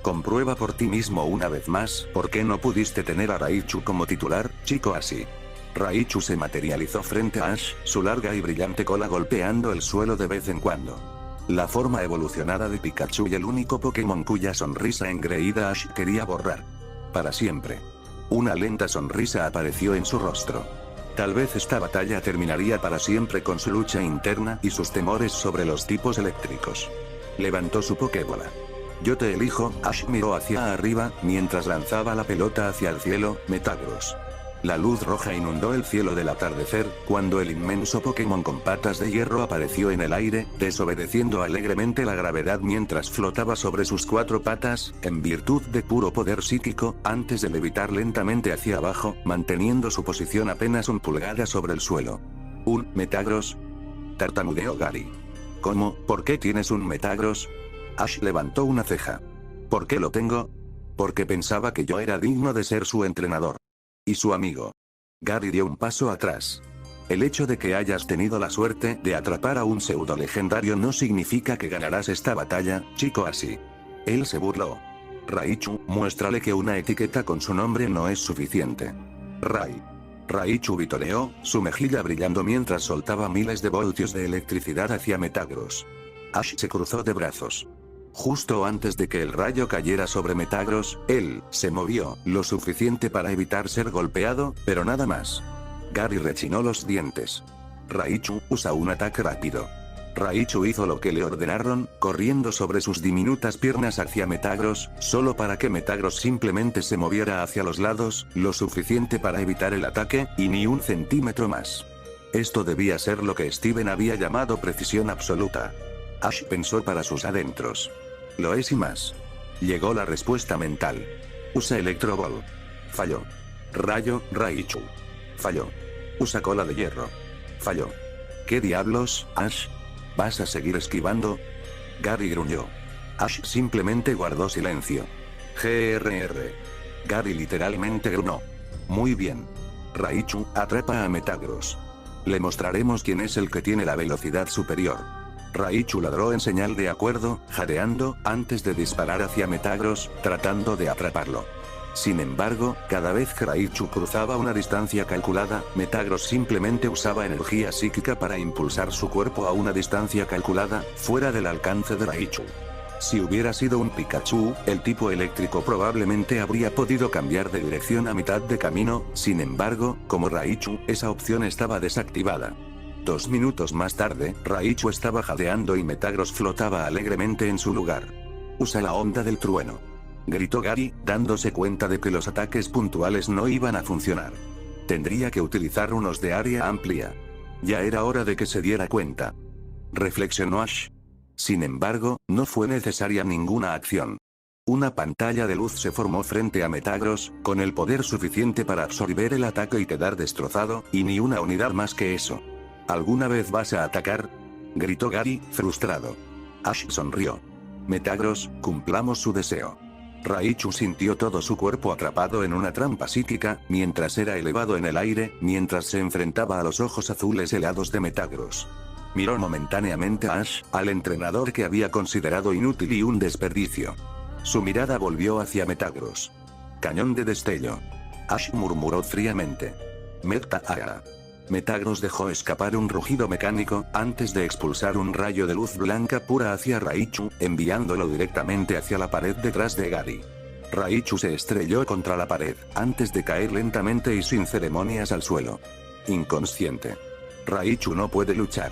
Comprueba por ti mismo una vez más por qué no pudiste tener a Raichu como titular, chico así. Raichu se materializó frente a Ash, su larga y brillante cola golpeando el suelo de vez en cuando. La forma evolucionada de Pikachu y el único Pokémon cuya sonrisa engreída Ash quería borrar. Para siempre. Una lenta sonrisa apareció en su rostro. Tal vez esta batalla terminaría para siempre con su lucha interna y sus temores sobre los tipos eléctricos. Levantó su Pokébola. Yo te elijo. Ash miró hacia arriba, mientras lanzaba la pelota hacia el cielo. Metagross. La luz roja inundó el cielo del atardecer, cuando el inmenso Pokémon con patas de hierro apareció en el aire, desobedeciendo alegremente la gravedad mientras flotaba sobre sus 4 patas, en virtud de puro poder psíquico, antes de levitar lentamente hacia abajo, manteniendo su posición apenas un pulgada sobre el suelo. ¿Un Metagross?, tartamudeó Gary. ¿Cómo? ¿Por qué tienes un Metagross? Ash levantó una ceja. ¿Por qué lo tengo? Porque pensaba que yo era digno de ser su entrenador. Y su amigo. Gary dio un paso atrás. El hecho de que hayas tenido la suerte de atrapar a un pseudo legendario no significa que ganarás esta batalla, chico así. Él se burló. Raichu, muéstrale que una etiqueta con su nombre no es suficiente. Raichu vitoreó, su mejilla brillando mientras soltaba miles de voltios de electricidad hacia Metagross. Ash se cruzó de brazos. Justo antes de que el rayo cayera sobre Metagross, él se movió lo suficiente para evitar ser golpeado, pero nada más. Gary rechinó los dientes. Raichu, usa un ataque rápido. Raichu hizo lo que le ordenaron, corriendo sobre sus diminutas piernas hacia Metagross, solo para que Metagross simplemente se moviera hacia los lados, lo suficiente para evitar el ataque, y ni un centímetro más. Esto debía ser lo que Steven había llamado precisión absoluta. Ash pensó para sus adentros. Lo es y más. Llegó la respuesta mental. Usa Electro Ball. Falló. Rayo, Raichu. Falló. Usa cola de hierro. Falló. ¿Qué diablos, Ash? ¿Vas a seguir esquivando? Gary gruñó. Ash simplemente guardó silencio. GRR. Gary literalmente gruñó. Muy bien. Raichu, atrapa a Metagross. Le mostraremos quién es el que tiene la velocidad superior. Raichu ladró en señal de acuerdo, jadeando, antes de disparar hacia Metagross, tratando de atraparlo. Sin embargo, cada vez que Raichu cruzaba una distancia calculada, Metagross simplemente usaba energía psíquica para impulsar su cuerpo a una distancia calculada, fuera del alcance de Raichu. Si hubiera sido un Pikachu, el tipo eléctrico probablemente habría podido cambiar de dirección a mitad de camino, sin embargo, como Raichu, esa opción estaba desactivada. 2 minutos más tarde, Raichu estaba jadeando y Metagross flotaba alegremente en su lugar. Usa la onda del trueno. Gritó Gary, dándose cuenta de que los ataques puntuales no iban a funcionar. Tendría que utilizar unos de área amplia. Ya era hora de que se diera cuenta. Reflexionó Ash. Sin embargo, no fue necesaria ninguna acción. Una pantalla de luz se formó frente a Metagross, con el poder suficiente para absorber el ataque y quedar destrozado, y ni una unidad más que eso. ¿Alguna vez vas a atacar?, gritó Gary, frustrado. Ash sonrió. Metagross, cumplamos su deseo. Raichu sintió todo su cuerpo atrapado en una trampa psíquica, mientras era elevado en el aire, mientras se enfrentaba a los ojos azules helados de Metagross. Miró momentáneamente a Ash, al entrenador que había considerado inútil y un desperdicio. Su mirada volvió hacia Metagross. Cañón de destello. Ash murmuró fríamente. Meta-Aga. Metagross dejó escapar un rugido mecánico, antes de expulsar un rayo de luz blanca pura hacia Raichu, enviándolo directamente hacia la pared detrás de Gary. Raichu se estrelló contra la pared, antes de caer lentamente y sin ceremonias al suelo. Inconsciente. Raichu no puede luchar.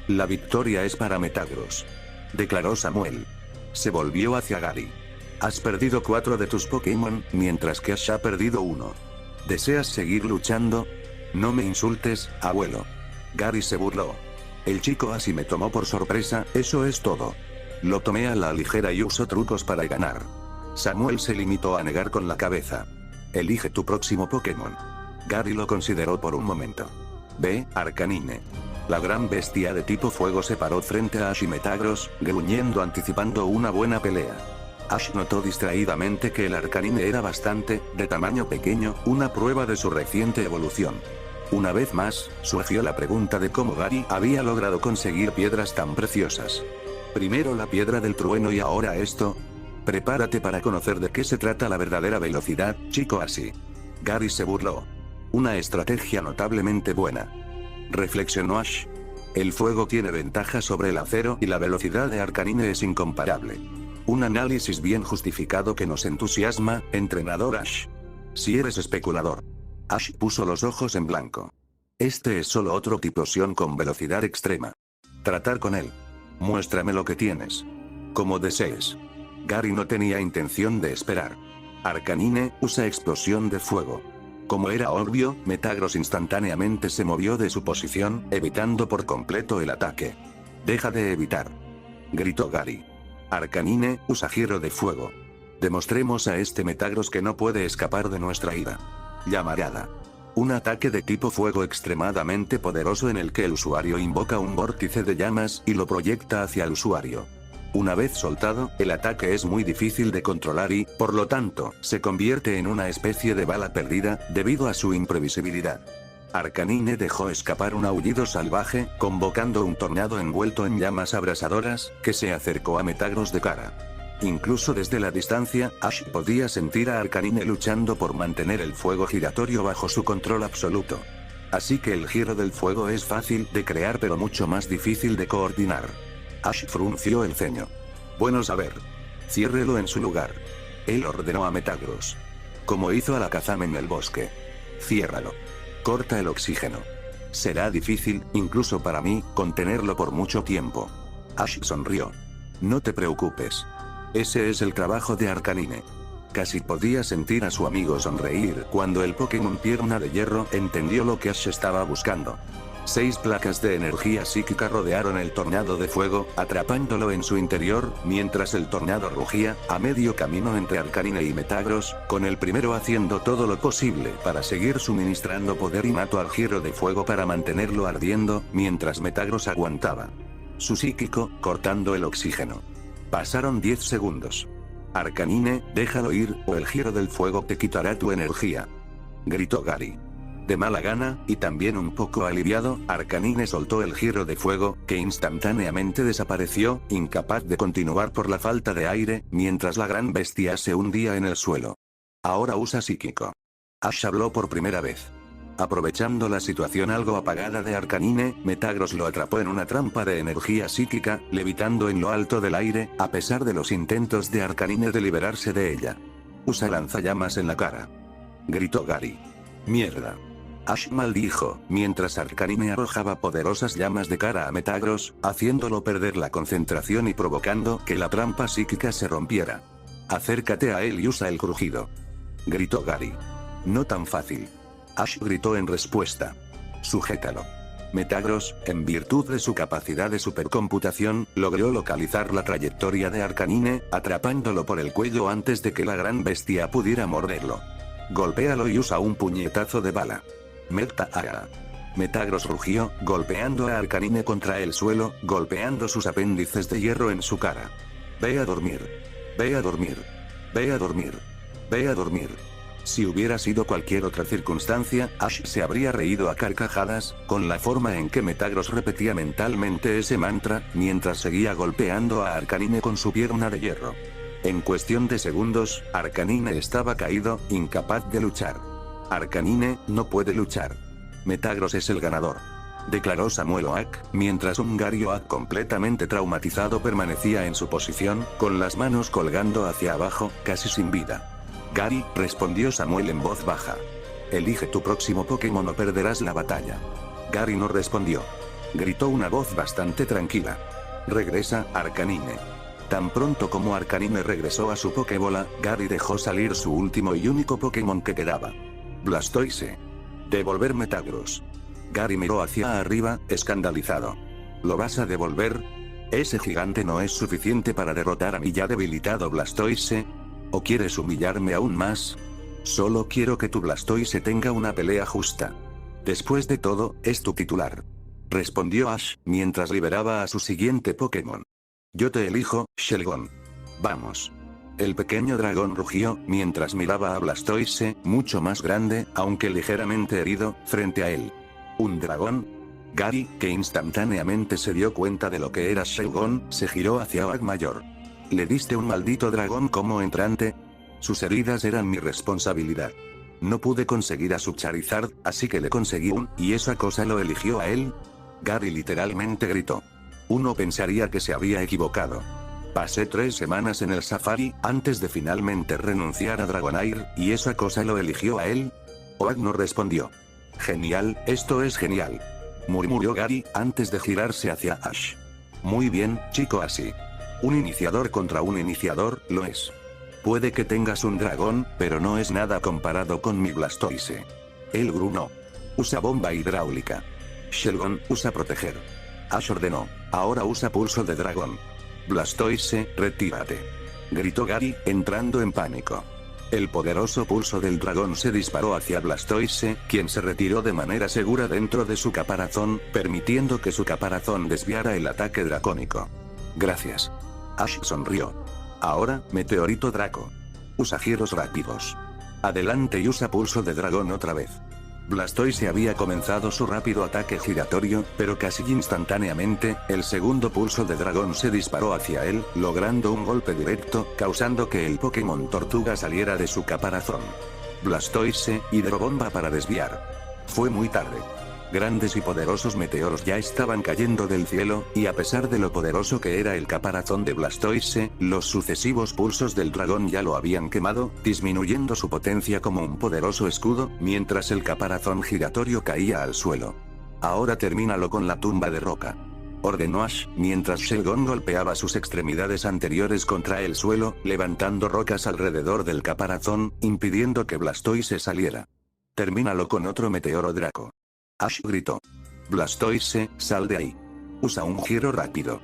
La victoria es para Metagross, declaró Samuel. Se volvió hacia Gary. Has perdido 4 de tus Pokémon, mientras que Ash ha perdido 1. ¿Deseas seguir luchando? No me insultes, abuelo. Gary se burló. El chico así me tomó por sorpresa, eso es todo. Lo tomé a la ligera y usó trucos para ganar. Samuel se limitó a negar con la cabeza. Elige tu próximo Pokémon. Gary lo consideró por un momento. Ve, Arcanine. La gran bestia de tipo fuego se paró frente a Ash y Metagross, gruñendo anticipando una buena pelea. Ash notó distraídamente que el Arcanine era bastante, de tamaño pequeño, una prueba de su reciente evolución. Una vez más, surgió la pregunta de cómo Gary había logrado conseguir piedras tan preciosas. Primero la piedra del trueno y ahora esto. Prepárate para conocer de qué se trata la verdadera velocidad, chico así. Gary se burló. Una estrategia notablemente buena. Reflexionó Ash. El fuego tiene ventaja sobre el acero y la velocidad de Arcanine es incomparable. Un análisis bien justificado que nos entusiasma, entrenador Ash. Si eres especulador. Ash puso los ojos en blanco. Este es solo otro Typhlosion con velocidad extrema. Tratar con él. Muéstrame lo que tienes. Como desees. Gary no tenía intención de esperar. Arcanine, usa explosión de fuego. Como era obvio, Metagross instantáneamente se movió de su posición, evitando por completo el ataque. «Deja de evitar», gritó Gary. «Arcanine, usa giro de fuego. Demostremos a este Metagross que no puede escapar de nuestra ira. Llamarada». Un ataque de tipo fuego extremadamente poderoso en el que el usuario invoca un vórtice de llamas y lo proyecta hacia el usuario. Una vez soltado, el ataque es muy difícil de controlar y, por lo tanto, se convierte en una especie de bala perdida, debido a su imprevisibilidad. Arcanine dejó escapar un aullido salvaje, convocando un tornado envuelto en llamas abrasadoras, que se acercó a Metagross de cara. Incluso desde la distancia, Ash podía sentir a Arcanine luchando por mantener el fuego giratorio bajo su control absoluto. Así que el giro del fuego es fácil de crear pero mucho más difícil de coordinar. Ash frunció el ceño. Bueno saber. Ciérrelo en su lugar. Él ordenó a Metagross. Como hizo a la Kazam en el bosque. Ciérralo. Corta el oxígeno. Será difícil, incluso para mí, contenerlo por mucho tiempo. Ash sonrió. No te preocupes. Ese es el trabajo de Arcanine. Casi podía sentir a su amigo sonreír cuando el Pokémon Pierna de Hierro entendió lo que Ash estaba buscando. 6 placas de energía psíquica rodearon el tornado de fuego, atrapándolo en su interior, mientras el tornado rugía, a medio camino entre Arcanine y Metagross, con el primero haciendo todo lo posible para seguir suministrando poder innato al giro de fuego para mantenerlo ardiendo, mientras Metagross aguantaba su psíquico, cortando el oxígeno. Pasaron 10 segundos. Arcanine, déjalo ir, o el giro del fuego te quitará tu energía, gritó Gary. De mala gana, y también un poco aliviado, Arcanine soltó el giro de fuego, que instantáneamente desapareció, incapaz de continuar por la falta de aire, mientras la gran bestia se hundía en el suelo. Ahora usa psíquico. Ash habló por primera vez. Aprovechando la situación algo apagada de Arcanine, Metagross lo atrapó en una trampa de energía psíquica, levitando en lo alto del aire, a pesar de los intentos de Arcanine de liberarse de ella. Usa lanzallamas en la cara, gritó Gary. Mierda. Ash maldijo, mientras Arcanine arrojaba poderosas llamas de cara a Metagross, haciéndolo perder la concentración y provocando que la trampa psíquica se rompiera. Acércate a él y usa el crujido, gritó Gary. No tan fácil. Ash gritó en respuesta. Sujétalo. Metagross, en virtud de su capacidad de supercomputación, logró localizar la trayectoria de Arcanine, atrapándolo por el cuello antes de que la gran bestia pudiera morderlo. Golpéalo y usa un puñetazo de bala. Meta-Ara. Metagross rugió, golpeando a Arcanine contra el suelo, golpeando sus apéndices de hierro en su cara. Ve a dormir. Ve a dormir. Ve a dormir. Ve a dormir. Si hubiera sido cualquier otra circunstancia, Ash se habría reído a carcajadas, con la forma en que Metagross repetía mentalmente ese mantra, mientras seguía golpeando a Arcanine con su pierna de hierro. En cuestión de segundos, Arcanine estaba caído, incapaz de luchar. Arcanine no puede luchar. Metagross es el ganador, declaró Samuel Oak, mientras un Gary Oak completamente traumatizado permanecía en su posición, con las manos colgando hacia abajo, casi sin vida. Gary, respondió Samuel en voz baja. Elige tu próximo Pokémon o perderás la batalla. Gary no respondió. Gritó una voz bastante tranquila. Regresa, Arcanine. Tan pronto como Arcanine regresó a su Pokébola, Gary dejó salir su último y único Pokémon que quedaba. Blastoise. Devolver Metagross. Gary miró hacia arriba, escandalizado. ¿Lo vas a devolver? ¿Ese gigante no es suficiente para derrotar a mi ya debilitado Blastoise? ¿O quieres humillarme aún más? Solo quiero que tu Blastoise tenga una pelea justa. Después de todo, es tu titular, respondió Ash, mientras liberaba a su siguiente Pokémon. Yo te elijo, Shelgon. Vamos. El pequeño dragón rugió, mientras miraba a Blastoise, mucho más grande, aunque ligeramente herido, frente a él. ¿Un dragón? Gary, que instantáneamente se dio cuenta de lo que era Shelgon, se giró hacia Oak Mayor. ¿Le diste un maldito dragón como entrante? Sus heridas eran mi responsabilidad. No pude conseguir a su Charizard, así que le conseguí un, ¿y esa cosa lo eligió a él? Gary literalmente gritó. Uno pensaría que se había equivocado. Pasé 3 semanas en el safari, antes de finalmente renunciar a Dragonair, ¿y esa cosa lo eligió a él? Oak no respondió. Genial, esto es genial, murmuró Gary, antes de girarse hacia Ash. Muy bien, chico, así. Un iniciador contra un iniciador, lo es. Puede que tengas un dragón, pero no es nada comparado con mi Blastoise. Él gruñó. Usa bomba hidráulica. Shelgon, usa proteger. Ash ordenó. Ahora usa pulso de dragón. Blastoise, retírate. Gritó Gary, entrando en pánico. El poderoso pulso del dragón se disparó hacia Blastoise, quien se retiró de manera segura dentro de su caparazón, permitiendo que su caparazón desviara el ataque dracónico. Gracias. Ash sonrió. Ahora, meteorito Draco. Usa giros rápidos. Adelante y usa pulso de dragón otra vez. Blastoise había comenzado su rápido ataque giratorio, pero casi instantáneamente, el segundo pulso de dragón se disparó hacia él, logrando un golpe directo, causando que el Pokémon Tortuga saliera de su caparazón. Blastoise, hidrobomba para desviar. Fue muy tarde. Grandes y poderosos meteoros ya estaban cayendo del cielo, y a pesar de lo poderoso que era el caparazón de Blastoise, los sucesivos pulsos del dragón ya lo habían quemado, disminuyendo su potencia como un poderoso escudo, mientras el caparazón giratorio caía al suelo. Ahora termínalo con la tumba de roca. Ordenó Ash, mientras Shelgon golpeaba sus extremidades anteriores contra el suelo, levantando rocas alrededor del caparazón, impidiendo que Blastoise saliera. Termínalo con otro meteoro Draco. Ash gritó. Blastoise, sal de ahí. Usa un giro rápido.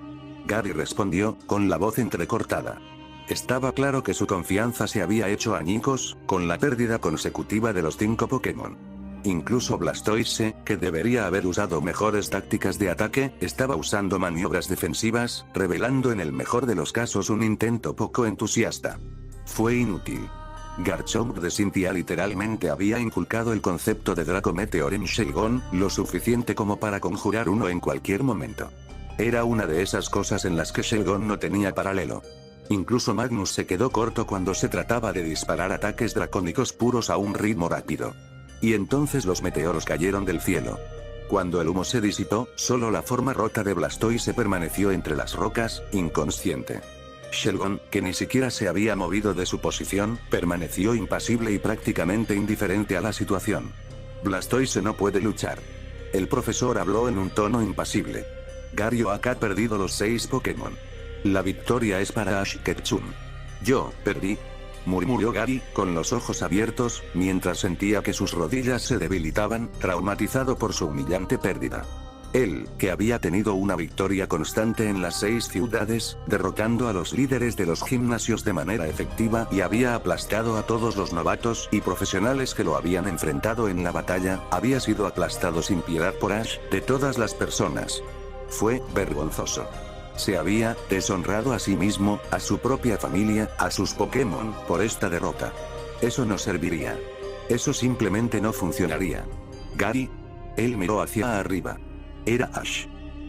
Gary respondió, con la voz entrecortada. Estaba claro que su confianza se había hecho añicos, con la pérdida consecutiva de los 5 Pokémon. Incluso Blastoise, que debería haber usado mejores tácticas de ataque, estaba usando maniobras defensivas, revelando en el mejor de los casos un intento poco entusiasta. Fue inútil. Garchomp de Cynthia literalmente había inculcado el concepto de Draco Meteor en Shelgon, lo suficiente como para conjurar uno en cualquier momento. Era una de esas cosas en las que Shelgon no tenía paralelo. Incluso Magnus se quedó corto cuando se trataba de disparar ataques dracónicos puros a un ritmo rápido. Y entonces los meteoros cayeron del cielo. Cuando el humo se disipó, solo la forma rota de Blastoise permaneció entre las rocas, inconsciente. Shelgon, que ni siquiera se había movido de su posición, permaneció impasible y prácticamente indiferente a la situación. Blastoise no puede luchar. El profesor habló en un tono impasible. Garyoak ha perdido los 6 Pokémon. La victoria es para Ash Ketchum. Yo, perdí. Murmuró Gary, con los ojos abiertos, mientras sentía que sus rodillas se debilitaban, traumatizado por su humillante pérdida. Él, que había tenido una victoria constante en las 6 ciudades, derrotando a los líderes de los gimnasios de manera efectiva y había aplastado a todos los novatos y profesionales que lo habían enfrentado en la batalla, había sido aplastado sin piedad por Ash, de todas las personas. Fue vergonzoso. Se había deshonrado a sí mismo, a su propia familia, a sus Pokémon, por esta derrota. Eso no serviría. Eso simplemente no funcionaría. Gary. Él miró hacia arriba. Era Ash.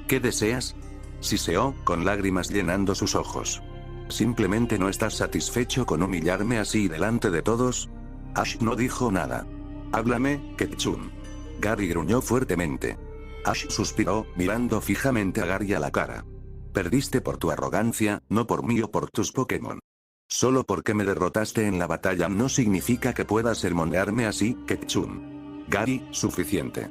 ¿Qué deseas? Siseó, con lágrimas llenando sus ojos. ¿Simplemente no estás satisfecho con humillarme así delante de todos? Ash no dijo nada. Háblame, Ketchum. Gary gruñó fuertemente. Ash suspiró, mirando fijamente a Gary a la cara. Perdiste por tu arrogancia, no por mí o por tus Pokémon. Solo porque me derrotaste en la batalla no significa que puedas sermonearme así, Ketchum. Gary, suficiente.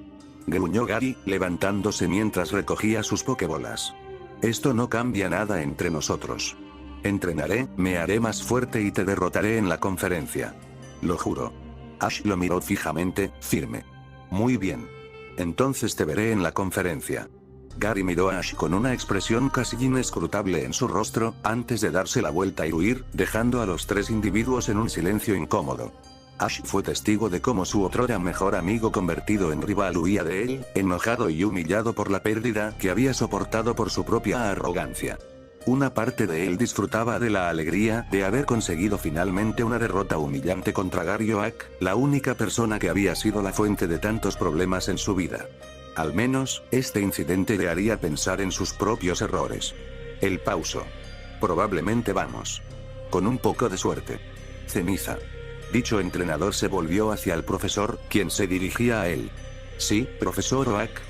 Gruñó Gary, levantándose mientras recogía sus Pokébolas. Esto no cambia nada entre nosotros. Entrenaré, me haré más fuerte y te derrotaré en la conferencia. Lo juro. Ash lo miró fijamente, firme. Muy bien. Entonces te veré en la conferencia. Gary miró a Ash con una expresión casi inescrutable en su rostro, antes de darse la vuelta y huir, dejando a los 3 individuos en un silencio incómodo. Ash fue testigo de cómo su otrora mejor amigo convertido en rival huía de él, enojado y humillado por la pérdida que había soportado por su propia arrogancia. Una parte de él disfrutaba de la alegría de haber conseguido finalmente una derrota humillante contra Garyoak, la única persona que había sido la fuente de tantos problemas en su vida. Al menos, este incidente le haría pensar en sus propios errores. El pauso. Probablemente vamos. Con un poco de suerte. Ceniza. Dicho entrenador se volvió hacia el profesor, quien se dirigía a él. Sí, profesor Oak.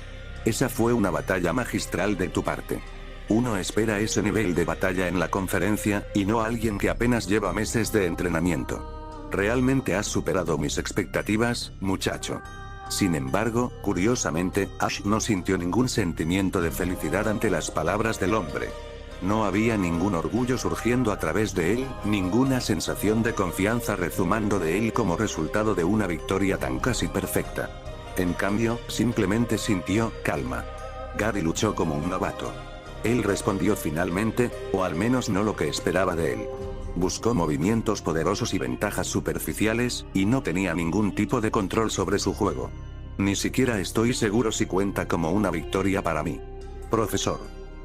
Esa fue una batalla magistral de tu parte. Uno espera ese nivel de batalla en la conferencia, y no a alguien que apenas lleva meses de entrenamiento. Realmente has superado mis expectativas, muchacho. Sin embargo, curiosamente, Ash no sintió ningún sentimiento de felicidad ante las palabras del hombre. No había ningún orgullo surgiendo a través de él, ninguna sensación de confianza rezumando de él como resultado de una victoria tan casi perfecta. En cambio, simplemente sintió calma. Gary luchó como un novato. Él respondió finalmente, o al menos no lo que esperaba de él. Buscó movimientos poderosos y ventajas superficiales, y no tenía ningún tipo de control sobre su juego. Ni siquiera estoy seguro si cuenta como una victoria para mí. Profesor.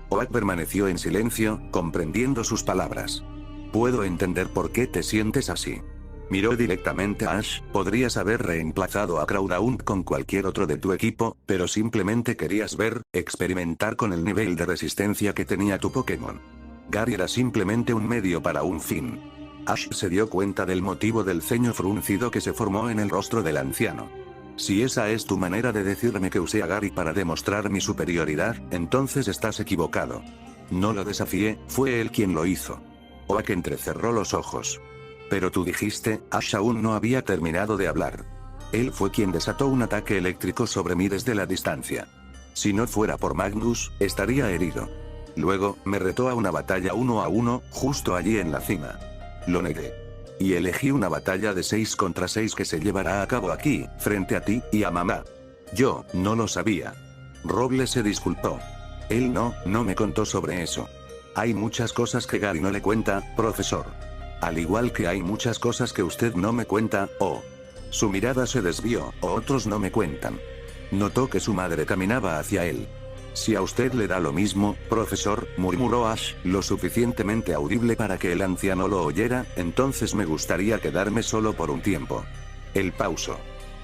Oak permaneció en silencio, comprendiendo sus palabras. Puedo entender por qué te sientes así. Miró directamente a Ash. Podrías haber reemplazado a Crawdaund con cualquier otro de tu equipo, pero simplemente querías experimentar con el nivel de resistencia que tenía tu Pokémon. Gary era simplemente un medio para un fin. Ash se dio cuenta del motivo del ceño fruncido que se formó en el rostro del anciano. Si esa es tu manera de decirme que usé a Gary para demostrar mi superioridad, entonces estás equivocado. No lo desafié, fue él quien lo hizo. Oak entrecerró los ojos. Pero tú dijiste, Ash aún no había terminado de hablar. Él fue quien desató un ataque eléctrico sobre mí desde la distancia. Si no fuera por Magnus, estaría herido. Luego, me retó a una batalla 1 a 1, justo allí en la cima. Lo negué. Y elegí una batalla de 6 contra 6 que se llevará a cabo aquí, frente a ti y a mamá. Yo no lo sabía. Roble se disculpó. Él no me contó sobre eso. Hay muchas cosas que Gary no le cuenta, profesor. Al igual que hay muchas cosas que usted no me cuenta, o su mirada se desvió, o otros no me cuentan. Notó que su madre caminaba hacia él. Si a usted le da lo mismo, profesor, murmuró Ash, lo suficientemente audible para que el anciano lo oyera, entonces me gustaría quedarme solo por un tiempo. Él pausó.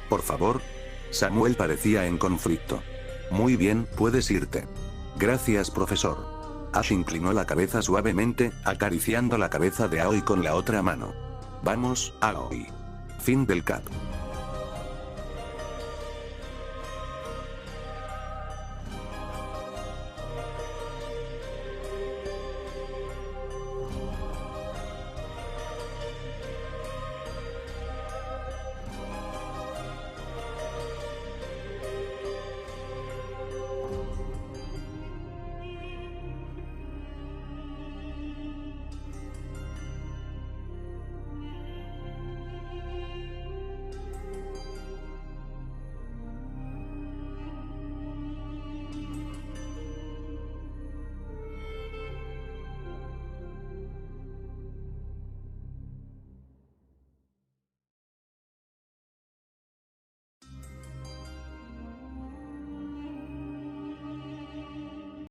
Por favor. Samuel parecía en conflicto. Muy bien, puedes irte. Gracias, profesor. Ash inclinó la cabeza suavemente, acariciando la cabeza de Aoi con la otra mano. Vamos, Aoi. Fin del cap.